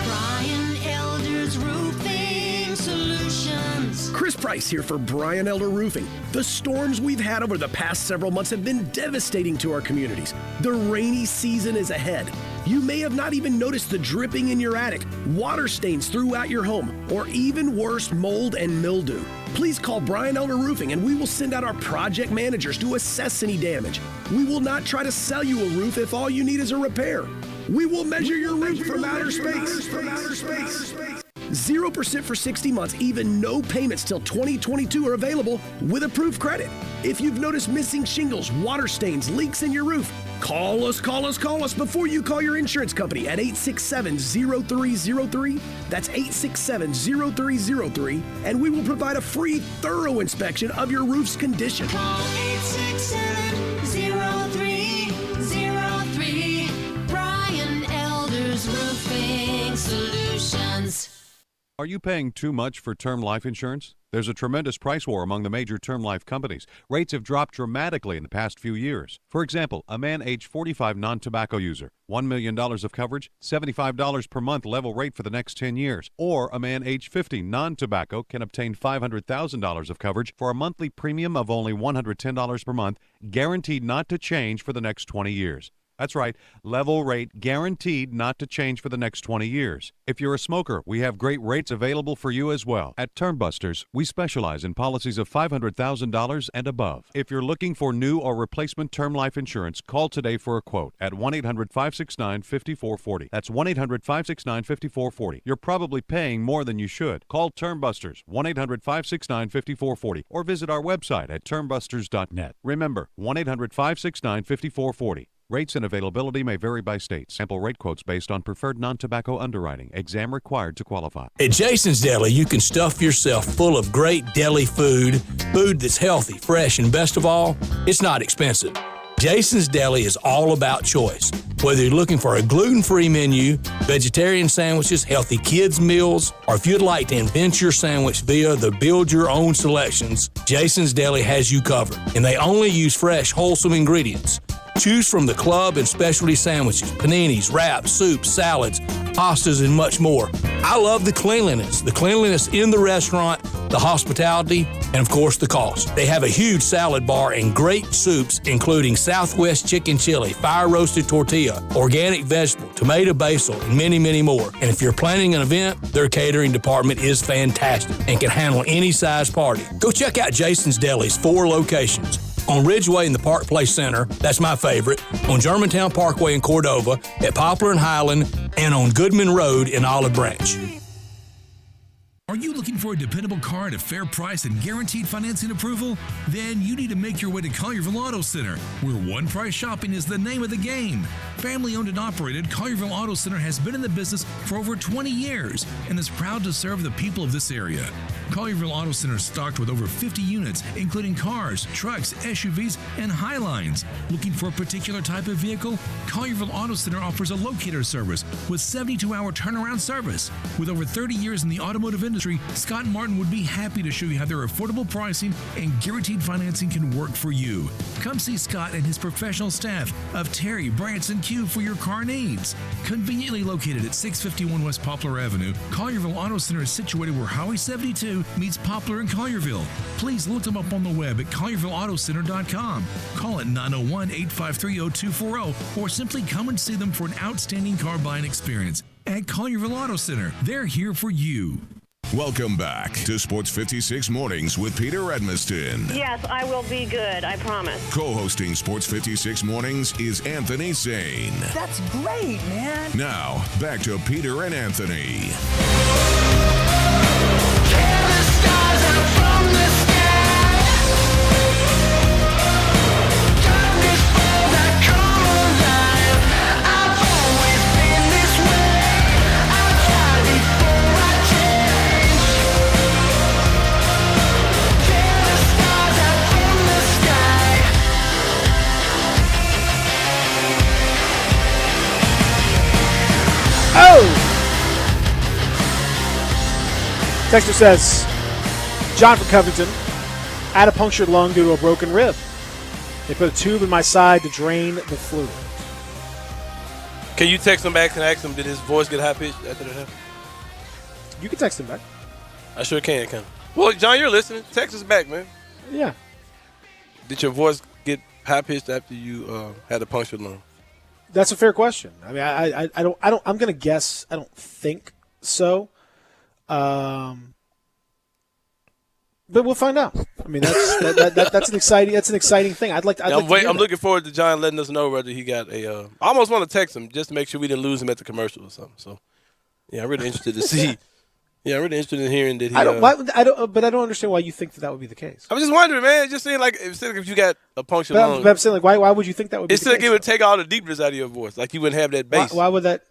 [SPEAKER 12] Brian Elder's Roofing Solutions.
[SPEAKER 8] Chris Price here for Brian Elder Roofing. The storms we've had over the past several months have been devastating to our communities. The rainy season is ahead. You may have not even noticed the dripping in your attic, water stains throughout your home, or even worse, mold and mildew. Please call Brian Elder Roofing and we will send out our project managers to assess any damage. We will not try to sell you a roof if all you need is a repair. We will measure your roof from outer space. 0% for 60 months, even no payments till 2022 are available with approved credit. If you've noticed missing shingles, water stains, leaks in your roof, call us before you call your insurance company at 867-0303. That's 867-0303, and we will provide a free, thorough inspection of your roof's condition.
[SPEAKER 12] Call 867-0303. Brian Elder's Roofing Solutions.
[SPEAKER 9] Are you paying too much for term life insurance? There's a tremendous price war among the major term life companies. Rates have dropped dramatically in the past few years. For example, a man age 45 non-tobacco user, $1 million of coverage, $75 per month level rate for the next 10 years. Or a man age 50 non-tobacco can obtain $500,000 of coverage for a monthly premium of only $110 per month, guaranteed not to change for the next 20 years. That's right, level rate guaranteed not to change for the next 20 years. If you're a smoker, we have great rates available for you as well. At TermBusters, we specialize in policies of $500,000 and above. If you're looking for new or replacement term life insurance, call today for a quote at 1-800-569-5440. That's 1-800-569-5440. You're probably paying more than you should. Call TermBusters, 1-800-569-5440, or visit our website at termbusters.net. Remember, 1-800-569-5440. Rates and availability may vary by state. Sample rate quotes based on preferred non-tobacco underwriting. Exam required to qualify.
[SPEAKER 10] At Jason's Deli, you can stuff yourself full of great deli food that's healthy, fresh, and best of all, it's not expensive. Jason's Deli is all about choice. Whether you're looking for a gluten-free menu, vegetarian sandwiches, healthy kids' meals, or if you'd like to invent your sandwich via the build-your-own selections, Jason's Deli has you covered. And they only use fresh, wholesome ingredients. Choose from the club and specialty sandwiches, paninis, wraps, soups, salads, pastas, and much more. I love the cleanliness in the restaurant, the hospitality, and of course the cost. They have a huge salad bar and great soups, including Southwest chicken chili, fire roasted tortilla, organic vegetable, tomato basil, and many, many more. And if you're planning an event, their catering department is fantastic and can handle any size party. Go check out Jason's Deli's 4 locations. On Ridgeway in the Park Place Center, that's my favorite, on Germantown Parkway in Cordova, at Poplar and Highland, and on Goodman Road in Olive Branch.
[SPEAKER 11] Are you looking for a dependable car at a fair price and guaranteed financing approval? Then you need to make your way to Collierville Auto Center, where one price shopping is the name of the game. Family owned and operated, Collierville Auto Center has been in the business for over 20 years and is proud to serve the people of this area. Collierville Auto Center is stocked with over 50 units, including cars, trucks, SUVs, and Highlines. Looking for a particular type of vehicle? Collierville Auto Center offers a locator service with 72-hour turnaround service. With over 30 years in the automotive industry, Scott Martin would be happy to show you how their affordable pricing and guaranteed financing can work for you. Come see Scott and his professional staff of Terry, Branson, Q for your car needs. Conveniently located at 651 West Poplar Avenue, Collierville Auto Center is situated where Highway 72 meets Poplar and Collierville. Please look them up on the web at ColliervilleAutoCenter.com. Call at 901-853-0240 or simply come and see them for an outstanding car buying experience. At Collierville Auto Center, they're here for you.
[SPEAKER 4] Welcome back to Sports 56 Mornings with Peter Edmiston.
[SPEAKER 19] Yes, I will be good, I promise.
[SPEAKER 4] Co-hosting Sports 56 Mornings is Anthony Zane.
[SPEAKER 19] That's great, man.
[SPEAKER 4] Now, back to Peter and Anthony.
[SPEAKER 1] Texter says, John from Covington, I had a punctured lung due to a broken rib. They put a tube in my side to drain the fluid.
[SPEAKER 2] Can you text him back and ask him, did his voice get high pitched after that happened?
[SPEAKER 1] You can text him back.
[SPEAKER 2] I sure can. Well, John, you're listening. Text us back, man.
[SPEAKER 1] Yeah.
[SPEAKER 2] Did your voice get high pitched after you had a punctured lung?
[SPEAKER 1] That's a fair question. I mean, I don't. I'm going to guess. I don't think so. But we'll find out. I mean, that's an exciting thing. I'm
[SPEAKER 2] looking forward to John letting us know whether he got a. I almost want to text him just to make sure we didn't lose him at the commercial or something. So, yeah, I'm really interested to see. Yeah, I'm really interested in hearing that he.
[SPEAKER 1] I don't understand why you think that would be the case.
[SPEAKER 2] I'm just wondering, man. Just saying, like, if you got a punctured lung,
[SPEAKER 1] but I'm saying, like, why would you think that would be?
[SPEAKER 2] It's like it would take all the deepness out of your voice. Like you wouldn't have that bass.
[SPEAKER 1] Why would that?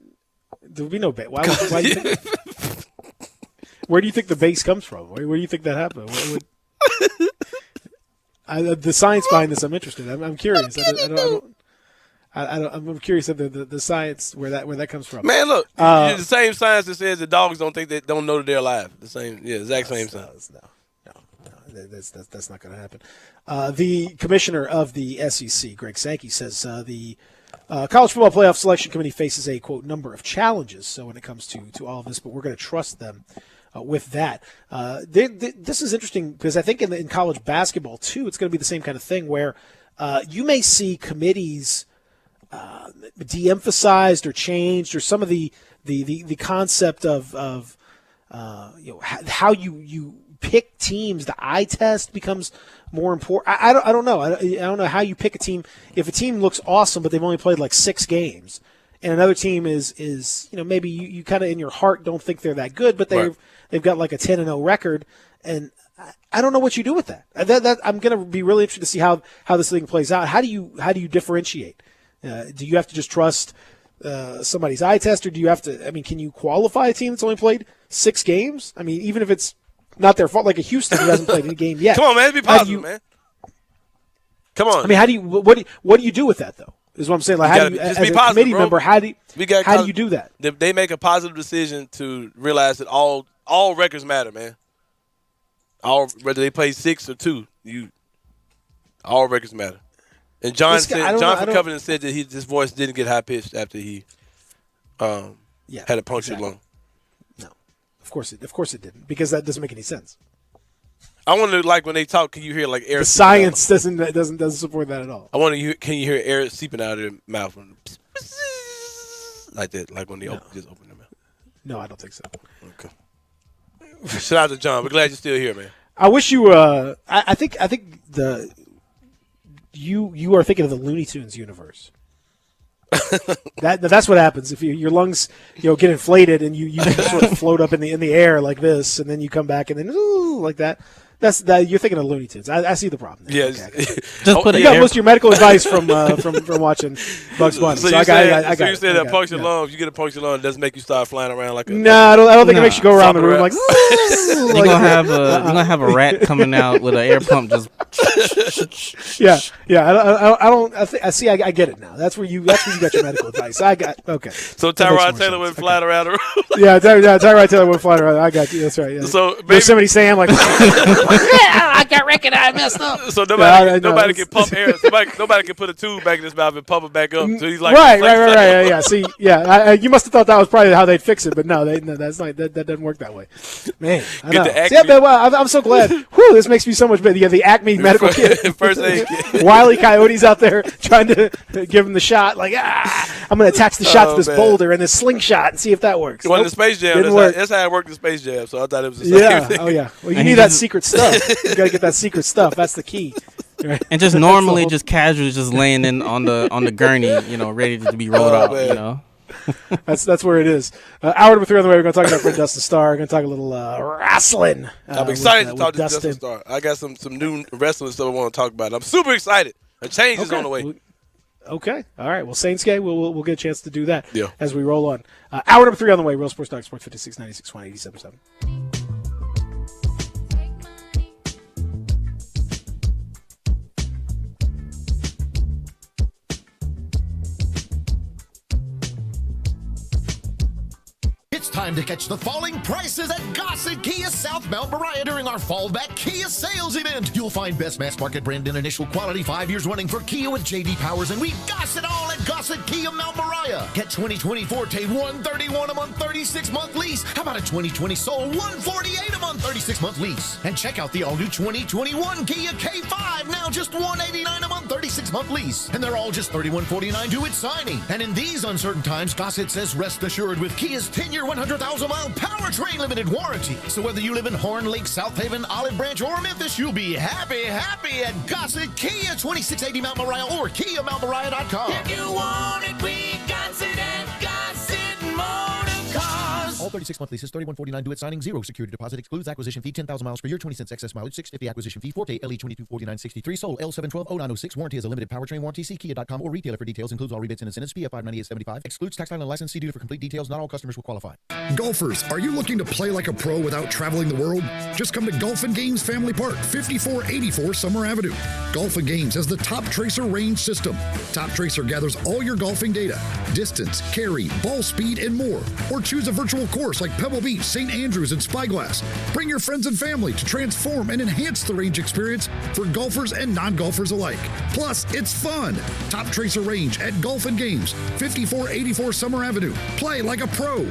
[SPEAKER 1] There would be no bass. Why do you think? Where do you think the bass comes from? Where do you think that happened? The science behind this, I'm interested. I'm curious. I'm curious of the science where that comes from.
[SPEAKER 2] Man, look, the same science that says the dogs don't know that they're alive. The same, exact same science.
[SPEAKER 1] No, that's not going to happen. The commissioner of the SEC, Greg Sankey, says the College Football Playoff Selection Committee faces a quote number of challenges. So when it comes to all of this, but we're going to trust them. With that, this is interesting because I think in college basketball too, it's going to be the same kind of thing where you may see committees de-emphasized or changed, or some of the concept of how you pick teams. The eye test becomes more important. I don't know. I don't know how you pick a team if a team looks awesome but they've only played like 6 games. And another team is maybe you kind of in your heart don't think they're that good, but they've got like a 10-0 record, and I don't know what you do with that. I'm going to be really interested to see how this thing plays out. How do you differentiate? Do you have to just trust somebody's eye test, or do you have to? I mean, can you qualify a team that's only played 6 games? I mean, even if it's not their fault, like a Houston who hasn't played any game yet.
[SPEAKER 2] Come on, man, be positive, man. Come on.
[SPEAKER 1] I mean, what do you do with that though? Is what I'm saying. Like, as a committee member, how do you do that?
[SPEAKER 2] They make a positive decision to realize that all records matter, man. Whether they play 6 or 2, all records matter. And John from Covington said that his voice didn't get high pitched after he had a punctured lung.
[SPEAKER 1] No, of course it didn't, because that doesn't make any sense.
[SPEAKER 2] I wonder, like, when they talk, can you hear like air?
[SPEAKER 1] The science doesn't support that at all.
[SPEAKER 2] I wonder, can you hear air seeping out of their mouth like that, like when they just open their mouth?
[SPEAKER 1] No, I don't think so.
[SPEAKER 2] Okay. Shout out to John. We're glad you're still here, man.
[SPEAKER 1] I wish you. I think you are thinking of the Looney Tunes universe. That's what happens if your lungs get inflated and you sort of float up in the air like this, and then you come back and then like that. That you're thinking of Looney Tunes. I see the problem there.
[SPEAKER 2] Yeah,
[SPEAKER 1] okay.
[SPEAKER 3] Just put
[SPEAKER 1] you got most of your medical advice from watching Bugs Bunny.
[SPEAKER 2] So you said that punctured lungs. You get a punctured lung, it doesn't make you start flying around like a.
[SPEAKER 1] No, I don't think it makes you go around the room like.
[SPEAKER 3] You're gonna have a rat coming out with an air pump just.
[SPEAKER 1] Yeah. I get it now. That's where you got your medical advice. Okay.
[SPEAKER 2] So Tyrod Taylor went flying around the room.
[SPEAKER 1] Yeah, Tyrod Taylor went flying around. I got you. That's right. Yeah.
[SPEAKER 2] So
[SPEAKER 1] Yosemite Sam like.
[SPEAKER 12] I got reckon I messed up.
[SPEAKER 2] So nobody can pump air. Nobody can put a tube back in his mouth and pump it back up. So he's like,
[SPEAKER 1] right. Yeah. See, you must have thought that was probably how they'd fix it, but no, that's not. That doesn't work that way. Man, I know. I'm so glad. Whew, this makes me so much better. Yeah, the Acme medical kit,
[SPEAKER 2] first aid kit.
[SPEAKER 1] Wile E. Coyote's out there trying to give him the shot. Like, I'm going to attach the shot to this boulder and this slingshot and see if that works.
[SPEAKER 2] It wasn't the Space Jam. That's how it worked in Space Jam. So I thought it was the same thing.
[SPEAKER 1] Oh yeah. Well, you need that secret stuff. You got to get that secret stuff. That's the key. Right?
[SPEAKER 3] And just normally, just casually, just laying in on the gurney, ready to be rolled out.
[SPEAKER 2] Man.
[SPEAKER 1] That's where it is. Hour number 3 on the way. We're going to talk about Dustin Starr. We're going to talk a little wrestling.
[SPEAKER 2] I'm excited to talk to Dustin Starr. I got some new wrestling stuff I want to talk about. I'm super excited. A change is on the way.
[SPEAKER 1] Okay. All right. Well, Saints Gay, we'll get a chance to do that as we roll on. Hour number 3 on the way. Real Sports Talk, Sports 56, 96, 187.7.
[SPEAKER 7] It's time to catch the falling prices at Gossett Kia South Mount Moriah during our Fallback Kia sales event. You'll find best mass market brand and initial quality 5 years running for Kia with J.D. Powers, and we Gossett all at Gossett Kia Mount Moriah. Get 2020 Forte $131 a month, 36-month lease. How about a 2020 Soul $148 a month, 36-month lease? And check out the all-new 2021 Kia K5, now just $189 a month, 36-month lease. And they're all just $3149 due at signing. And in these uncertain times, Gossett says rest assured with Kia's 10-year 100,000-mile powertrain limited warranty. So whether you live in Horn Lake, South Haven, Olive Branch, or Memphis, you'll be happy at Gossett Kia, 2680 Mount Moriah, or KiaMountMoriah.com.
[SPEAKER 12] If you want it, we got it at Gossett Motor Cars.
[SPEAKER 7] All 36-month leases, $3149 due at signing, 0 security deposit, excludes acquisition fee, 10,000 miles per year, 20 cents excess mileage, $650 acquisition fee, Forte LE 2249.63, Soul L7120906. Warranty is a limited powertrain warranty. See Kia.com or retailer for details. Includes all rebates and incentives. PF 598.75. Excludes tax title and license. See dealer for complete details. Not all customers will qualify.
[SPEAKER 13] Golfers, are you looking to play like a pro without traveling the world? Just come to Golf and Games Family Park, 5484 Summer Avenue. Golf and Games has the Top Tracer range system. Top Tracer gathers all your golfing data, distance, carry, ball speed, and more. Or choose a virtual course like Pebble Beach, St. Andrews, and Spyglass. Bring your friends and family to transform and enhance the range experience for golfers and non-golfers alike. Plus, it's fun. Top Tracer range at Golf and Games, 5484 Summer Avenue. Play like a pro.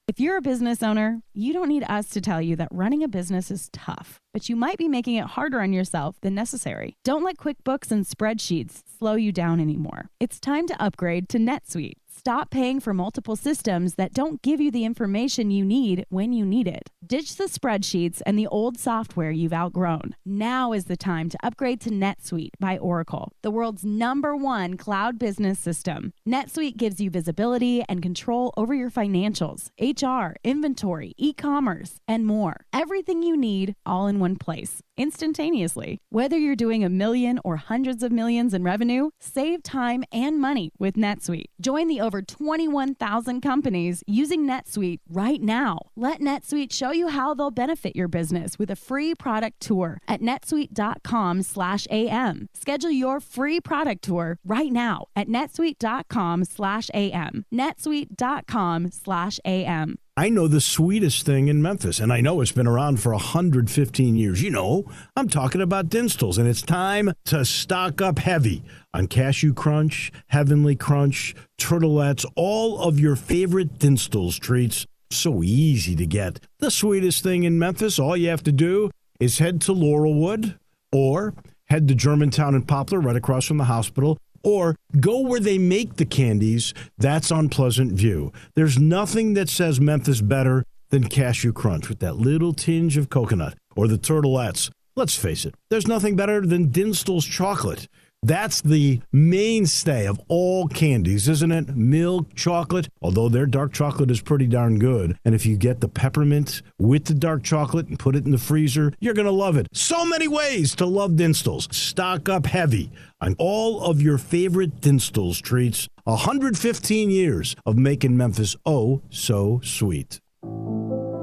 [SPEAKER 14] If you're a business owner, you don't need us to tell you that running a business is tough, but you might be making it harder on yourself than necessary. Don't let QuickBooks and spreadsheets slow you down anymore. It's time to upgrade to NetSuite. Stop paying for multiple systems that don't give you the information you need when you need it. Ditch the spreadsheets and the old software you've outgrown. Now is the time to upgrade to NetSuite by Oracle, the world's #1 cloud business system. NetSuite gives you visibility and control over your financials, HR, inventory, e-commerce, and more. Everything you need all in one place, instantaneously. Whether you're doing $1 million or hundreds of millions in revenue, save time and money with NetSuite. Join the over 21,000 companies using NetSuite right now. Let NetSuite show you how they'll benefit your business with a free product tour at netsuite.com/am. Schedule your free product tour right now at netsuite.com/am. netsuite.com/am.
[SPEAKER 23] I know the sweetest thing in Memphis, and I know it's been around for 115 years. You know, I'm talking about Dinstall's, and it's time to stock up heavy on Cashew Crunch, Heavenly Crunch, Turtlettes, all of your favorite Dinstall's treats. So easy to get. The sweetest thing in Memphis, all you have to do is head to Laurelwood or head to Germantown and Poplar right across from the hospital, or go where they make the candies. That's on Pleasant View. There's nothing that says Memphis better than Cashew Crunch with that little tinge of coconut, or the Turtlettes. Let's face it, there's nothing better than Dinstall's chocolate. That's the mainstay of all candies, isn't it? Milk, chocolate, although their dark chocolate is pretty darn good. And if you get the peppermint with the dark chocolate and put it in the freezer, you're going to love it. So many ways to love Dinstals. Stock up heavy on all of your favorite Dinstals treats. 115 years of making Memphis oh so sweet.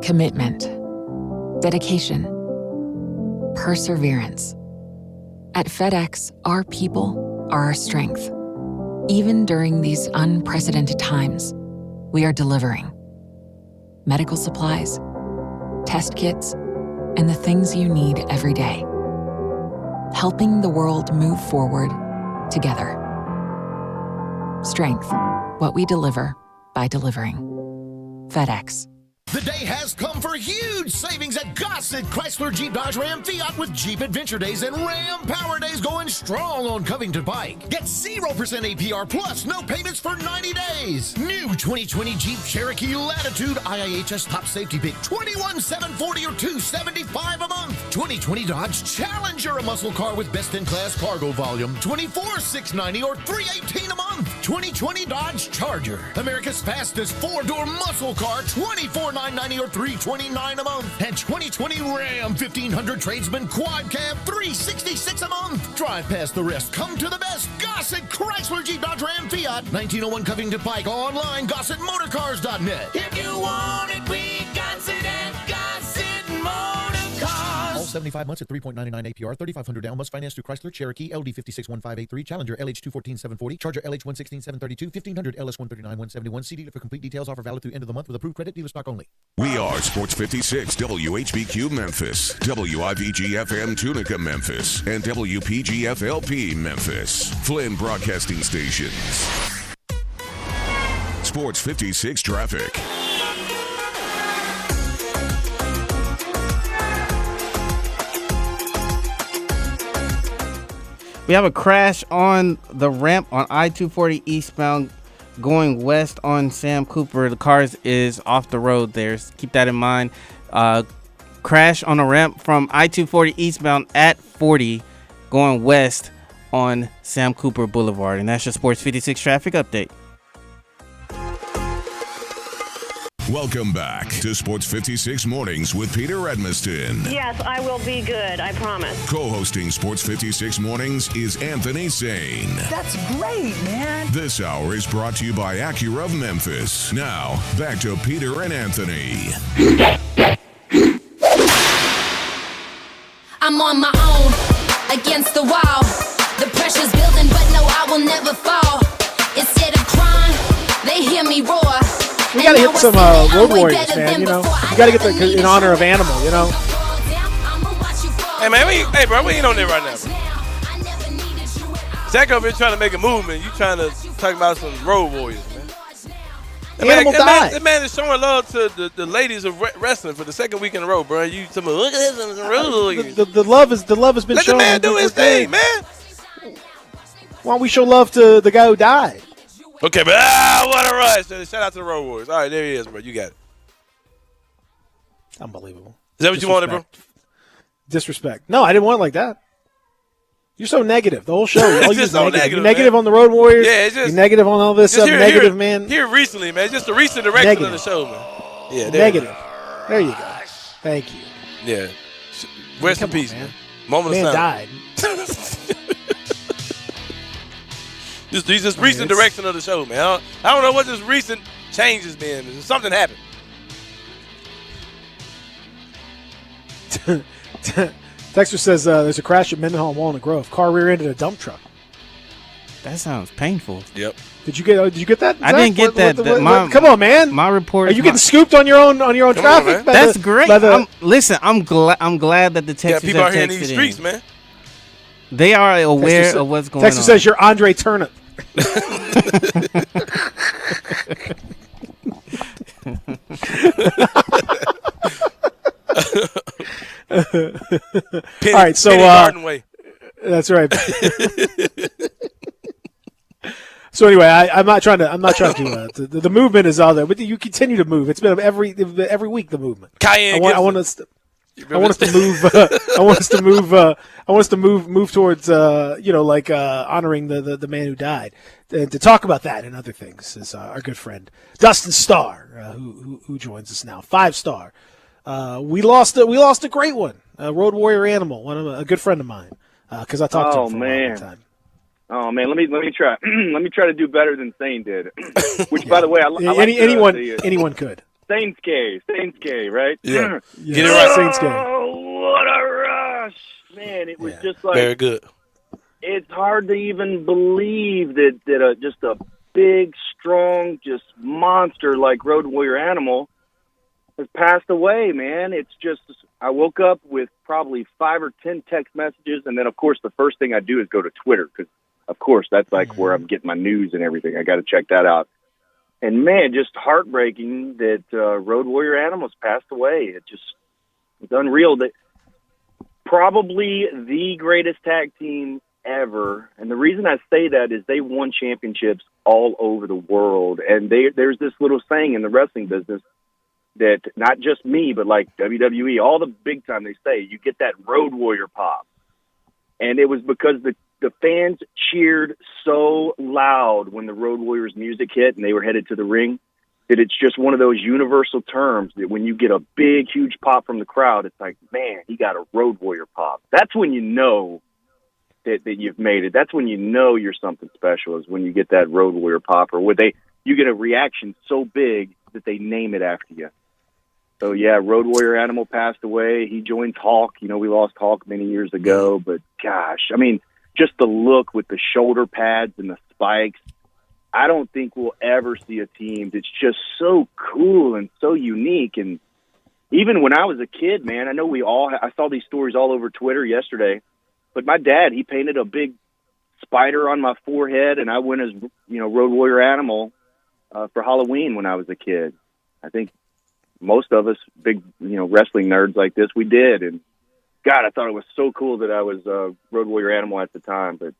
[SPEAKER 15] Commitment, dedication, perseverance. At FedEx, our people are our strength. Even during these unprecedented times, we are delivering medical supplies, test kits, and the things you need every day. Helping the world move forward together. Strength, what we deliver by delivering. FedEx.
[SPEAKER 7] The day has come for huge savings at Gossett Chrysler Jeep Dodge Ram Fiat with Jeep Adventure Days and Ram Power Days going strong on Covington Pike. Get 0% APR plus no payments for 90 days. New 2020 Jeep Cherokee Latitude IIHS Top Safety Pick $21,740 or $275 a month. 2020 Dodge Challenger, a muscle car with best-in-class cargo volume $24,690 or $318 a month. 2020 Dodge Charger, America's fastest four-door muscle car $24,990 or $329 a month. And 2020 Ram 1500 Tradesman Quad Cab $366 a month. Drive past the rest. Come to the best. Gossett Chrysler Jeep Dodge Ram Fiat 1901 Covington Pike. Online GossettMotorCars.net.
[SPEAKER 12] If you want it, we got it at Gossett Motor Cars.
[SPEAKER 7] All 75 months at 3.99 APR, 3,500 down. Must finance through Chrysler, Cherokee, LD 561583, Challenger LH 214,740, Charger LH 116,732, 1500 LS 139,171. See dealer for complete details. Offer valid through end of the month with approved credit. Dealer stock only.
[SPEAKER 4] We are Sports 56 WHBQ Memphis, WIVG FM Tunica Memphis, and WPGFLP Memphis. Flynn Broadcasting Stations. Sports 56 traffic.
[SPEAKER 3] We have a crash on the ramp on I-240 eastbound going west on Sam Cooper. The car is off the road there. So keep that in mind. Crash on a ramp from I-240 eastbound at 40 going west on Sam Cooper Boulevard. And that's your Sports 56 traffic update.
[SPEAKER 4] Welcome back to Sports 56 Mornings with Peter Edmiston.
[SPEAKER 19] Yes, I will be good, I promise.
[SPEAKER 4] Co-hosting Sports 56 Mornings is Anthony Sane.
[SPEAKER 19] That's great, man.
[SPEAKER 4] This hour is brought to you by Acura of Memphis. Now, back to Peter and Anthony.
[SPEAKER 16] I'm on my own, against the wall. The pressure's building, but no, I will never fall. Instead of crying, they hear me roar.
[SPEAKER 1] We gotta hit some Road Warriors, man. You know, you gotta get the in honor of Animal. You know.
[SPEAKER 2] Hey man, hey bro, we ain't on there right now, bro. Zach over here trying to make a movement. You trying to talk about some Road Warriors, man.
[SPEAKER 1] Animal died.
[SPEAKER 2] That man is showing love to the ladies of wrestling for the second week in a row, bro. You talking about, look at this Road Warriors.
[SPEAKER 1] The love has been
[SPEAKER 2] Let
[SPEAKER 1] shown.
[SPEAKER 2] Let the man do his thing, man.
[SPEAKER 1] Why don't we show love to the guy who died?
[SPEAKER 2] Okay, but what a rush. Shout out to the Road Warriors. All right, there he is, bro. You got it.
[SPEAKER 1] Unbelievable.
[SPEAKER 2] Is that what you wanted, bro?
[SPEAKER 1] Disrespect. No, I didn't want it like that. You're so negative. The whole show. All
[SPEAKER 2] It's
[SPEAKER 1] you're
[SPEAKER 2] just so
[SPEAKER 1] negative.
[SPEAKER 2] negative,
[SPEAKER 1] You're negative
[SPEAKER 2] man.
[SPEAKER 1] on the Road Warriors.
[SPEAKER 2] Yeah, it's just,
[SPEAKER 1] you're negative on all this
[SPEAKER 2] just
[SPEAKER 1] stuff. Negative, man.
[SPEAKER 2] Here recently, man. Just the recent direction of the show, man. Yeah,
[SPEAKER 1] negative. There you go. Thank you.
[SPEAKER 2] Yeah. Rest in peace, man. Moment
[SPEAKER 1] Man
[SPEAKER 2] of silence.
[SPEAKER 1] died.
[SPEAKER 2] Just recent direction of the show, man. I don't know what this recent change has been. Something happened.
[SPEAKER 1] Texter says there's a crash at Mendenhall and Walnut Grove. Car rear-ended a dump truck.
[SPEAKER 3] That sounds painful.
[SPEAKER 2] Yep.
[SPEAKER 1] Did you get that?
[SPEAKER 3] I didn't get that.
[SPEAKER 1] Come on, man.
[SPEAKER 3] My report.
[SPEAKER 1] Are you getting scooped on your own traffic?
[SPEAKER 3] That's great. Listen, I'm glad that the Texans
[SPEAKER 2] people
[SPEAKER 3] have
[SPEAKER 2] out here in
[SPEAKER 3] texted
[SPEAKER 2] these streets, man.
[SPEAKER 3] They are aware of what's going on.
[SPEAKER 1] Texas says you're Andre Turnip. All right, so that's right. So anyway, I'm not trying to. The movement is all there, but you continue to move. It's been every week the movement.
[SPEAKER 2] Cayenne.
[SPEAKER 1] I want to. I want us to move. I want us to move. I want us to move towards honoring the man who died. And to talk about that and other things is our good friend Dustin Starr, who joins us now. 5-star. We lost a great one, Road Warrior Animal, a good friend of mine, because I talked to him for a long time.
[SPEAKER 17] Oh man, let me try. Let me try to do better than Sane did. Which, by the way, I like
[SPEAKER 1] anyone could.
[SPEAKER 17] Sane's K, right?
[SPEAKER 2] Yeah.
[SPEAKER 1] Get it right, Sane's K.
[SPEAKER 17] Oh, what a rush, man! It was just like
[SPEAKER 2] very good.
[SPEAKER 17] It's hard to even believe that just a big, strong, just monster like Road Warrior Animal has passed away, man. It's just, I woke up with probably 5 or 10 text messages, and then, of course, the first thing I do is go to Twitter, because, of course, that's like where I'm getting my news and everything. I got to check that out. And, man, just heartbreaking that Road Warrior Animals passed away. It's unreal. That probably the greatest tag team ever, and the reason I say that is they won championships all over the world, and there's this little saying in the wrestling business that not just me, but like WWE, all the big time, they say, you get that Road Warrior pop. And it was because the fans cheered so loud when the Road Warriors music hit and they were headed to the ring, that it's just one of those universal terms that when you get a big, huge pop from the crowd, it's like, man, he got a Road Warrior pop. That's when you know that you've made it. That's when you know you're something special, is when you get that Road Warrior pop, or you get a reaction so big that they name it after you. So, yeah, Road Warrior Animal passed away. He joins Hawk. We lost Hawk many years ago. But, gosh, I mean, just the look with the shoulder pads and the spikes, I don't think we'll ever see a team that's just so cool and so unique. And even when I was a kid, man, I know I saw these stories all over Twitter yesterday. But my dad, he painted a big spider on my forehead, and I went as, Road Warrior Animal for Halloween when I was a kid. I think most of us big, wrestling nerds like this, we did. And God, I thought it was so cool that I was Road Warrior Animal at the time, but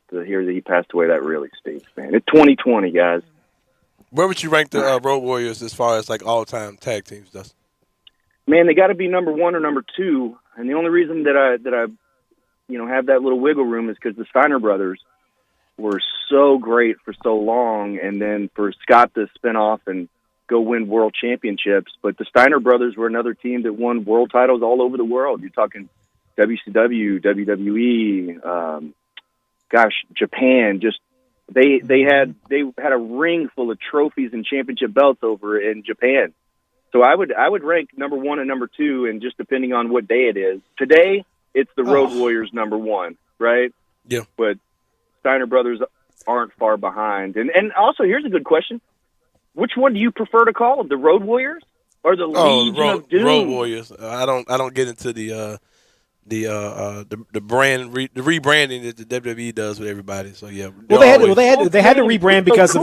[SPEAKER 17] to hear that he passed away, that really stinks, man. It's 2020, guys.
[SPEAKER 2] Where would you rank the Road Warriors as far as like all-time tag teams, Dustin?
[SPEAKER 17] Man, they got to be number 1 or number 2. And the only reason that I have that little wiggle room is because the Steiner brothers were so great for so long, and then for Scott to spin off and go win world championships. But the Steiner brothers were another team that won world titles all over the world. You're talking WCW, WWE, Japan. Just they had a ring full of trophies and championship belts over in Japan. So I would rank number 1 and number 2, and just depending on what day it is. Today it's the Road Warriors number 1, right?
[SPEAKER 2] Yeah.
[SPEAKER 17] But Steiner brothers aren't far behind. And also, here's a good question. Which one do you prefer to call them? The Road Warriors or the Legion of Doom?
[SPEAKER 2] Road Warriors. I don't get into the brand the rebranding that the WWE does with everybody. So yeah.
[SPEAKER 1] Well, they had to rebrand because of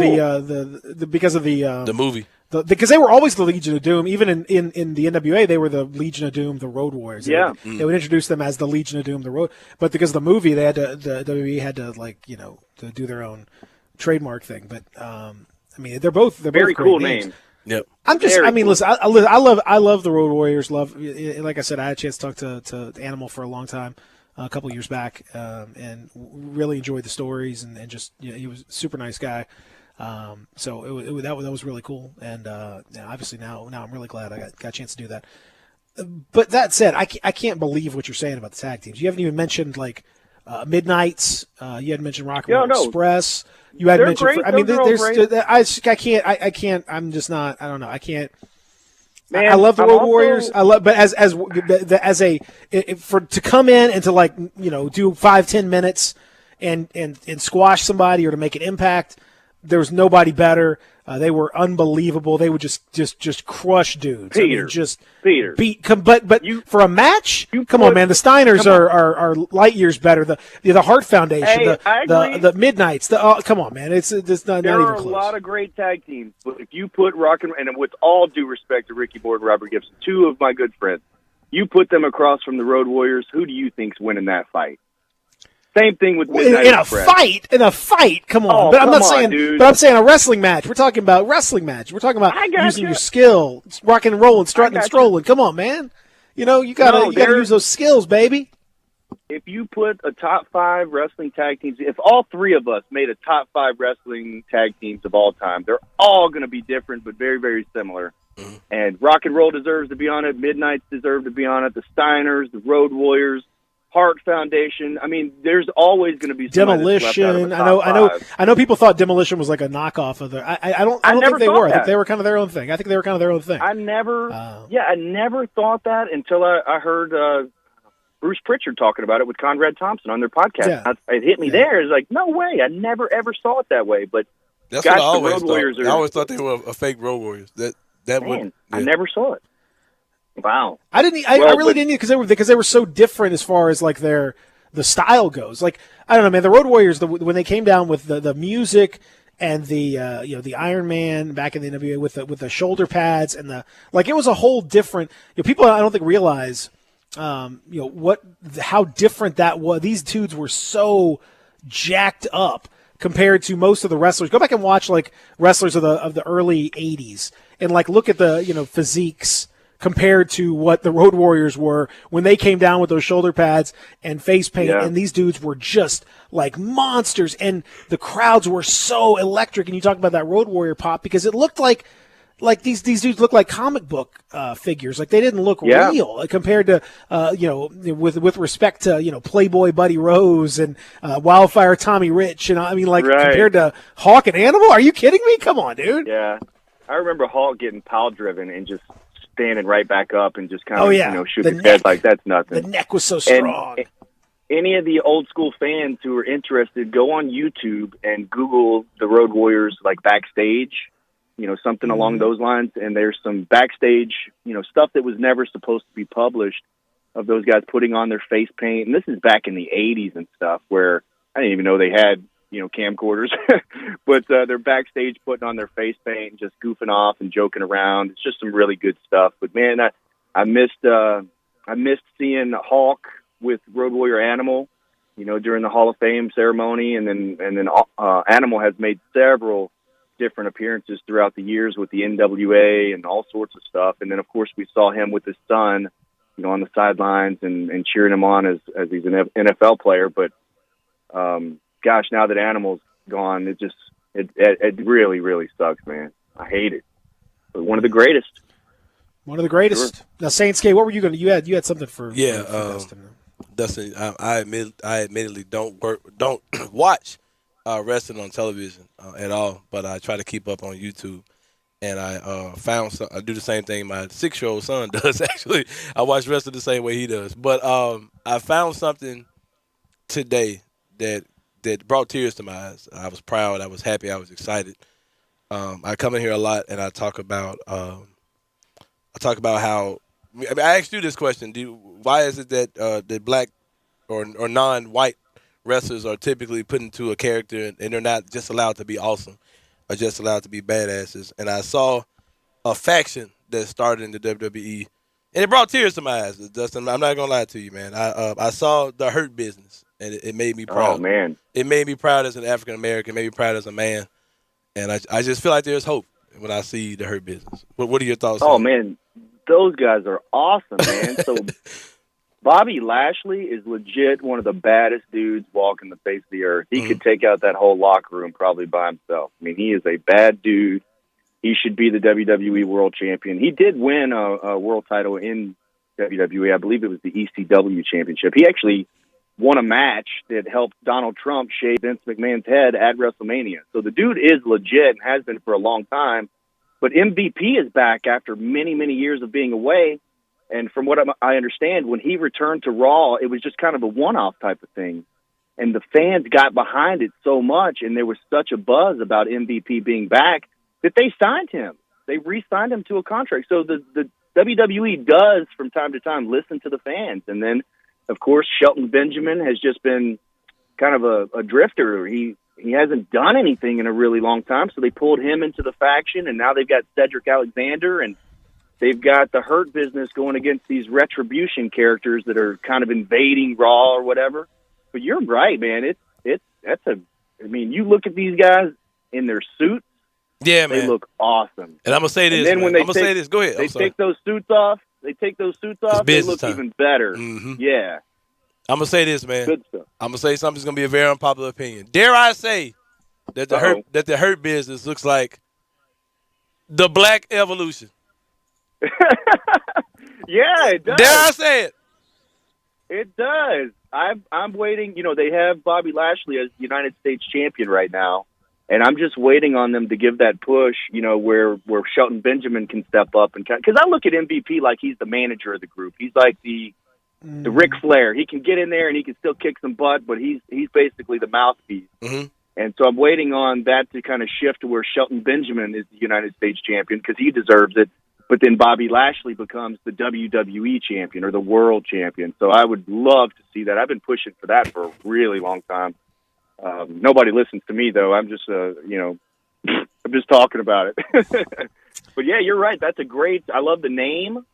[SPEAKER 1] the
[SPEAKER 2] movie.
[SPEAKER 1] Because they were always the Legion of Doom. Even in the NWA, they were the Legion of Doom, the Road Warriors. They would introduce them as the Legion of Doom, the Road. But because of the movie, the WWE had to to do their own trademark thing. But I mean, they're both
[SPEAKER 17] very
[SPEAKER 1] great
[SPEAKER 17] cool
[SPEAKER 1] names.
[SPEAKER 2] Yep.
[SPEAKER 1] Listen, I love the Road Warriors. Like I said, I had a chance to talk to Animal for a long time, a couple of years back, and really enjoyed the stories and just he was a super nice guy. So that was really cool, and obviously now I'm really glad I got a chance to do that. But that said, I can't believe what you're saying about the tag teams. You haven't even mentioned Midnights. You hadn't mentioned Rock and Roll Express. You hadn't mentioned. I can't. I'm just not. I don't know. I can't. Man, I love the Road Warriors. But to come in and to do 5-10 minutes and squash somebody or to make an impact. There was nobody better. They were unbelievable. They would just crush dudes.
[SPEAKER 17] Peter.
[SPEAKER 1] Beat. But for a match, come on, man. The Steiners are light years better. The Hart Foundation, the Midnights. Come on, man. It's not even close.
[SPEAKER 17] There are a lot of great tag teams, but if you put Rock and with all due respect to Ricky Board and Robert Gibson, 2 of my good friends, you put them across from the Road Warriors, who do you think's winning that fight? Same thing with Midnight Express.
[SPEAKER 1] In a fight. Come on. But I'm saying a wrestling match. We're talking about wrestling match. We're talking about using your skill, rock and roll and strutting and strolling. Come on, man. You know, you gotta use those skills, baby.
[SPEAKER 17] If you put a top 5 wrestling tag teams, if all 3 of us made a top 5 wrestling tag teams of all time, they're all going to be different, but very, very similar. And Rock and Roll deserves to be on it. Midnight's deserve to be on it. The Steiners, the Road Warriors, Hart Foundation. I mean, there's always going to be
[SPEAKER 1] Demolition. I know. People thought Demolition was like a knockoff of the. I don't think they were. I think they were kind of their own thing.
[SPEAKER 17] I never thought that until I heard Bruce Pritchard talking about it with Conrad Thompson on their podcast.
[SPEAKER 1] Yeah.
[SPEAKER 17] It hit me there. It's like, no way. I never ever saw it that way. But
[SPEAKER 2] that's
[SPEAKER 17] gosh,
[SPEAKER 2] what I always
[SPEAKER 17] Road Warriors
[SPEAKER 2] thought. I always thought they were a fake Road Warriors.
[SPEAKER 17] I never saw it. Wow.
[SPEAKER 1] I really didn't because they were so different as far as like the style goes. Like, I don't know, man. The Road Warriors, when they came down with the music and the the Iron Man back in the NWA with the shoulder pads and it was a whole different. People I don't think realize how different that was. These dudes were so jacked up compared to most of the wrestlers. Go back and watch like wrestlers of the early '80s and like look at the physiques compared to what the Road Warriors were when they came down with those shoulder pads and face paint.
[SPEAKER 17] Yeah.
[SPEAKER 1] And these dudes were just like monsters, and the crowds were so electric. And you talk about that Road Warrior pop because it looked like these dudes look like comic book figures. Like they didn't look real compared to with respect to Playboy Buddy Rose and Wildfire Tommy Rich. Compared to Hawk and Animal. Are you kidding me? Come on, dude.
[SPEAKER 17] Yeah, I remember Hawk getting pile driven and just standing right back up and just kind of shoot his head like that's nothing.
[SPEAKER 1] The neck was so strong.
[SPEAKER 17] And any of the old school fans who are interested, go on YouTube and Google the Road Warriors like backstage. Something along those lines, and there's some backstage, stuff that was never supposed to be published of those guys putting on their face paint. And this is back in the 80s and stuff where I didn't even know they had, camcorders, but they're backstage putting on their face paint and just goofing off and joking around. It's just some really good stuff. But man, I missed seeing Hawk with Road Warrior Animal, during the Hall of Fame ceremony. And then Animal has made several different appearances throughout the years with the NWA and all sorts of stuff. And then, of course, we saw him with his son, on the sidelines and cheering him on as he's an NFL player. But, gosh, now that Animal's gone, it really, really sucks, man. I hate it. But one of the greatest.
[SPEAKER 1] One of the greatest. Sure. Now, Saints K, what were you going to? You had something for
[SPEAKER 2] Dustin. I admittedly don't watch wrestling on television at all, but I try to keep up on YouTube. And I I do the same thing my 6-year-old son does. Actually, I watch wrestling the same way he does. But I found something today that brought tears to my eyes. I was proud. I was happy. I was excited. I come in here a lot and I talk about how. I asked you this question: why is it that that black or non-white wrestlers are typically put into a character and they're not just allowed to be awesome or just allowed to be badasses? And I saw a faction that started in the WWE, and it brought tears to my eyes, Dustin. I'm not gonna lie to you, man. I saw the Hurt Business, and it made me proud.
[SPEAKER 17] Oh man,
[SPEAKER 2] it made me proud as an African American. Made me proud as a man, and I just feel like there's hope when I see the Hurt Business. What are your thoughts?
[SPEAKER 17] Oh man, those guys are awesome, man. So Bobby Lashley is legit one of the baddest dudes walking the face of the earth. He could take out that whole locker room probably by himself. I mean, he is a bad dude. He should be the WWE World Champion. He did win a world title in WWE. I believe it was the ECW Championship. He actually won a match that helped Donald Trump shave Vince McMahon's head at WrestleMania. So the dude is legit and has been for a long time. But MVP is back after many, many years of being away. And from what I understand, when he returned to Raw, it was just kind of a one-off type of thing. And the fans got behind it so much, and there was such a buzz about MVP being back, that they signed him. They re-signed him to a contract. So the WWE does, from time to time, listen to the fans. And then, of course, Shelton Benjamin has just been kind of a drifter. He hasn't done anything in a really long time, so they pulled him into the faction, and now they've got Cedric Alexander, and they've got the Hurt Business going against these Retribution characters that are kind of invading Raw or whatever. But you're right, man. I mean, you look at these guys in their suits.
[SPEAKER 2] Yeah,
[SPEAKER 17] they
[SPEAKER 2] man.
[SPEAKER 17] look awesome.
[SPEAKER 2] And I'm gonna say this.
[SPEAKER 17] And then when
[SPEAKER 2] I'm gonna say this. Go ahead.
[SPEAKER 17] They take those suits off. they take those suits off, they
[SPEAKER 2] business
[SPEAKER 17] look
[SPEAKER 2] time.
[SPEAKER 17] even better.
[SPEAKER 2] Mhm.
[SPEAKER 17] Yeah.
[SPEAKER 2] I'm gonna say this, man.
[SPEAKER 17] Good stuff.
[SPEAKER 2] I'm gonna say something that's gonna be a very unpopular opinion. Dare I say that the hurt business looks like the Black Evolution?
[SPEAKER 17] Yeah, it does.
[SPEAKER 2] Dare I say it?
[SPEAKER 17] It does. I'm waiting. You know, they have Bobby Lashley as United States champion right now, and I'm just waiting on them to give that push. You know, where Shelton Benjamin can step up and because I look at MVP like he's the manager of the group. He's like the Ric Flair. He can get in there and he can still kick some butt, but he's basically the mouthpiece.
[SPEAKER 2] Mm-hmm.
[SPEAKER 17] And so I'm waiting on that to kind of shift to where Shelton Benjamin is the United States champion because he deserves it. But then Bobby Lashley becomes the WWE champion or the world champion. So I would love to see that. I've been pushing for that for a really long time. Nobody listens to me, though. I'm just, I'm just talking about it. But, yeah, you're right. That's I love the name.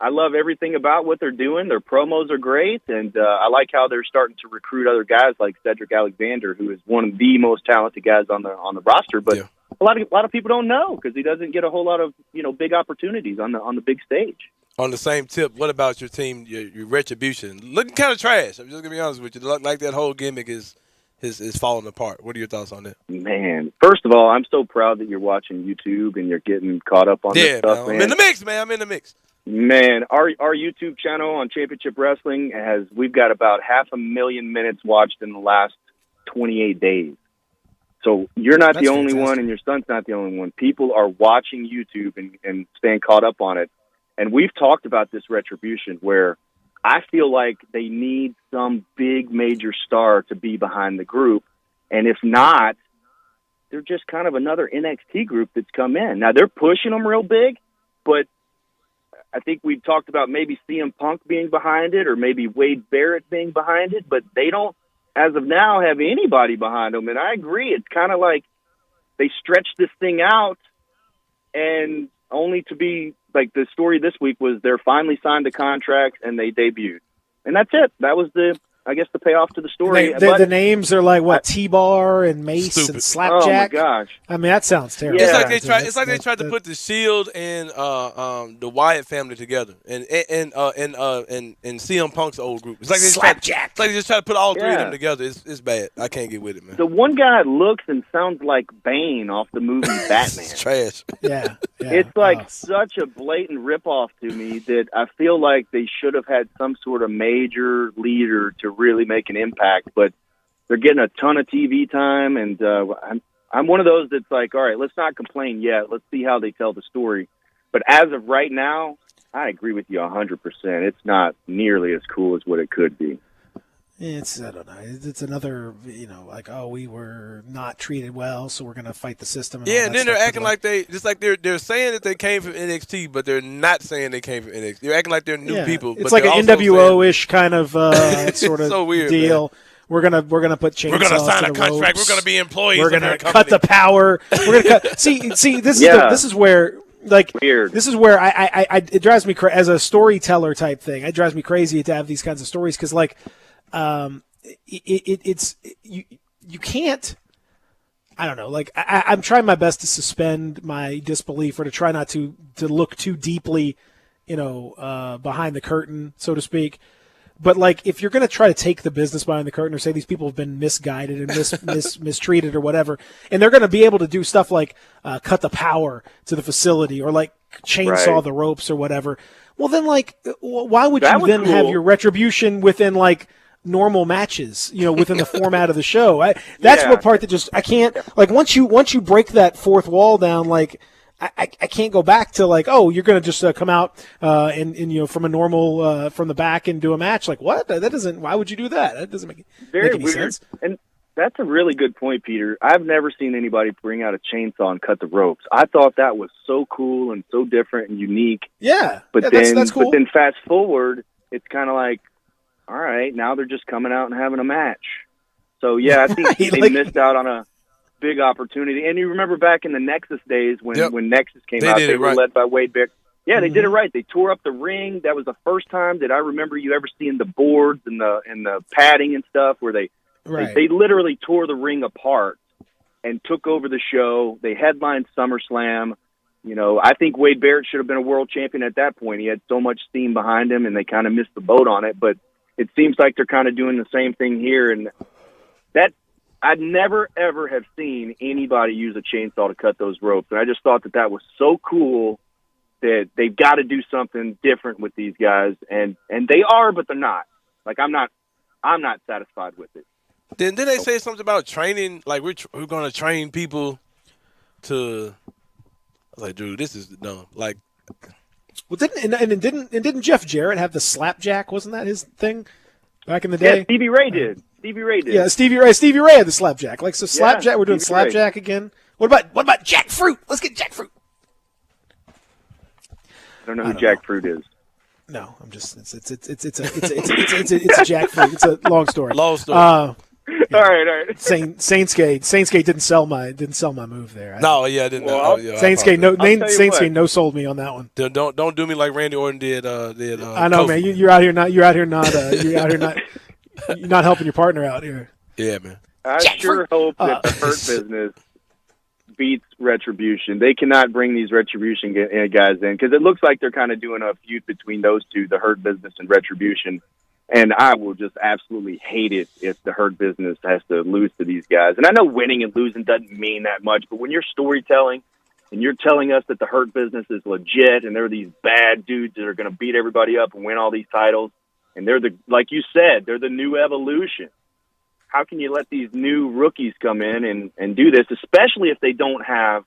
[SPEAKER 17] I love everything about what they're doing. Their promos are great. And I like how they're starting to recruit other guys like Cedric Alexander, who is one of the most talented guys on the roster. But a lot of people don't know because he doesn't get a whole lot of big opportunities on the big stage.
[SPEAKER 2] On the same tip, what about your team, your Retribution? Looking kind of trash. I'm just gonna be honest with you. Like that whole gimmick is falling apart. What are your thoughts on that?
[SPEAKER 17] Man, first of all, I'm so proud that you're watching YouTube and you're getting caught up on this stuff, man.
[SPEAKER 2] I'm in the mix, man. I'm in the mix.
[SPEAKER 17] Man, our YouTube channel on Championship Wrestling we've got about 500,000 minutes watched in the last 28 days. So you're not the only one, and your son's not the only one. People are watching YouTube and staying caught up on it. And we've talked about this Retribution where I feel like they need some big major star to be behind the group. And if not, they're just kind of another NXT group that's come in. Now, they're pushing them real big, but I think we've talked about maybe CM Punk being behind it or maybe Wade Barrett being behind it, but they don't, as of now, have anybody behind them. And I agree. It's kind of like they stretched this thing out and only to be like the story this week was they're finally signed the contract and they debuted. And that's it. That was the payoff to the story.
[SPEAKER 1] The names are like what T-Bar and Mace and Slapjack.
[SPEAKER 17] Oh my gosh!
[SPEAKER 1] I mean, that sounds terrible.
[SPEAKER 2] It's like they tried to put the Shield and the Wyatt family together, and CM Punk's old group. It's like they
[SPEAKER 1] Slapjack.
[SPEAKER 2] It's like they just try to put all three of them together. It's bad. I can't get with it, man.
[SPEAKER 17] The one guy looks and sounds like Bane off the movie Batman.
[SPEAKER 2] It's trash.
[SPEAKER 1] Yeah.
[SPEAKER 17] It's like such a blatant ripoff to me that I feel like they should have had some sort of major leader to really make an impact, but they're getting a ton of TV time, and I'm one of those that's like, all right, let's not complain yet. Let's see how they tell the story. But as of right now, I agree with you 100%. It's not nearly as cool as what it could be.
[SPEAKER 1] I don't know. It's another, like, oh, we were not treated well, so we're going to fight the system.
[SPEAKER 2] And then they're acting like they're saying that they came from NXT, but they're not saying they came from NXT. They're acting like they're new people.
[SPEAKER 1] It's like an NWO-ish kind of sort of
[SPEAKER 2] so weird,
[SPEAKER 1] deal.
[SPEAKER 2] Man.
[SPEAKER 1] We're gonna put chainsaws.
[SPEAKER 2] We're gonna sign
[SPEAKER 1] to
[SPEAKER 2] a
[SPEAKER 1] the
[SPEAKER 2] contract.
[SPEAKER 1] ropes.
[SPEAKER 2] We're gonna be employees.
[SPEAKER 1] We're gonna cut the power. We're gonna cut. See. This is where. Like,
[SPEAKER 17] weird.
[SPEAKER 1] This is where it drives me as a storyteller type thing. It drives me crazy to have these kinds of stories because, like, you can't. I don't know. Like, I'm trying my best to suspend my disbelief or to try not to look too deeply, behind the curtain, so to speak. But, like, if you're going to try to take the business behind the curtain or say these people have been misguided and mistreated or whatever, and they're going to be able to do stuff like cut the power to the facility or, like, chainsaw the ropes or whatever, well, then, like, why would you then have your Retribution within, like, normal matches, within the format of the show? That's what part that just I can't, like, once you break that fourth wall down, like, I can't go back to like, oh, you're going to just come out and from a normal from the back and do a match. Like, what? That doesn't. Why would you do that? That doesn't make any sense.
[SPEAKER 17] And that's a really good point, Peter. I've never seen anybody bring out a chainsaw and cut the ropes. I thought that was so cool and so different and unique.
[SPEAKER 1] Yeah,
[SPEAKER 17] but
[SPEAKER 1] that's cool.
[SPEAKER 17] But then fast forward, it's kind of like, all right, now they're just coming out and having a match. So yeah, I think they missed out on a big opportunity. And you remember back in the Nexus days when Nexus came out, they were led by Wade Barrett. Yeah, they did it right. They tore up the ring. That was the first time that I remember you ever seeing the boards and the padding and stuff where they literally tore the ring apart and took over the show. They headlined SummerSlam. You know, I think Wade Barrett should have been a world champion at that point. He had so much steam behind him, and they kind of missed the boat on it. But it seems like they're kind of doing the same thing here. And that I'd never, ever have seen anybody use a chainsaw to cut those ropes. And I just thought that was so cool that they've got to do something different with these guys. And they are, but they're not. Like, I'm not satisfied with it.
[SPEAKER 2] Then they say something about training, like we're going to train people to – I was like, dude, this is dumb. Like,
[SPEAKER 1] well, didn't Jeff Jarrett have the slapjack? Wasn't that his thing back in the day?
[SPEAKER 17] Yeah, Stevie Ray did.
[SPEAKER 1] Yeah, Stevie Ray had the slapjack. Like, so slapjack. We're doing
[SPEAKER 17] Stevie Ray.
[SPEAKER 1] slapjack again. What about jackfruit? Let's get jackfruit.
[SPEAKER 17] I don't know who jackfruit is.
[SPEAKER 1] No, I'm just it's a jackfruit. It's a long story.
[SPEAKER 2] Long story.
[SPEAKER 17] All right.
[SPEAKER 1] Saintsgate didn't sell my move there.
[SPEAKER 2] I didn't.
[SPEAKER 1] Saintsgate no sold me on that one.
[SPEAKER 2] Don't do me like Randy Orton did.
[SPEAKER 1] I know, man. You're out here not you're not helping your partner out here.
[SPEAKER 2] Yeah, man.
[SPEAKER 17] I sure hope that the Hurt Business beats Retribution. They cannot bring these Retribution guys in because it looks like they're kind of doing a feud between those two, the Hurt Business and Retribution. And I will just absolutely hate it if the Hurt Business has to lose to these guys. And I know winning and losing doesn't mean that much, but when you're storytelling and you're telling us that the Hurt Business is legit and they're these bad dudes that are going to beat everybody up and win all these titles, and they're like you said, they're the new evolution. How can you let these new rookies come in and do this, especially if they don't have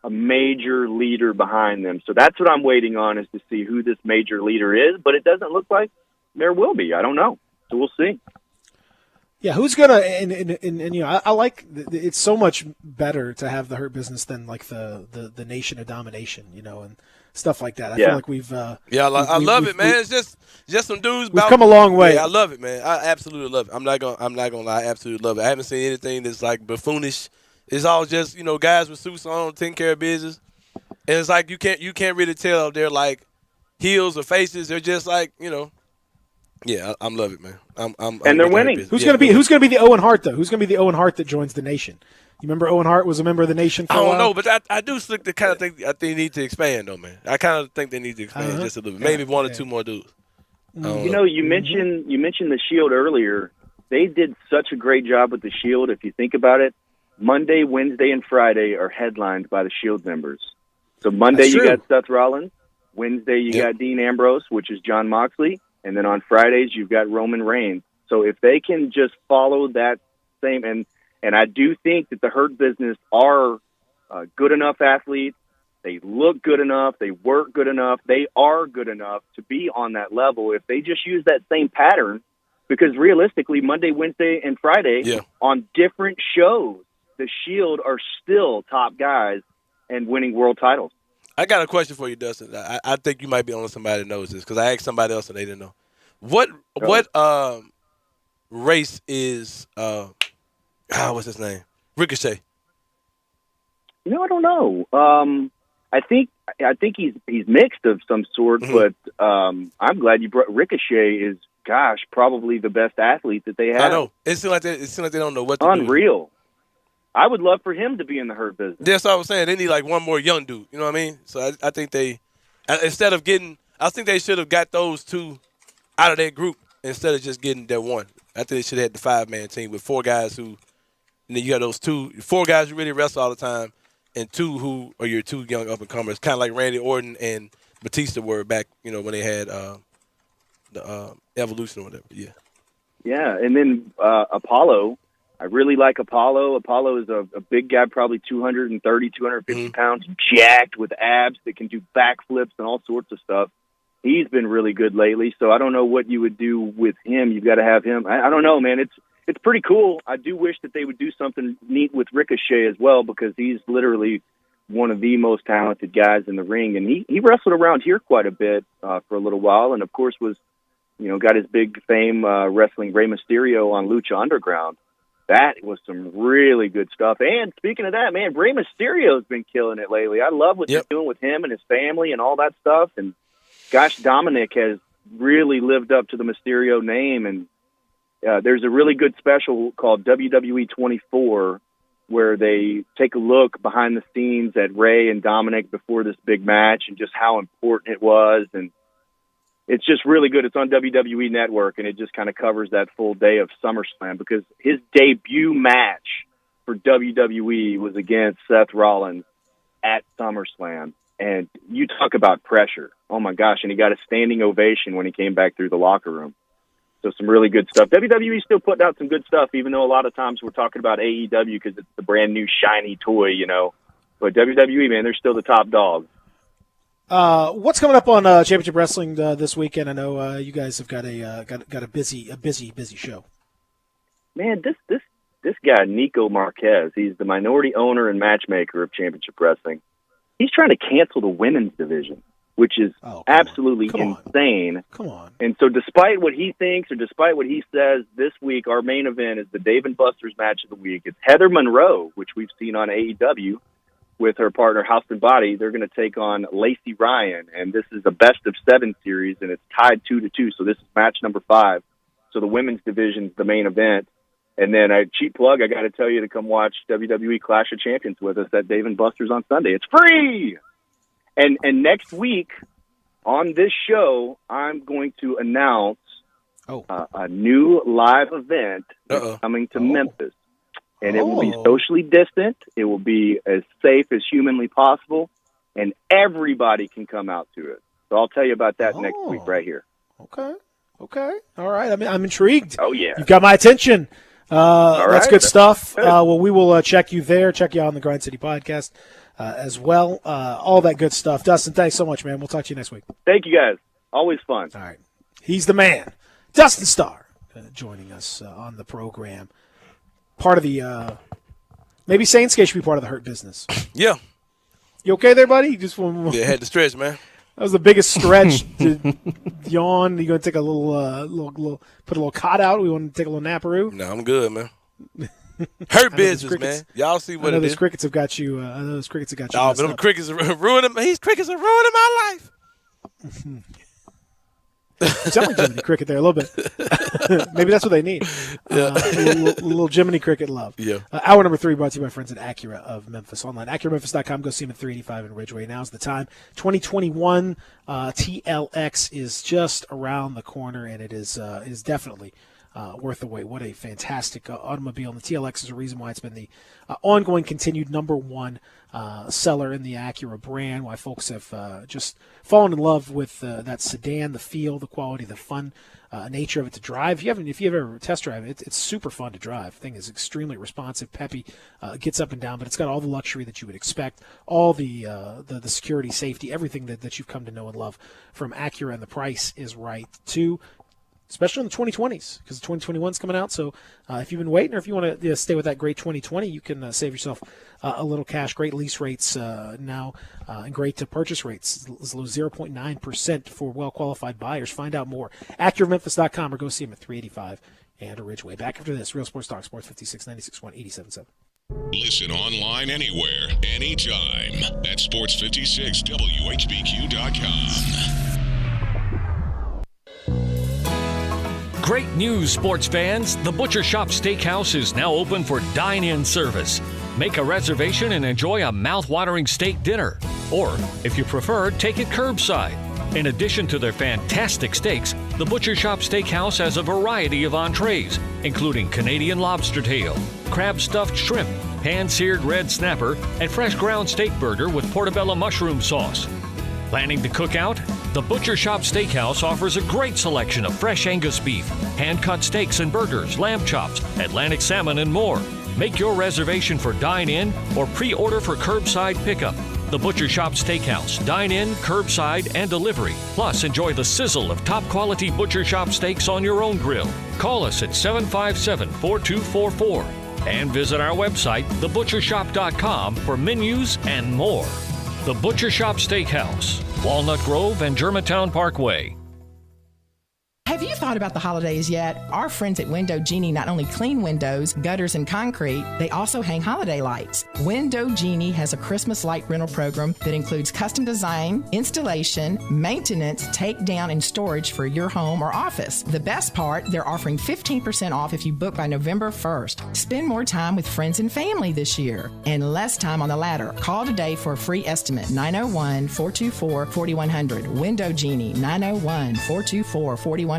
[SPEAKER 17] a major leader behind them? So that's what I'm waiting on, is to see who this major leader is, but it doesn't look like there will be. I don't know. So we'll see.
[SPEAKER 1] Yeah, who's gonna and you know, I like it's so much better to have the Hurt Business than like the Nation of Domination, you know, and stuff like that. I feel like we've
[SPEAKER 2] I love it, man. It's just some dudes.
[SPEAKER 1] We've come a long way.
[SPEAKER 2] Yeah, I love it, man. I absolutely love it. I'm not gonna lie. I absolutely love it. I haven't seen anything that's like buffoonish. It's all just, you know, guys with suits on taking care of business, and it's like you can't really tell if they're like heels or faces. They're just like, you know. Yeah, I'm love it, man.
[SPEAKER 17] And they're winning.
[SPEAKER 1] Who's gonna be the Owen Hart though? Who's gonna be the Owen Hart that joins the Nation? You remember Owen Hart was a member of the Nation for a while?
[SPEAKER 2] I don't know, but I do think the kind of thing I think they need to expand though, man. I kind of think they need to expand just a little bit. Maybe one or two more dudes.
[SPEAKER 17] You know, you mentioned the Shield earlier. They did such a great job with the Shield. If you think about it, Monday, Wednesday, and Friday are headlined by the Shield members. So Monday you got Seth Rollins. Wednesday you got Dean Ambrose, which is John Moxley. And then on Fridays, you've got Roman Reigns. So if they can just follow that same, and I do think that the Hurt Business are good enough athletes. They look good enough. They work good enough. They are good enough to be on that level. If they just use that same pattern, because realistically, Monday, Wednesday, and Friday on different shows, the Shield are still top guys and winning world titles.
[SPEAKER 2] I got a question for you, Dustin. I think you might be on somebody that knows this because I asked somebody else and they didn't know. What race is what's his name? Ricochet.
[SPEAKER 17] No, I don't know. I think he's mixed of some sort, but I'm glad you brought Ricochet. Is probably the best athlete that they have.
[SPEAKER 2] I know. It seems like they don't know what to do.
[SPEAKER 17] Unreal. I would love for him to be in the Hurt Business.
[SPEAKER 2] That's what I was saying. They need like one more young dude. You know what I mean? So I think they, instead of getting, I think they should have got those two out of that group instead of just getting that one. I think they should have had the 5-man team with 4 guys who, and then you got those 4 guys who really wrestle all the time, and 2 who are your 2 young up and comers, kind of like Randy Orton and Batista were back, you know, when they had the Evolution or whatever. Yeah.
[SPEAKER 17] Yeah, and then Apollo. I really like Apollo. Apollo is a big guy, probably 230, 250 pounds, jacked with abs that can do backflips and all sorts of stuff. He's been really good lately, so I don't know what you would do with him. You've got to have him. I don't know, man. It's pretty cool. I do wish that they would do something neat with Ricochet as well, because he's literally one of the most talented guys in the ring, and he wrestled around here quite a bit for a little while, and of course was, you know, got his big fame wrestling Rey Mysterio on Lucha Underground. That was some really good stuff. And speaking of that, man, Rey Mysterio's been killing it lately. I love what they're doing with him and his family and all that stuff. And gosh, Dominic has really lived up to the Mysterio name. And there's a really good special called WWE 24 where they take a look behind the scenes at Ray and Dominic before this big match and just how important it was. And it's just really good. It's on WWE Network, and it just kind of covers that full day of SummerSlam, because his debut match for WWE was against Seth Rollins at SummerSlam. And you talk about pressure. Oh, my gosh. And he got a standing ovation when he came back through the locker room. So some really good stuff. WWE's still putting out some good stuff, even though a lot of times we're talking about AEW because it's the brand new shiny toy, you know. But WWE, man, they're still the top dog.
[SPEAKER 1] What's coming up on Championship Wrestling this weekend? I know you guys have got a busy show.
[SPEAKER 17] Man, this guy Nico Marquez, he's the minority owner and matchmaker of Championship Wrestling. He's trying to cancel the women's division, which is absolutely insane.
[SPEAKER 1] Come on.
[SPEAKER 17] And so despite what he thinks or despite what he says, this week our main event is the Dave and Buster's match of the week. It's Heather Monroe, which we've seen on AEW, with her partner Houston Body. They're going to take on Lacey Ryan, and this is a best-of-7 series, and it's tied 2-2, so this is match number 5. So the women's division's the main event. And then a cheap plug, I got to tell you to come watch WWE Clash of Champions with us at Dave & Buster's on Sunday. It's free! And next week on this show, I'm going to announce a new live event that's coming to Memphis. And it will be socially distant. It will be as safe as humanly possible. And everybody can come out to it. So I'll tell you about that next week right here.
[SPEAKER 1] Okay. All right. I'm intrigued.
[SPEAKER 17] Oh, yeah.
[SPEAKER 1] You've got my attention. That's
[SPEAKER 17] right.
[SPEAKER 1] good stuff. Well, we will check you there. Check you out on the Grind City podcast as well. All that good stuff. Dustin, thanks so much, man. We'll talk to you next week.
[SPEAKER 17] Thank you, guys. Always fun.
[SPEAKER 1] All right. He's the man. Dustin Starr joining us on the program. Part of the maybe Saintsgate should be part of the Hurt Business.
[SPEAKER 2] Yeah.
[SPEAKER 1] You okay there, buddy? Just
[SPEAKER 2] had to stretch, man.
[SPEAKER 1] That was the biggest stretch. To yawn. You gonna take a little put a little cot out? We want to take a little naparoo?
[SPEAKER 2] No, I'm good, man. Hurt business, man. Y'all see what
[SPEAKER 1] I know
[SPEAKER 2] it
[SPEAKER 1] those
[SPEAKER 2] is.
[SPEAKER 1] crickets have got you. I know those crickets have got you.
[SPEAKER 2] Oh,
[SPEAKER 1] messed
[SPEAKER 2] but them
[SPEAKER 1] up.
[SPEAKER 2] crickets are ruining. These crickets are ruining my life.
[SPEAKER 1] You sound like Jiminy Cricket there a little bit. Maybe that's what they need.
[SPEAKER 2] Yeah.
[SPEAKER 1] A little Jiminy Cricket love.
[SPEAKER 2] Yeah.
[SPEAKER 1] Hour number 3 brought to you by friends at Acura of Memphis. Online, AcuraMemphis.com. Go see them at 385 in Ridgeway. Now's the time. 2021 TLX is just around the corner, and it is definitely worth the wait. What a fantastic automobile. And the TLX is a reason why it's been the ongoing, continued number 1 seller in the Acura brand, why folks have just fallen in love with that sedan, the feel, the quality, the fun nature of it to drive. If you ever test drive it, it's super fun to drive. The thing is extremely responsive, peppy, gets up and down, but it's got all the luxury that you would expect, all the security, safety, everything that you've come to know and love from Acura, and the price is right too. Especially in the 2020s, because the 2021's coming out. So if you've been waiting, or if you want to stay with that great 2020, you can save yourself a little cash. Great lease rates now, and great purchase rates, as low as 0.9% for well-qualified buyers. Find out more. AcuraMemphis.com, or go see them at 385 and Ridgeway. Back after this, Real Sports Talk, Sports 56, 96.1, 87.7.
[SPEAKER 4] Listen online anywhere, anytime at sports56whbq.com.
[SPEAKER 18] Great news, sports fans. The Butcher Shop Steakhouse is now open for dine-in service. Make a reservation and enjoy a mouth-watering steak dinner. Or, if you prefer, take it curbside. In addition to their fantastic steaks, the Butcher Shop Steakhouse has a variety of entrees, including Canadian lobster tail, crab stuffed shrimp, pan-seared red snapper, and fresh ground steak burger with portobello mushroom sauce. Planning to cook out? The Butcher Shop Steakhouse offers a great selection of fresh Angus beef, hand-cut steaks and burgers, lamb chops, Atlantic salmon, and more. Make your reservation for dine-in or pre-order for curbside pickup. The Butcher Shop Steakhouse. Dine-in, curbside, and delivery. Plus, enjoy the sizzle of top-quality Butcher Shop steaks on your own grill. Call us at 757-4244 and visit our website, thebutchershop.com, for menus and more. The Butcher Shop Steakhouse, Walnut Grove and Germantown Parkway.
[SPEAKER 20] Have you thought about the holidays yet? Our friends at Window Genie not only clean windows, gutters, and concrete, they also hang holiday lights. Window Genie has a Christmas light rental program that includes custom design, installation, maintenance, takedown, and storage for your home or office. The best part, they're offering 15% off if you book by November 1st. Spend more time with friends and family this year and less time on the ladder. Call today for a free estimate, 901-424-4100. Window Genie, 901-424-4100.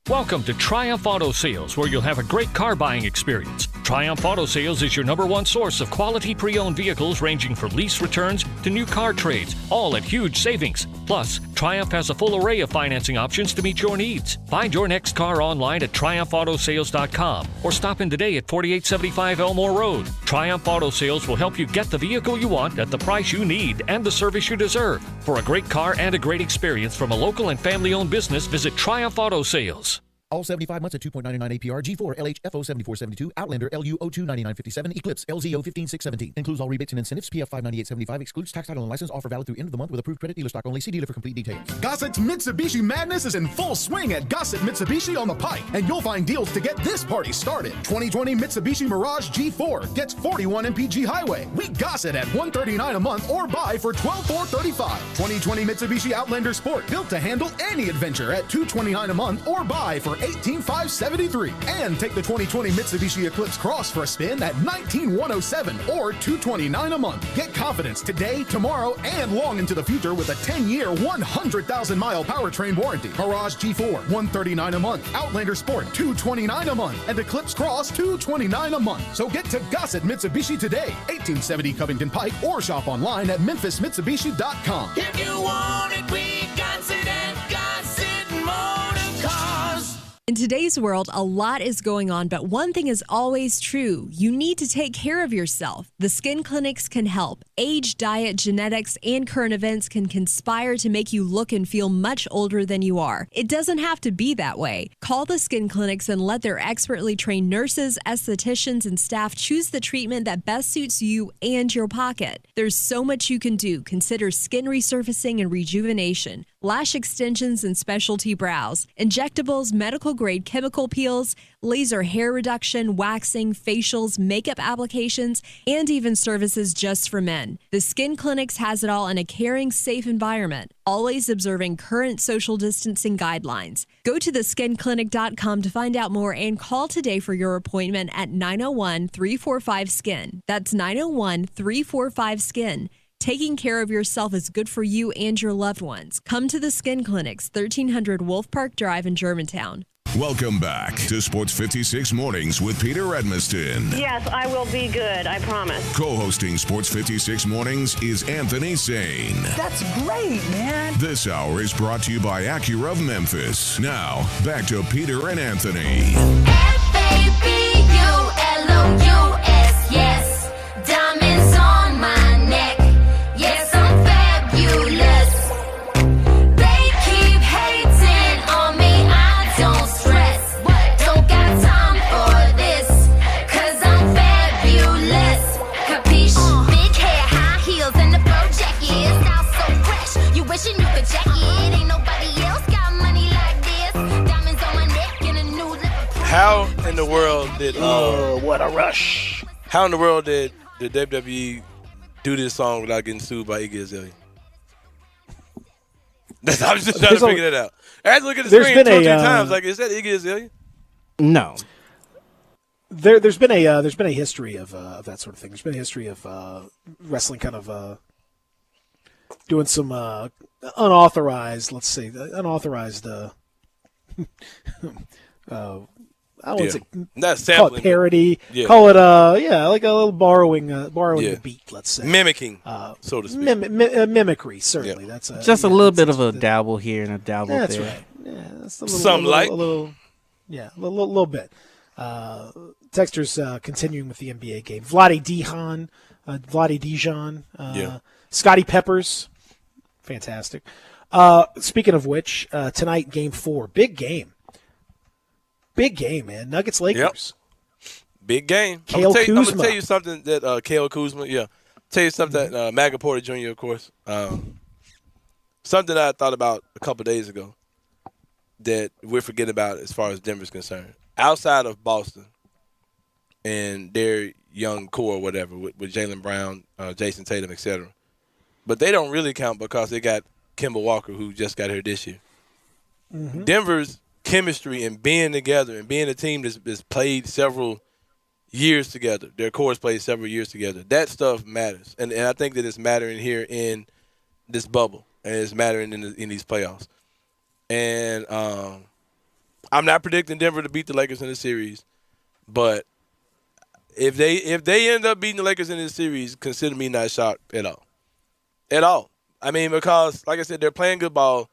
[SPEAKER 18] Welcome to Triumph Auto Sales, where you'll have a great car buying experience. Triumph Auto Sales is your #1 source of quality pre-owned vehicles ranging from lease returns to new car trades, all at huge savings. Plus, Triumph has a full array of financing options to meet your needs. Find your next car online at triumphautosales.com or stop in today at 4875 Elmore Road. Triumph Auto Sales will help you get the vehicle you want at the price you need and the service you deserve. For a great car and a great experience from a local and family-owned business, visit Triumph Auto Sales.
[SPEAKER 7] All 75 months at 2.99 APR, G4, LH, FO 7472, Outlander, LU 029957, Eclipse, LZO 15617. Includes all rebates and incentives, PF 59875, excludes tax, title, and license. Offer valid through end of the month with approved credit. Dealer stock only. See dealer for complete details.
[SPEAKER 5] Gossett's Mitsubishi Madness is in full swing at Gossett Mitsubishi on the Pike, and you'll find deals to get this party started. 2020 Mitsubishi Mirage G4 gets 41 MPG Highway. We Gossett at $139 a month or buy for $12,435. 2020 Mitsubishi Outlander Sport, built to handle any adventure at $229 a month or buy for $18,573. And take the 2020 Mitsubishi Eclipse Cross for a spin at $19,107 or $229 a month. Get confidence today, tomorrow, and long into the future with a 10-year, 100,000-mile powertrain warranty. Mirage G4, $139 a month. Outlander Sport, $229 a month. And Eclipse Cross, $229 a month. So get to Gossett Mitsubishi today, 1870 Covington Pike, or shop online at memphismitsubishi.com.
[SPEAKER 12] If you want it, we got it at Gossett Motor Cars.
[SPEAKER 21] In today's world, a lot is going on, but one thing is always true. You need to take care of yourself. The skin clinics can help. Age, diet, genetics, and current events can conspire to make you look and feel much older than you are. It doesn't have to be that way. Call the skin clinics and let their expertly trained nurses, estheticians, and staff choose the treatment that best suits you and your pocket. There's so much you can do. Consider skin resurfacing and rejuvenation, lash extensions and specialty brows, injectables, medical-grade chemical peels, laser hair reduction, waxing, facials, makeup applications, and even services just for men. The Skin Clinics has it all in a caring, safe environment, always observing current social distancing guidelines. Go to theskinclinic.com to find out more and call today for your appointment at 901-345-SKIN. That's 901-345-SKIN. Taking care of yourself is good for you and your loved ones. Come to the Skin Clinics, 1300 Wolf Park Drive in Germantown.
[SPEAKER 4] Welcome back to Sports 56 Mornings with Peter Edmiston.
[SPEAKER 19] Yes, I will be good, I promise.
[SPEAKER 4] Co-hosting Sports 56 Mornings is Anthony Sane.
[SPEAKER 19] That's great, man.
[SPEAKER 4] This hour is brought to you by Acura of Memphis. Now, back to Peter and Anthony.
[SPEAKER 16] F-A-B-U-L-O-U-S, yes. Diamonds on my neck. Yes, I'm fabulous. They keep hating on me, I don't stress. Don't got time for this, cause I'm fabulous. Capiche? Big hair, high heels, and the fur jacket. Style so fresh, you wishing you could check it. Ain't nobody else got money like this. Diamonds on my neck and a new lip.
[SPEAKER 2] How in the world did
[SPEAKER 1] what a rush.
[SPEAKER 2] How in the world did the WWE do this song without getting sued by Iggy Azalea? I was just trying to figure that out. I had to look at the
[SPEAKER 1] There's
[SPEAKER 2] screen
[SPEAKER 1] been
[SPEAKER 2] 2 or 3
[SPEAKER 1] a,
[SPEAKER 2] times. Like, is that Iggy Azalea?
[SPEAKER 3] No.
[SPEAKER 1] There's been a history of that sort of thing. There's been a history of wrestling kind of doing some unauthorized, let's say, unauthorized. I wouldn't say
[SPEAKER 2] Not
[SPEAKER 1] call
[SPEAKER 2] sampling,
[SPEAKER 1] it parody.
[SPEAKER 2] yeah.
[SPEAKER 1] Call it like a little borrowing the beat. Let's say
[SPEAKER 2] mimicking, so to speak.
[SPEAKER 1] Mimicry. Certainly, that's
[SPEAKER 3] just a little bit of a dabble here and a dabble
[SPEAKER 1] That's
[SPEAKER 3] there.
[SPEAKER 1] right. Yeah, that's a little,
[SPEAKER 2] Some
[SPEAKER 1] a
[SPEAKER 2] light.
[SPEAKER 1] little bit. Texter's continuing with the NBA game. Vlade Dijon, Scotty Peppers, fantastic. Speaking of which, tonight, Game 4, big game, man. Nuggets Lakers.
[SPEAKER 2] Yep. Big game.
[SPEAKER 1] Kale
[SPEAKER 2] I'm
[SPEAKER 1] Kuzma.
[SPEAKER 2] gonna tell you something that Kale Kuzma. Yeah, tell you something that Maga Porter Jr. Of course. Something that I thought about a couple days ago. that we're forgetting about as far as Denver's concerned. Outside of Boston and their young core or whatever with Jaylen Brown, Jason Tatum, etc. But they don't really count because they got Kemba Walker, who just got here this year.
[SPEAKER 1] Mm-hmm.
[SPEAKER 2] Denver's chemistry and being together and being a team that's played several years together. Their cores played several years together. That stuff matters. And I think that it's mattering here in this bubble. And it's mattering in these playoffs. And I'm not predicting Denver to beat the Lakers in the series. But if they end up beating the Lakers in this series, consider me not shocked at all. At all. I mean, because, like I said, they're playing good ball.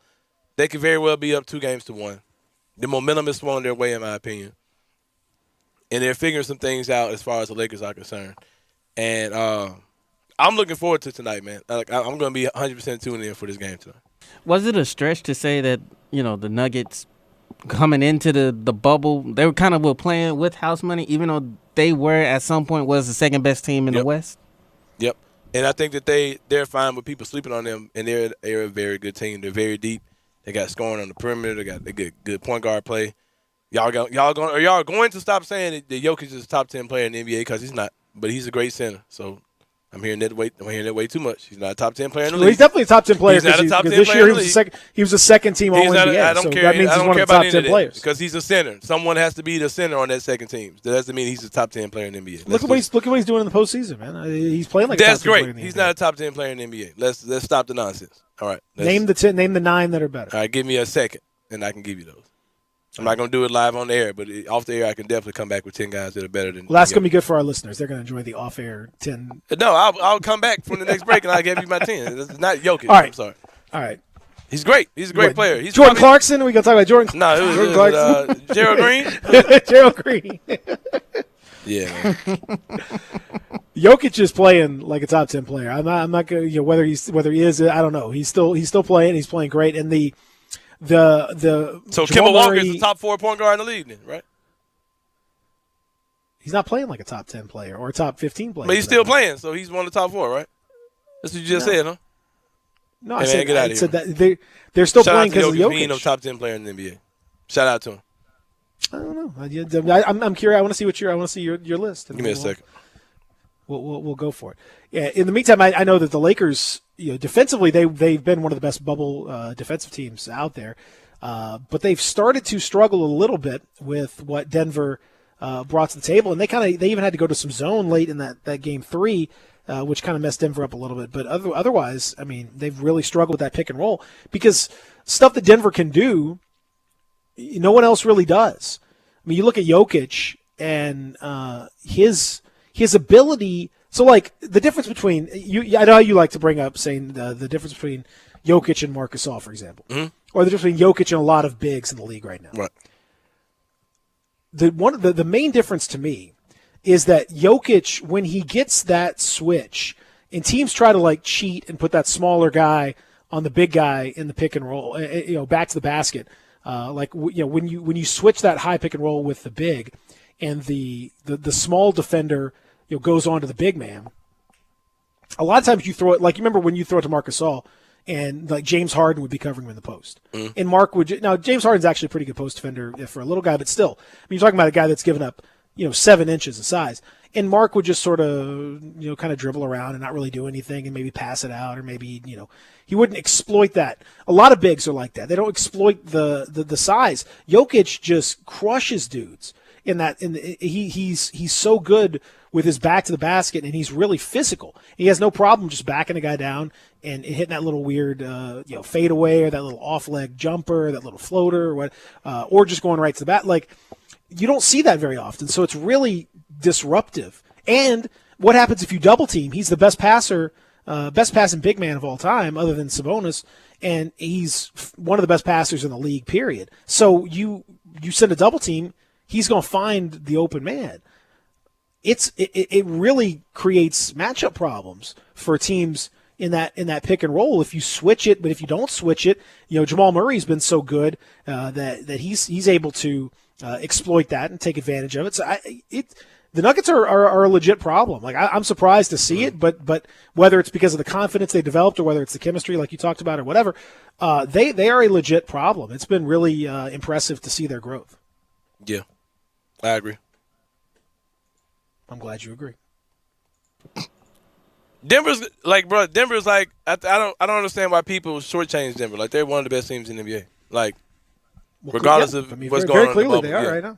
[SPEAKER 2] They could very well be up 2-1. The momentum is swung their way, in my opinion. And they're figuring some things out as far as the Lakers are concerned. And I'm looking forward to tonight, man. I'm going to be 100% tuned in for this game tonight.
[SPEAKER 3] Was it a stretch to say that, the Nuggets coming into the bubble, they were playing with house money, even though they were at some point was the second best team in the West?
[SPEAKER 2] Yep. And I think that they're fine with people sleeping on them, and they're a very good team. They're very deep. They got scoring on the perimeter. They got good point guard play. Y'all going to stop saying that Jokic is a top 10 player in the NBA because he's not, but he's a great center. So I'm hearing that way too much. He's not a top 10 player in the league.
[SPEAKER 1] He's definitely a top 10 player.
[SPEAKER 2] He's not a top 10
[SPEAKER 1] this
[SPEAKER 2] player
[SPEAKER 1] year
[SPEAKER 2] in the league.
[SPEAKER 1] he was a second team All NBA.
[SPEAKER 2] I don't
[SPEAKER 1] so
[SPEAKER 2] care.
[SPEAKER 1] that means
[SPEAKER 2] I
[SPEAKER 1] he's
[SPEAKER 2] don't
[SPEAKER 1] one
[SPEAKER 2] care
[SPEAKER 1] of the
[SPEAKER 2] about
[SPEAKER 1] top 10 players
[SPEAKER 2] because he's a center. Someone has to be the center on that second team. That doesn't mean he's a top 10 player in the NBA.
[SPEAKER 1] Look at what he's doing in the postseason, man. He's playing like a top 10 player in the NBA.
[SPEAKER 2] He's not a top 10 player in the NBA. Let's stop the nonsense. All right.
[SPEAKER 1] Name the 9 that are better.
[SPEAKER 2] All right, give me a second, and I can give you those. I'm not going to do it live on the air, but off the air, I can definitely come back with 10 guys that are better than.
[SPEAKER 1] Well, that's going to be good for our listeners. They're going to enjoy the off-air 10.
[SPEAKER 2] No, I'll come back from the next break, and I'll give you my 10. It's not Jokic.
[SPEAKER 1] All right.
[SPEAKER 2] I'm sorry.
[SPEAKER 1] All right.
[SPEAKER 2] He's great. He's a great player. He's
[SPEAKER 1] Jordan Clarkson? Are we going to talk about Jordan?
[SPEAKER 2] No, it was Gerald Green.
[SPEAKER 1] Gerald Green.
[SPEAKER 2] Yeah. Man.
[SPEAKER 1] Jokic is playing like a top 10 player. I'm not going to whether he is. I don't know. He's still playing. He's playing great. And the
[SPEAKER 2] so Kemba Walker is the top 4 point guard in the league, then, right?
[SPEAKER 1] He's not playing like a top 10 player or a top 15 player.
[SPEAKER 2] But he's still playing, so he's one of the top 4, right? That's what you just said, huh?
[SPEAKER 1] No, I said that they're still playing because of Jokic.
[SPEAKER 2] Being a top 10 player in the NBA. Shout out to him.
[SPEAKER 1] I don't know. I'm curious. I want to see your list.
[SPEAKER 2] Give me a second.
[SPEAKER 1] We'll go for it. Yeah. In the meantime, I know that the Lakers, defensively, they've been one of the best bubble defensive teams out there, but they've started to struggle a little bit with what Denver brought to the table, and they even had to go to some zone late in that game 3, which kind of messed Denver up a little bit. But otherwise, I mean, they've really struggled with that pick and roll because stuff that Denver can do, no one else really does. I mean, you look at Jokic and his ability. So, like, the difference between I know you like to bring up saying the difference between Jokic and Marc Gasol, for example, or the difference between Jokic and a lot of bigs in the league right now.
[SPEAKER 2] Right.
[SPEAKER 1] The main difference to me is that Jokic, when he gets that switch, and teams try to like cheat and put that smaller guy on the big guy in the pick and roll, back to the basket, when you switch that high pick and roll with the big, and the small defender goes on to the big man. A lot of times you throw it, like you remember when you throw it to Marc Gasol, and like James Harden would be covering him in the post. And Mark now James Harden's actually a pretty good post defender for a little guy, but still, I mean, you're talking about a guy that's given up 7 inches of size. And Mark would just sort of kind of dribble around and not really do anything, and maybe pass it out, or maybe he wouldn't exploit that. A lot of bigs are like that. They don't exploit the size. Jokic just crushes dudes in that. He's so good with his back to the basket, and he's really physical. He has no problem just backing a guy down and hitting that little weird fadeaway, or that little off leg jumper, that little floater, or just going right to the bat. Like, you don't see that very often, so it's really disruptive. And what happens if you double team? He's the best passer, best passing big man of all time, other than Sabonis, and he's one of the best passers in the league, period. So you send a double team, he's going to find the open man. It really creates matchup problems for teams in that pick and roll if you switch it. But if you don't switch it, Jamal Murray's been so good that he's able to exploit that and take advantage of it. So the Nuggets are a legit problem. Like I'm surprised to see it, but whether it's because of the confidence they developed or whether it's the chemistry like you talked about or whatever, they are a legit problem. It's been really impressive to see their growth.
[SPEAKER 2] Yeah, I agree.
[SPEAKER 1] I'm glad you agree.
[SPEAKER 2] Denver's like I don't understand why people shortchange Denver. Like they're one of the best teams in the NBA. Like regardless of what's going on in the
[SPEAKER 1] clearly
[SPEAKER 2] bubble.
[SPEAKER 1] they are right now.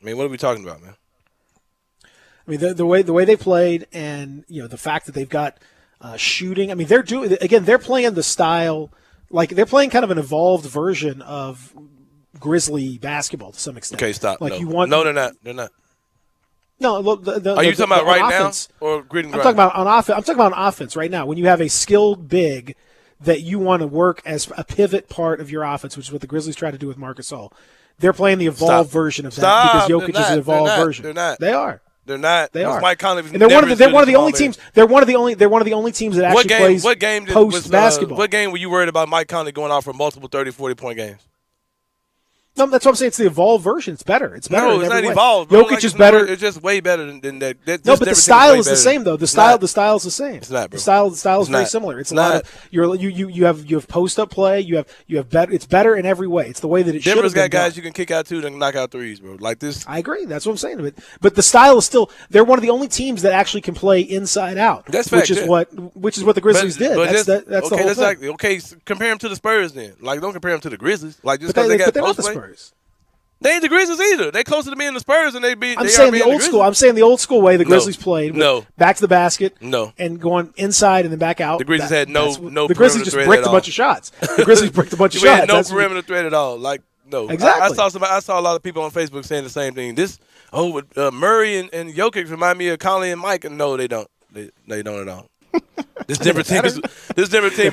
[SPEAKER 2] I mean, what are we talking about, man?
[SPEAKER 1] I mean, the way they played, and the fact that they've got shooting. I mean, they're playing the style, like they're playing kind of an evolved version of Grizzly basketball to some extent.
[SPEAKER 2] Okay, stop.
[SPEAKER 1] Like
[SPEAKER 2] no, they're not. They're not.
[SPEAKER 1] No,
[SPEAKER 2] are you talking about right
[SPEAKER 1] offense,
[SPEAKER 2] now or grid and
[SPEAKER 1] I'm
[SPEAKER 2] grind?
[SPEAKER 1] talking about on offense. I'm talking about on offense right now. When you have a skilled big that you want to work as a pivot part of your offense, which is what the Grizzlies try to do with Marc Gasol. They're playing the evolved version of that because Jokic is an evolved version.
[SPEAKER 2] They're not.
[SPEAKER 1] They are.
[SPEAKER 2] They're not.
[SPEAKER 1] They are.
[SPEAKER 2] Mike Conley,
[SPEAKER 1] and they're one of the only teams. They're one of the only teams that actually plays post basketball.
[SPEAKER 2] What game were you worried about Mike Conley going off for multiple 30, 40-point games?
[SPEAKER 1] No, that's what I'm saying. It's the evolved version. It's better. It's better.
[SPEAKER 2] No,
[SPEAKER 1] in
[SPEAKER 2] it's
[SPEAKER 1] every
[SPEAKER 2] not
[SPEAKER 1] way.
[SPEAKER 2] evolved. Bro.
[SPEAKER 1] Jokic is better.
[SPEAKER 2] It's just way better than that.
[SPEAKER 1] No, but the style is the same though. The style is the same.
[SPEAKER 2] It's not, bro.
[SPEAKER 1] The style is very similar. It's a lot of you have post up play. You have better. It's better in every way. It's the way that it should have been
[SPEAKER 2] Denver's got guys
[SPEAKER 1] done.
[SPEAKER 2] you can kick out to and knock out threes, bro. Like this.
[SPEAKER 1] I agree. That's what I'm saying. But the style is still. They're one of the only teams that actually can play inside out.
[SPEAKER 2] That's fact,
[SPEAKER 1] which is what the Grizzlies did. That's the whole thing.
[SPEAKER 2] Okay, compare them to the Spurs then. Like don't compare them to the Grizzlies. Like just
[SPEAKER 1] But
[SPEAKER 2] because they got
[SPEAKER 1] they're not
[SPEAKER 2] post
[SPEAKER 1] the
[SPEAKER 2] play.
[SPEAKER 1] Spurs.
[SPEAKER 2] They ain't the Grizzlies either. They closer to me and the Spurs than they be.
[SPEAKER 1] I'm saying the old school. I'm saying the old school way the Grizzlies played.
[SPEAKER 2] No.
[SPEAKER 1] Back to the basket.
[SPEAKER 2] No.
[SPEAKER 1] And going inside and then back out.
[SPEAKER 2] The Grizzlies had no.
[SPEAKER 1] The Grizzlies just bricked a bunch of shots. The Grizzlies bricked a bunch of shots.
[SPEAKER 2] Had no perimeter threat at all. Like no.
[SPEAKER 1] Exactly.
[SPEAKER 2] I saw a lot of people on Facebook saying the same thing. Murray and Jokic remind me of Conley and Mike, and no, they don't. They don't at all. This Denver team is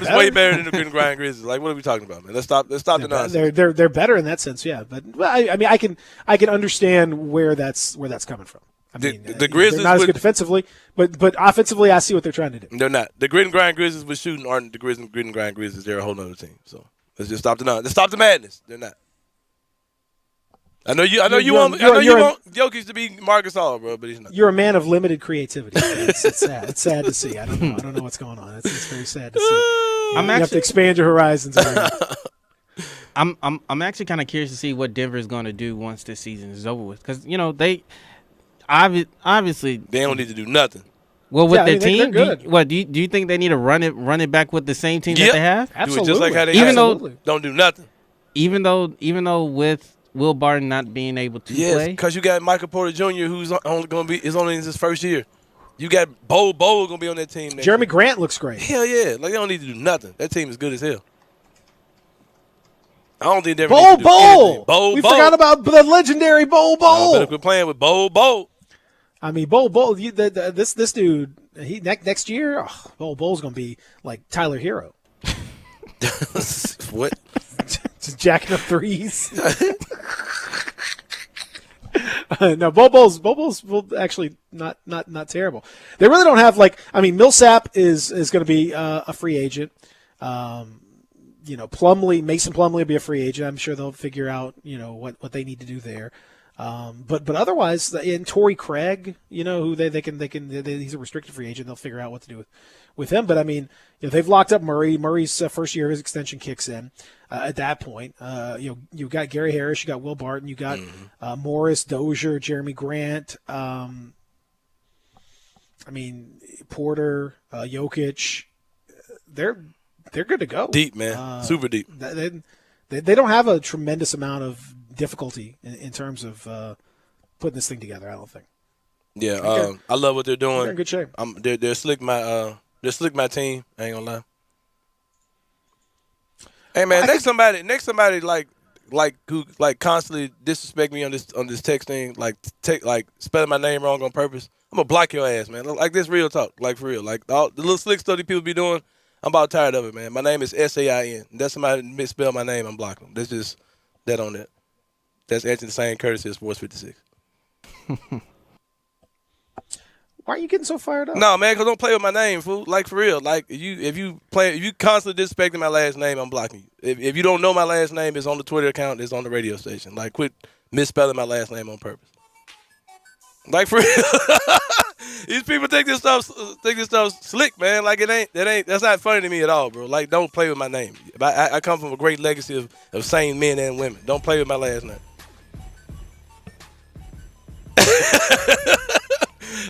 [SPEAKER 2] way better than the Grid and Grind Grizzlies. Like, what are we talking about, man? Let's stop the nonsense.
[SPEAKER 1] They're better in that sense, yeah. But I mean, I can understand where that's coming from. I mean,
[SPEAKER 2] the Grizzlies
[SPEAKER 1] they're not as good defensively, but offensively, I see what they're trying to do.
[SPEAKER 2] They're not. The Grid and Grind Grizzlies with shooting aren't the Grid and Grind Grizzlies. They're a whole other team. So let's just stop the nonsense. Let's stop the madness. They're not. I know you want Jokic to be Marc Gasol, bro, but he's not.
[SPEAKER 1] You're a man of limited creativity. It's sad. It's sad to see. I don't know what's going on. It's very sad to see. You have to expand your horizons.
[SPEAKER 3] I'm actually kind of curious to see what Denver is going to do once this season is over with, because they obviously
[SPEAKER 2] they don't need to do nothing.
[SPEAKER 3] Well, with their team,
[SPEAKER 1] they're good.
[SPEAKER 3] Do you think they need to run it back with the same team that they have?
[SPEAKER 1] Absolutely.
[SPEAKER 2] Do it just like how they don't do nothing.
[SPEAKER 3] Even though with Will Barton not being able to play?
[SPEAKER 2] Yes, because you got Michael Porter Jr., who's only in his first year. You got Bo going to be on that team.
[SPEAKER 1] Jeremy Grant looks great.
[SPEAKER 2] Hell yeah. Like, they don't need to do nothing. That team is good as hell. I don't think they're
[SPEAKER 1] Bo. We forgot about the legendary Bo.
[SPEAKER 2] Better quit playing with Bo.
[SPEAKER 1] I mean, Bo. This dude. Next year, Bo's going to be like Tyler Hero.
[SPEAKER 2] What?
[SPEAKER 1] Just jacking up threes. No, Bobo's actually not terrible. They really don't have Millsap is going to be a free agent. Mason Plumlee will be a free agent. I'm sure they'll figure out what they need to do there. But otherwise, and Torrey Craig, who they can he's a restricted free agent. They'll figure out what to do with him. But I mean, they've locked up Murray. Murray's first year of his extension kicks in. At that point, you got Gary Harris, you got Will Barton, you got Morris, Dozier, Jeremy Grant. Porter, Jokic. They're good to go.
[SPEAKER 2] Deep, man, super deep.
[SPEAKER 1] They don't have a tremendous amount of difficulty in terms of putting this thing together. I don't think.
[SPEAKER 2] Yeah, I love what they're doing.
[SPEAKER 1] They're in good shape.
[SPEAKER 2] They're slick. My team. I ain't gonna lie. Hey man, next somebody who constantly disrespect me on this text thing, spelling my name wrong on purpose. I'm gonna block your ass, man. Like this real talk, like for real. Like the little slick stuff that people be doing, I'm about tired of it, man. My name is Sain. That's somebody misspelled my name, I'm blocking them. That's just that on that. That's actually the same courtesy as Sports 56.
[SPEAKER 1] Why are you getting so fired up?
[SPEAKER 2] No, man, because don't play with my name, fool. Like, for real. Like, if you constantly disrespecting my last name, I'm blocking you. If you don't know my last name, it's on the Twitter account, it's on the radio station. Like, quit misspelling my last name on purpose. Like for real. These people think this stuff slick, man. Like that's not funny to me at all, bro. Like, don't play with my name. I come from a great legacy of sane men and women. Don't play with my last name.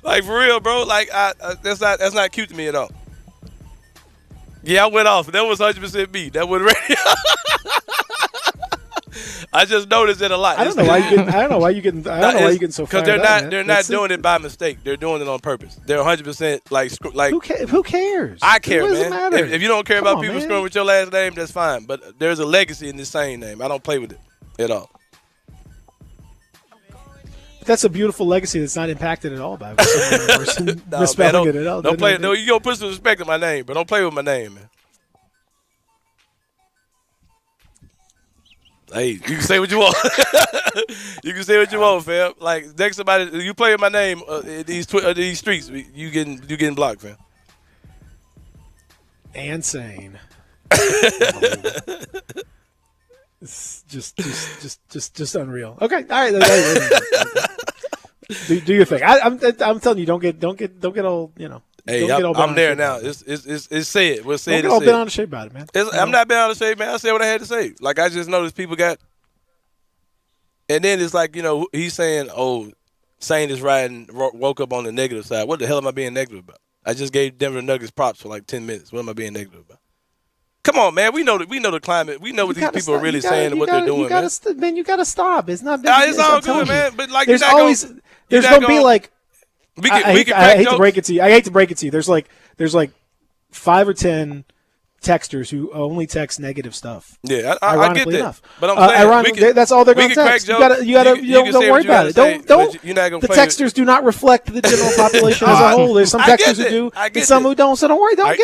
[SPEAKER 2] Like, for real, bro. Like, that's not cute to me at all. Yeah, I went off. That was 100% me. That was radio. I just noticed it a lot.
[SPEAKER 1] I don't know why you getting so fired up.
[SPEAKER 2] Because they're not doing it by mistake. They're doing it on purpose. They're 100% like
[SPEAKER 1] who cares?
[SPEAKER 2] I care,
[SPEAKER 1] What does it
[SPEAKER 2] man.
[SPEAKER 1] matter?
[SPEAKER 2] If you don't care
[SPEAKER 1] Come
[SPEAKER 2] about
[SPEAKER 1] on,
[SPEAKER 2] people
[SPEAKER 1] man.
[SPEAKER 2] screwing with your last name, that's fine. But there's a legacy in the same name. I don't play with it at all.
[SPEAKER 1] That's a beautiful legacy that's not impacted at all by someone misspelling it at all.
[SPEAKER 2] Don't play. No, you gonna put some respect on my name, but don't play with my name, man. Hey, you can say what you want. You can say what you want, fam. Like, next somebody, you play with my name in these streets, you getting blocked, fam.
[SPEAKER 1] And sane. It's just unreal. Okay, all right. Do your thing. I'm telling you, don't get all, you know.
[SPEAKER 2] Hey, I'm there now. It's said. We'll say it.
[SPEAKER 1] Don't get all bent out of shape about it, man.
[SPEAKER 2] I'm not bent out of shape, man. I said what I had to say. Like, I just noticed people got, and then it's like, you know, he's saying, "Oh, Saint is riding, woke up on the negative side." What the hell am I being negative about? I just gave Denver Nuggets props for like 10 minutes. What am I being negative about? Come on, man. We know the climate. We know what these people are really saying and what they're doing, man.
[SPEAKER 1] You gotta stop. It's not.
[SPEAKER 2] It's all good, man. But like,
[SPEAKER 1] there's always there's gonna be like. I hate to break it to you. I hate to break it to you. There's like 5 or 10 texters who only text negative stuff.
[SPEAKER 2] Yeah,
[SPEAKER 1] I
[SPEAKER 2] get that.
[SPEAKER 1] Enough.
[SPEAKER 2] But I'm saying
[SPEAKER 1] that's all they're going to text. You don't worry about it. Don't.
[SPEAKER 2] You're not gonna
[SPEAKER 1] the
[SPEAKER 2] play
[SPEAKER 1] texters do not reflect the general population as a whole. There's some texters who do, and some who don't. So don't worry. Don't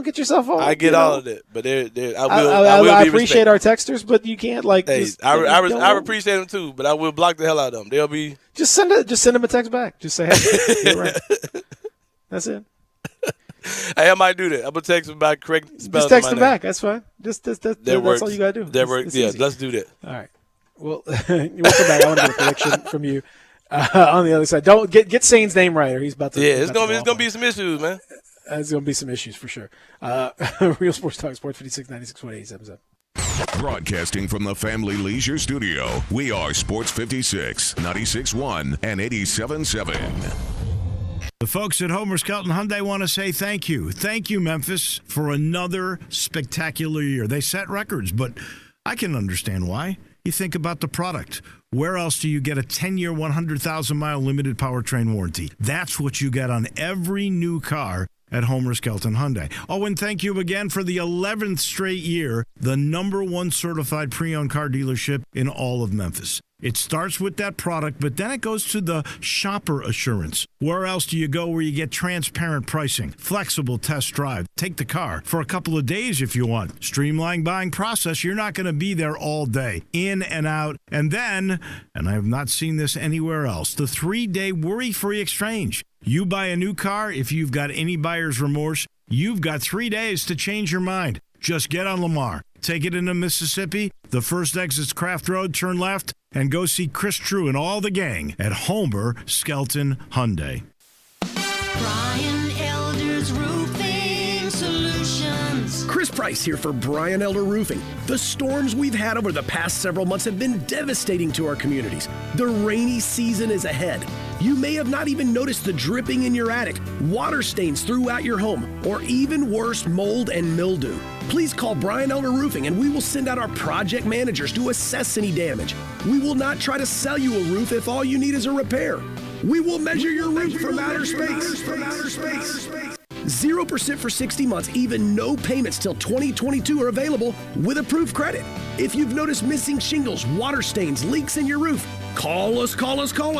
[SPEAKER 1] get yourself all.
[SPEAKER 2] I get all of that, but I will.
[SPEAKER 1] I appreciate our texters, but you can't like.
[SPEAKER 2] Hey, I appreciate them too, but I will block the hell out of them. They'll be.
[SPEAKER 1] Just send them a text back. Just say, "Hey, you're right." That's it.
[SPEAKER 2] Hey, I might do that. I'm gonna text them back correct spelling.
[SPEAKER 1] Just text them back. That's fine. That's all you gotta do.
[SPEAKER 2] That works. Yeah, let's do that.
[SPEAKER 1] All right. Well, we'll come back. I want to get a prediction from you on the other side. Don't get Sane's name right, or he's about to.
[SPEAKER 2] Yeah, it's gonna be some issues, man.
[SPEAKER 1] There's gonna be some issues for sure. Real Sports Talk, Sports 56 96 877.
[SPEAKER 4] Broadcasting from the Family Leisure Studio, we are Sports 56, 96.1 and 87.7.
[SPEAKER 23] The folks at Homer Skelton Hyundai want to say thank you. Thank you, Memphis, for another spectacular year. They set records, but I can understand why. You think about the product. Where else do you get a 10-year, 100,000-mile limited powertrain warranty? That's what you get on every new car at Homer Skelton Hyundai. Oh, and thank you again for the 11th straight year, the #1 certified pre-owned car dealership in all of Memphis. It starts with that product, but then it goes to the shopper assurance. Where else do you go where you get transparent pricing, flexible test drive, take the car for a couple of days if you want, streamlined buying process? You're not going to be there all day, in and out. And then, and I have not seen this anywhere else, the 3-day worry-free exchange. You buy a new car, if you've got any buyer's remorse, you've got 3 days to change your mind. Just get on Lamar, take it into Mississippi, the first exit's Craft Road, turn left, and go see Chris True and all the gang at Homer Skelton Hyundai.
[SPEAKER 12] Brian Elder's Roofing Solutions.
[SPEAKER 6] Chris Price here for Brian Elder Roofing. The storms we've had over the past several months have been devastating to our communities. The rainy season is ahead. You may have not even noticed the dripping in your attic, water stains throughout your home, or even worse, mold and mildew. Please call Brian Elder Roofing and we will send out our project managers to assess any damage. We will not try to sell you a roof if all you need is a repair. We will measure your roof from outer space. 0% for 60 months, even no payments till 2022 are available with approved credit. If you've noticed missing shingles, water stains, leaks in your roof, call us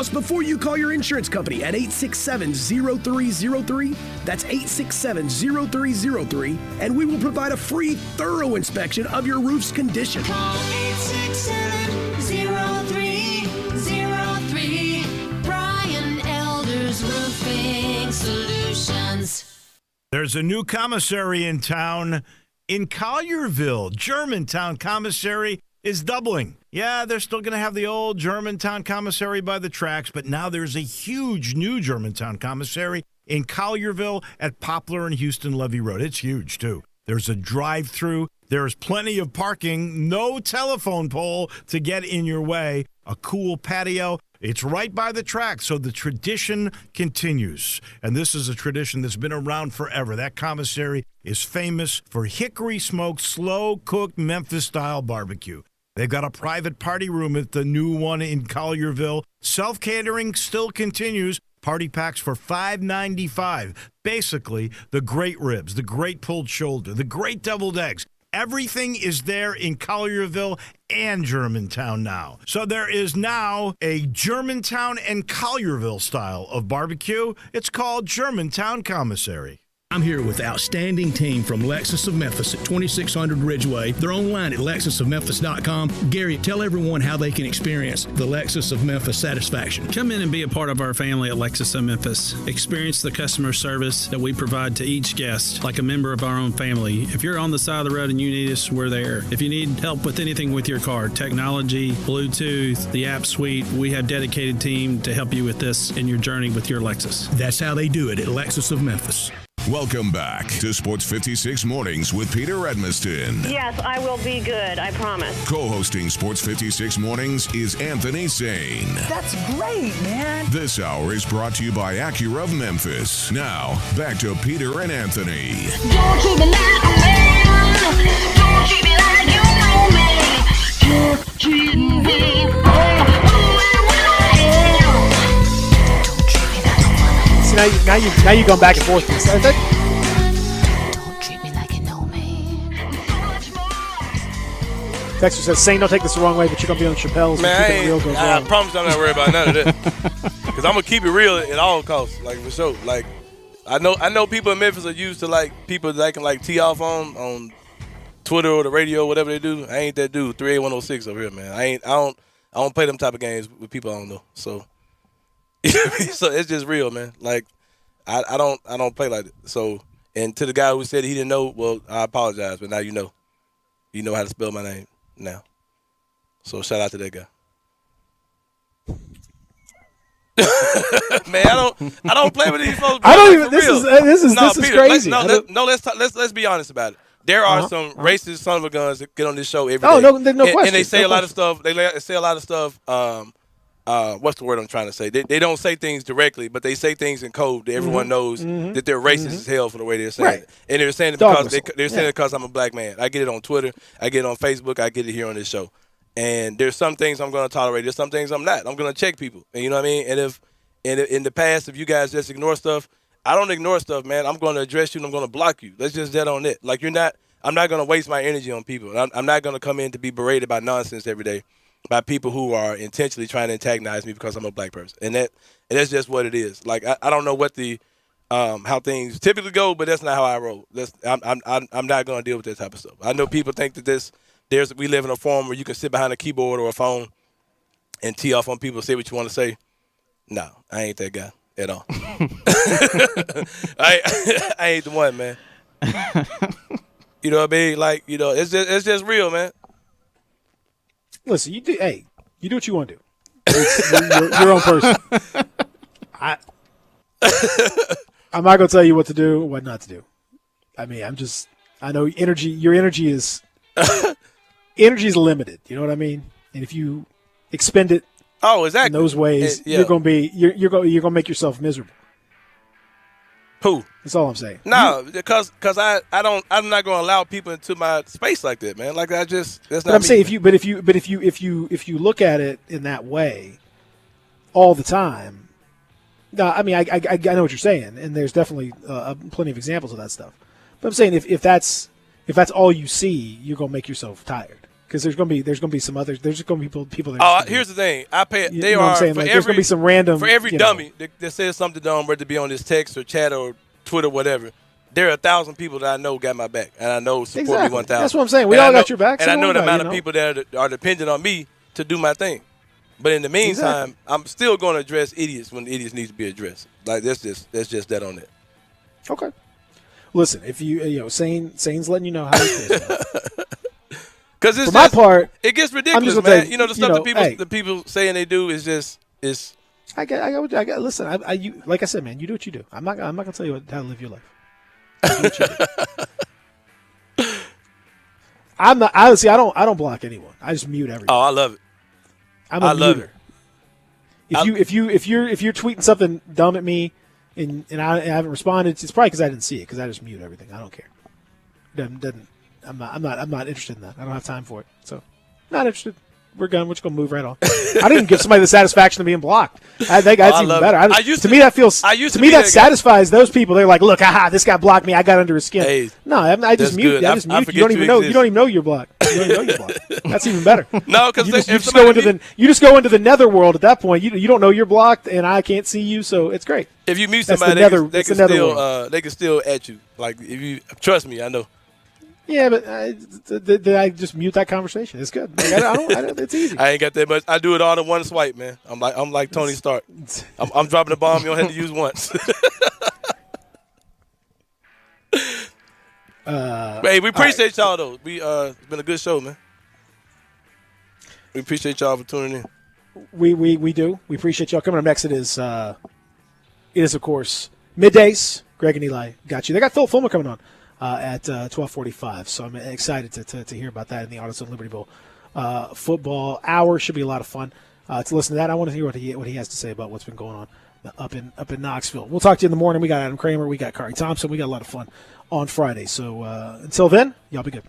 [SPEAKER 6] before you call your insurance company at 867-0303. That's 867-0303, and we will provide a free, thorough inspection of your roof's condition.
[SPEAKER 12] Call 867-0303. Brian Elder's Roofing Solutions.
[SPEAKER 23] There's a new commissary in town in Collierville. Germantown Commissary is doubling. Yeah, they're still going to have the old Germantown commissary by the tracks, but now there's a huge new Germantown commissary in Collierville at Poplar and Houston Levy Road. It's huge, too. There's a drive-through. There's plenty of parking, no telephone pole to get in your way, a cool patio. It's right by the track, so the tradition continues. And this is a tradition that's been around forever. That commissary is famous for hickory-smoked, slow-cooked Memphis-style barbecue. They've got a private party room at the new one in Collierville. Self-catering still continues. Party packs for $5.95. Basically, the great ribs, the great pulled shoulder, the great deviled eggs. Everything is there in Collierville and Germantown now. So there is now a Germantown and Collierville style of barbecue. It's called Germantown Commissary.
[SPEAKER 6] I'm here with the outstanding team from Lexus of Memphis at 2600 Ridgeway. They're online at lexusofmemphis.com. Gary, tell everyone how they can experience the Lexus of Memphis satisfaction.
[SPEAKER 8] Come in and be a part of our family at Lexus of Memphis. Experience the customer service that we provide to each guest like a member of our own family. If you're on the side of the road and you need us, we're there. If you need help with anything with your car, technology, Bluetooth, the app suite, we have a dedicated team to help you with this in your journey with your Lexus.
[SPEAKER 6] That's how they do it at Lexus of Memphis.
[SPEAKER 4] Welcome back to Sports 56 Mornings with Peter Edmiston.
[SPEAKER 19] Yes, I will be good. I promise.
[SPEAKER 4] Co-hosting Sports 56 Mornings is Anthony Sane.
[SPEAKER 19] That's great, man.
[SPEAKER 4] This hour is brought to you by Acura of Memphis. Now, back to Peter and Anthony.
[SPEAKER 12] Don't treat me like a man. Don't treat me like you know me. You're treating me
[SPEAKER 1] See, now you going back and forth. I think. Dexter says, Sane, don't take this the wrong way, but you're going to be on Chappelle's.
[SPEAKER 2] Man, I promise I'm not worried about none of that. Because I'm going to keep it real at all costs, like for sure. Like, I know people in Memphis are used to, like, people that can, like, tee off on Twitter or the radio, whatever they do. I ain't that dude, 38106 over here, man. I don't play them type of games with people I don't know. So, so it's just real, man. Like, I don't play like that. So, and to the guy who said he didn't know, well, I apologize, but now you know. You know how to spell my name now. So shout out to that guy. Man, I don't play with these folks. Bro.
[SPEAKER 1] I don't even.
[SPEAKER 2] This is
[SPEAKER 1] Peter, crazy.
[SPEAKER 2] Let's be honest about it. There are some racist son of a guns that get on this show every day.
[SPEAKER 1] Oh, no question.
[SPEAKER 2] And they say a lot of stuff. They say a lot of stuff. What's the word I'm trying to say? They don't say things directly, but they say things in code that everyone knows that they're racist as hell for the way they're saying it. And they're saying it because I'm a black man. I get it on Twitter. I get it on Facebook. I get it here on this show. And there's some things I'm going to tolerate. There's some things I'm not. I'm going to check people. And you know what I mean? And if in the past, if you guys just ignore stuff, I don't ignore stuff, man. I'm going to address you and I'm going to block you. Let's just dead on it. Like I'm not going to waste my energy on people. I'm not going to come in to be berated by nonsense every day by people who are intentionally trying to antagonize me because I'm a black person. And that's just what it is. Like I don't know what the how things typically go, but that's not how I roll. I'm not going to deal with that type of stuff. I know people think that we live in a forum where you can sit behind a keyboard or a phone and tee off on people, say what you want to say. No, I ain't that guy at all. I ain't the one, man. You know what I mean? Like, you know, it's just real, man.
[SPEAKER 1] Listen, you do what you want to do. It's your own person. I'm not going to tell you what to do, what not to do. I mean, I know your energy is limited. You know what I mean? And if you expend it in those ways, you're going to make yourself miserable.
[SPEAKER 2] Who?
[SPEAKER 1] That's all I'm saying.
[SPEAKER 2] No, because I'm not going to allow people into my space like that, man. Like that's not.
[SPEAKER 1] But I'm saying if you look at it in that way all the time. No, I mean I know what you're saying, and there's definitely plenty of examples of that stuff. But I'm saying if that's all you see, you're gonna make yourself tired because there's gonna be some others. There's just gonna be people.
[SPEAKER 2] Here's the thing. I pay.
[SPEAKER 1] There's gonna be some random
[SPEAKER 2] for every dummy that says something dumb, whether to be on this text or chat or Twitter, whatever. There are 1,000 people that I know got my back, and I know support me 1,000.
[SPEAKER 1] That's what I'm saying. We all got your back.
[SPEAKER 2] And I know the amount of people that are dependent on me to do my thing. But in the meantime, I'm still going to address idiots when idiots need to be addressed. Like that's just that on it.
[SPEAKER 1] Okay. Listen, if Sane's letting you know how he feels.
[SPEAKER 2] Because
[SPEAKER 1] for my part,
[SPEAKER 2] it gets
[SPEAKER 1] I'm
[SPEAKER 2] ridiculous,
[SPEAKER 1] just
[SPEAKER 2] man.
[SPEAKER 1] gonna say,
[SPEAKER 2] You know, the stuff
[SPEAKER 1] hey,
[SPEAKER 2] the people saying they do is just it's.
[SPEAKER 1] I got. Listen, you, like I said, man, you do what you do. I'm not gonna tell you how to live your life. You do what you do. I'm not. Honestly, I don't block anyone. I just mute everyone.
[SPEAKER 2] Oh, I love it.
[SPEAKER 1] I'm a muter. If you're tweeting something dumb at me and I haven't responded, it's probably because I didn't see it, because I just mute everything. I don't care. I'm not interested in that. I don't have time for it. So, not interested. We're done. We're just gonna move right on. I didn't give somebody the satisfaction of being blocked. I think that's even better. To me, that satisfies those people. They're like, look, aha, this guy blocked me. I got under his skin.
[SPEAKER 2] Hey,
[SPEAKER 1] no, I just mute. I just mute. You don't even know. You don't even know you're blocked. You don't even know you're blocked. That's even better.
[SPEAKER 2] No, because
[SPEAKER 1] you just go into the netherworld at that point. You don't know you're blocked, and I can't see you, so it's great.
[SPEAKER 2] If you mute somebody, they can still at you. Like if you trust me, I know.
[SPEAKER 1] Yeah, but I just mute that conversation. It's good. Like, I don't, it's easy.
[SPEAKER 2] I ain't got that much. I do it all in one swipe, man. I'm like Tony Stark. I'm dropping a bomb you don't have to use once. Hey, we appreciate y'all though. It's been a good show, man. We appreciate y'all for tuning in.
[SPEAKER 1] We do. We appreciate y'all coming up next. It is of course middays. Greg and Eli got you. They got Phil Fulmer coming on at 12:45. So I'm excited to hear about that in the AutoZone Liberty Bowl football hour. Should be a lot of fun to listen to that. I want to hear what he has to say about what's been going on up in Knoxville. We'll talk to you in the morning. We got Adam Kramer. We got Kari Thompson. We got a lot of fun on Friday. So until then, y'all be good.